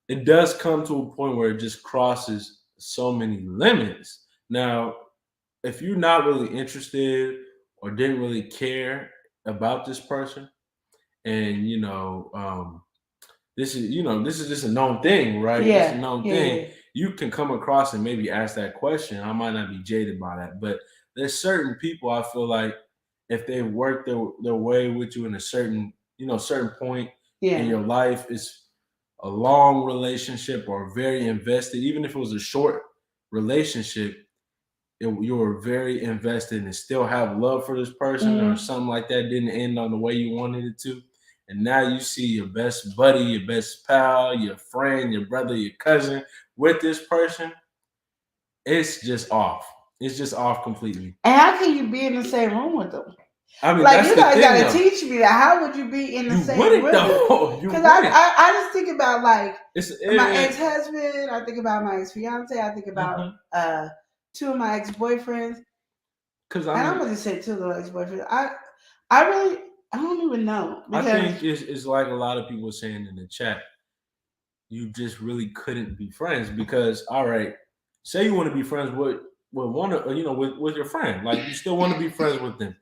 it does come to a point where it just crosses so many limits. Now, if you're not really interested or didn't really care about this person, and this is just a known thing, right?
Yeah,
It's a known thing. You can come across and maybe ask that question. I might not be jaded by that, but there's certain people I feel like if they work their way with you in a certain point in your life, it's a long relationship or very invested. Even if it was a short relationship, you were very invested and still have love for this person, or something like that didn't end on the way you wanted it to. And now you see your best buddy, your best pal, your friend, your brother, your cousin with this person. It's just off. It's just off completely.
And how can you be in the same room with them?
I mean,
like,
that's
you
the
guys
thing,
gotta
though.
teach me that. How would you be in the
You
same
wouldn't,
room?
though. You
Because
wouldn't.
I just think about like my
Yeah.
ex-husband. I think about my ex-fiance. I think about two of my ex-boyfriends.
Because
and I'm gonna just say two of my ex-boyfriends. I don't even know.
I think it's like a lot of people saying in the chat. You just really couldn't be friends because, all right, say you want to be friends with one, with your friend, like you still want to be friends with them,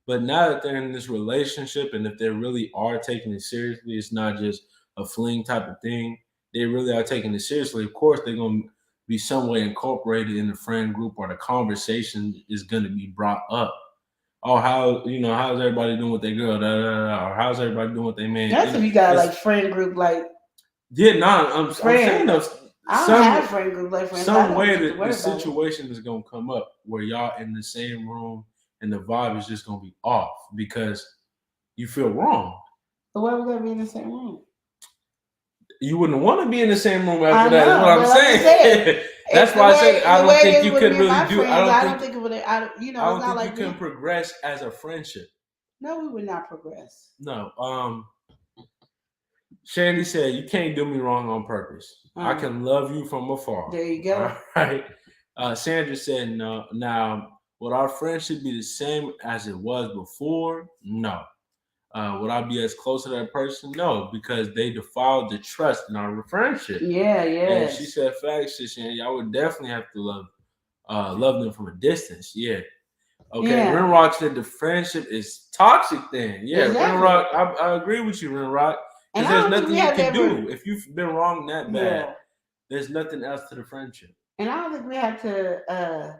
but now that they're in this relationship, and if they really are taking it seriously, it's not just a fling type of thing. They really are taking it seriously. Of course, they're gonna be some way incorporated in the friend group, or the conversation is gonna be brought up. Oh, how's everybody doing with their girl? Or how's everybody doing with their man?
That's if you got like friend group, like.
Yeah, I'm saying those.
I don't have friend group like friends.
Some way the situation is gonna come up where y'all in the same room and the vibe is just gonna be off because you feel wrong.
But why would we gotta be in the same room?
You wouldn't want to be in the same room after that. Is what I'm saying. That's why I said I don't think you could really do. I don't think it would. I don't think you can progress as a friendship.
No, we would not progress.
No. Shandy said, "You can't do me wrong on purpose. I can love you from afar."
There you go.
All right. Sandra said, "No. Now, would our friendship be the same as it was before? No. Would I be as close to that person? No, because they defiled the trust in our friendship."
Yeah.
And she said, "Facts, Shandy. I would definitely have to love them from a distance." Yeah. Okay,
yeah.
Rinrock said the friendship is toxic then. Yeah,
exactly.
Rinrock, I agree with you, Rinrock. Because there's nothing you can do. If you've been wrong that bad, there's nothing else to the friendship.
And I don't think we have to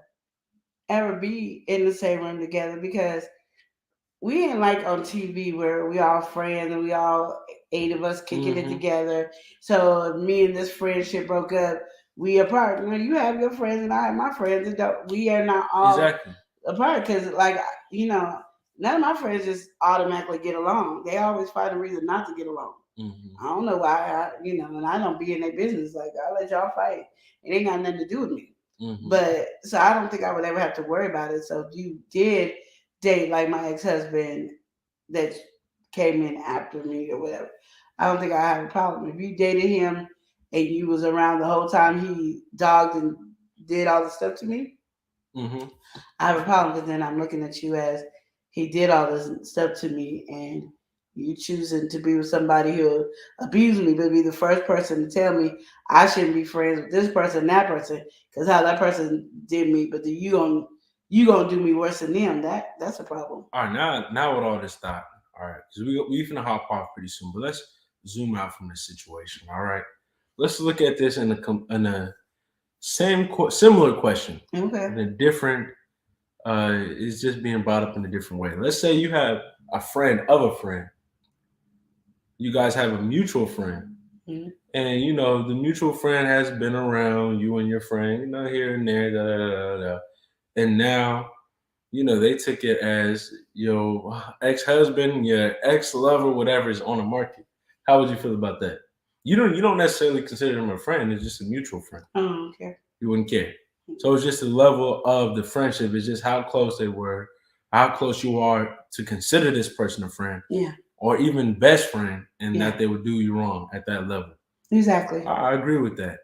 ever be in the same room together, because we ain't like on TV where we all friends and we all 8 of us kicking it together. So me and this friendship broke up, we apart. You have your friends and I have my friends, and we are not all apart, because none of my friends just automatically get along. They always find a reason not to get along. I don't know why, and I don't be in their business. Like, I let y'all fight. It ain't got nothing to do with me. But so I don't think I would ever have to worry about it. So if you did date like my ex-husband that came in after me or whatever, I don't think I have a problem. If you dated him and you was around the whole time he dogged and did all the stuff to me, I have a problem, because then I'm looking at you as he did all this stuff to me, and you choosing to be with somebody who abused me, but be the first person to tell me I shouldn't be friends with this person, that person, because how that person did me, but then you gonna do me worse than them. That's a problem. All
right, now with all this thought, all right, because we finna hop off pretty soon, but let's zoom out from this situation. All right, let's look at this in a similar question.
Okay.
In a different, it's just being brought up in a different way. Let's say you have a friend of a friend. You guys have a mutual friend. And the mutual friend has been around you and your friend, here and there, and now, they took it as your ex-husband, your ex-lover, whatever is on the market. How would you feel about that? You don't necessarily consider them a friend. It's just a mutual friend.
I don't care.
You wouldn't care. So it's just the level of the friendship. It's just how close they were, how close you are to consider this person a friend.
Yeah.
Or even best friend, and that they would do you wrong at that level.
Exactly.
I agree with that.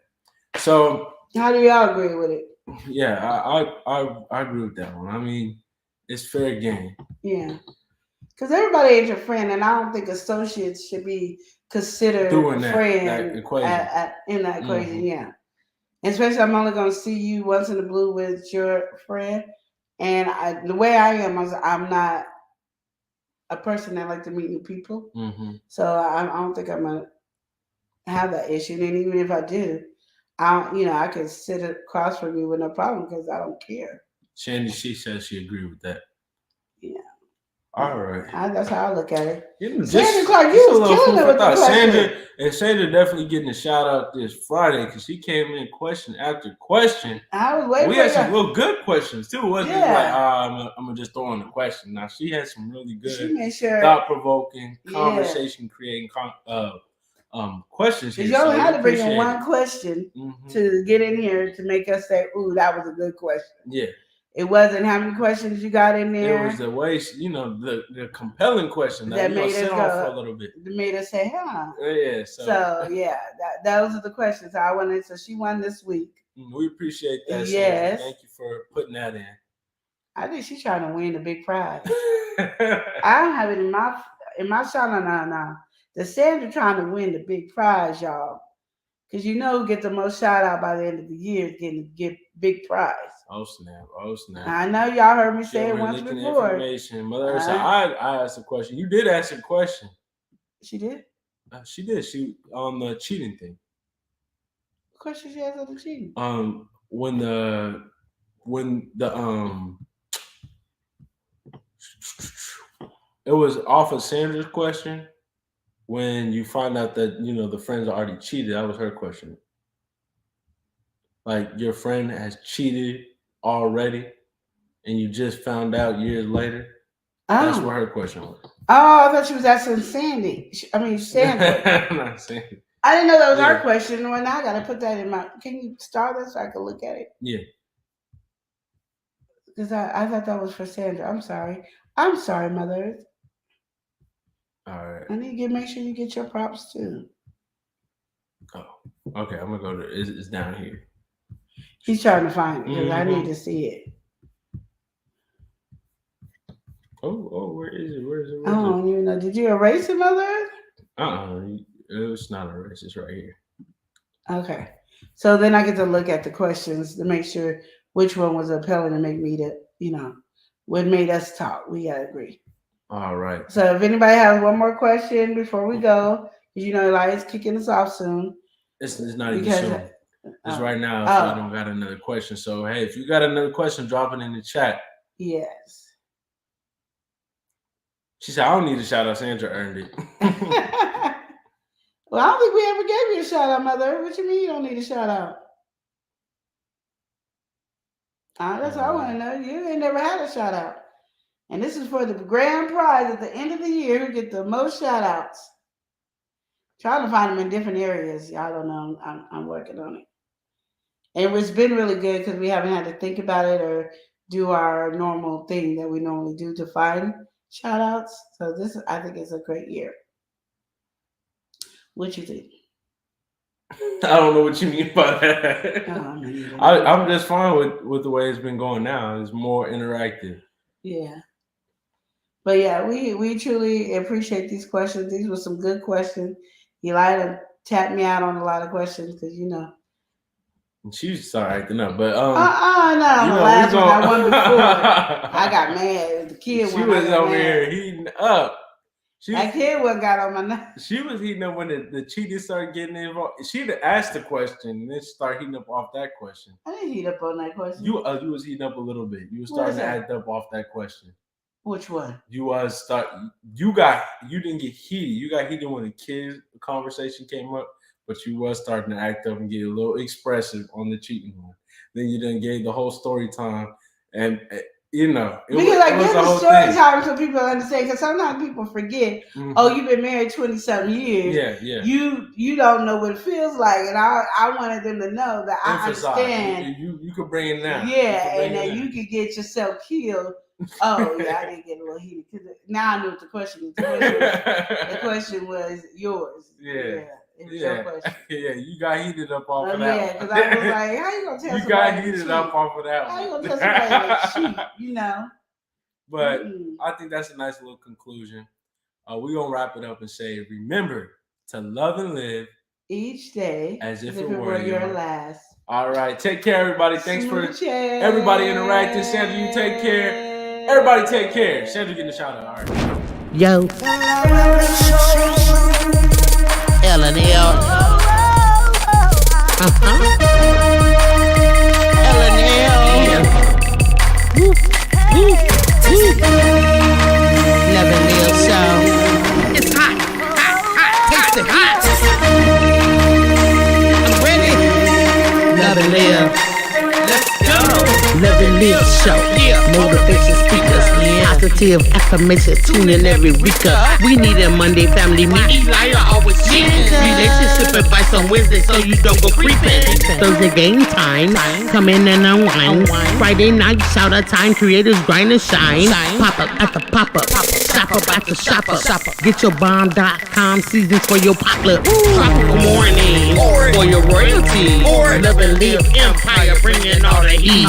So
how do y'all agree with it?
Yeah, I agree with that one. I mean, it's fair game.
Yeah. Because everybody ain't your friend, and I don't think associates should be considered a friend
that equation.
In that equation, yeah. And especially, I'm only going to see you once in the blue with your friend. And the way I am, I'm not a person that like to meet new people. So I don't think I'm gonna have that issue. And even if I do, I can sit across from you with no problem because I don't care.
Shandy, she says she agreed with that.
Yeah.
All right.
That's how I look at it.
Sandra
Clark, you was killing it with the question.
Sandra definitely getting a shout out this Friday because she came in question after question.
I was waiting.
We had some real good questions too. It wasn't just like, I'm gonna just throw in a question. Now she had some really good, thought-provoking, conversation-creating questions here.
You only had to bring in one question to get in here to make us say, "Ooh, that was a good question."
Yeah.
It wasn't how many questions you got in there.
It was the way, the compelling question
that made us
go for a little bit.
That made us say, huh?
Yeah.
So yeah, those are the questions I wanted. So she won this week.
We appreciate that.
Yes.
Thank you for putting that in.
I think she's trying to win the big prize. I don't have it in my shot. No. The Sandra trying to win the big prize, y'all. Because who get the most shout out by the end of the year is getting the big prize.
Oh snap!
I know y'all heard me say it once before.
Information. Mother, I asked a question. You did ask a question.
She did?
She did. She on the cheating thing.
What question she asked on the cheating?
When the it was off of Sandra's question. When you find out that the friends already cheated, that was her question. Like your friend has cheated already, and you just found out years later. That's what her question was.
Oh, I thought she was asking Sandy. Sandra.
Not Sandy.
I didn't know that was our question. Well, now I got to put that in my. Can you start this so I can look at it?
Yeah.
Because I thought that was for Sandra. I'm sorry, Mother.
All right.
I need to make sure you get your props too.
Oh, okay. I'm gonna go to it's down here.
He's trying to find it because I need to see it.
Oh, where is it? Where is it?
I don't even know. Did you erase it, Mother?
It's not erased. It's right here.
Okay. So then I get to look at the questions to make sure which one was appealing to make me what made us talk. We gotta agree.
All right.
So if anybody has one more question before we go, because Elias kicking us off soon.
It's not even soon. It's right now if I don't got another question. So hey, if you got another question, drop it in the chat.
Yes.
She said, I don't need a shout out. Sandra earned it.
Well, I don't think we ever gave you a shout out, Mother. What you mean you don't need a shout out? That's all I want to know. You ain't never had a shout out. And this is for the grand prize at the end of the year who get the most shout outs. Trying to find them in different areas. Y'all don't know. I'm working on it. And it's been really good because we haven't had to think about it or do our normal thing that we normally do to find shout outs. So I think it's a great year. What you think?
I don't know what you mean by that. I'm just fine with the way it's been going now. It's more interactive.
Yeah. But yeah, we truly appreciate these questions. These were some good questions. Eli tapped me out on a lot of questions because
She started acting up, but
no, the last one I won before. I got mad. The kid
she was over here heating up.
That kid got on my nerves.
She was heating up when the cheating started getting involved. She'd asked the question and then started heating up off that question.
I didn't heat up on that question.
You was heating up a little bit. You were starting to act up off that question.
Which one?
You didn't get heated. You got heated when the conversation came up, but you was starting to act up and get a little expressive on the cheating one. Then you done gave the whole story time, and give the
story time so people understand. Because sometimes people forget. Mm-hmm. Oh, you've been married 20-something years.
Yeah.
You don't know what it feels like, and I wanted them to know that I understand.
You could bring it down.
Yeah, and then you could get yourself killed. Oh yeah, I didn't get a little heated because now I know what the question was. The question was yours.
Yeah. It was your question. Yeah, you got heated up off of that.
Yeah, because I was like, how you gonna tell
you got heated up off of that
how one? How you gonna tell somebody to cheat?
But I think that's a nice little conclusion. We're gonna wrap it up and say, remember to love and live
each day
as if it were
your last.
All right. Take care, everybody. Thanks for
Smooches.
everybody interacting. Sandra, you take care. Everybody take care. Sandra getting a shout out. All right.
Yo. L&L. L&L. Woo. Woo. Woo. L&L show. It's hot. Taste it hot. I'm ready. L&L. Let's go. L&L show. Motivation speakers. Positive affirmation. Tune in every week. We need a Monday family meeting. Elijah always cheating. Relationship advice on Wednesday so you don't go creeping. Thursday game time. Come in and unwind. Friday night shout out time. Creators grind and shine. Pop up at the pop up. Shop up at the shop up. Get your bomb.com seasons for your popular. Tropical morning. For your royalty. Love and live empire. Bringing all the heat.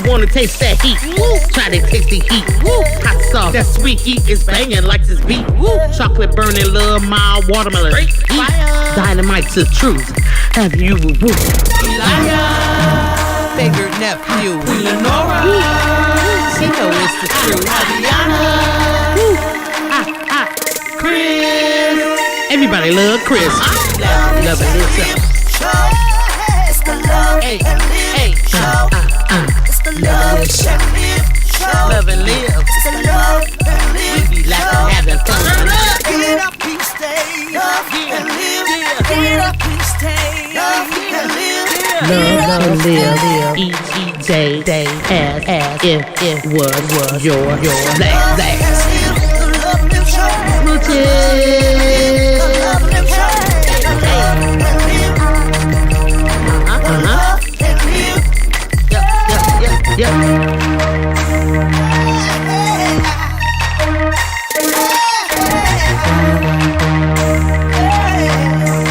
Wanna taste that heat? Woo. Try to taste the heat. Woo. Hot sauce, that sweet heat is banging like this beat. Woo. Chocolate burning, love, mild watermelon. Heat. Dynamite's the truth. Have you woo? Elijah, favorite nephew, Lenora. She know it's the truth. Adriana, Chris. Everybody love Chris. Love it,
It's the love and live show. It's the love and live show.
Love and live.
It's the love and live.
We be laughing, having fun.
Get up and stay. Love and live. Get up and stay. Love and live.
Love and live each day as if it was your last.
The love and show. The love and show.
Yep.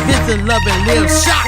This is Love and Live shot.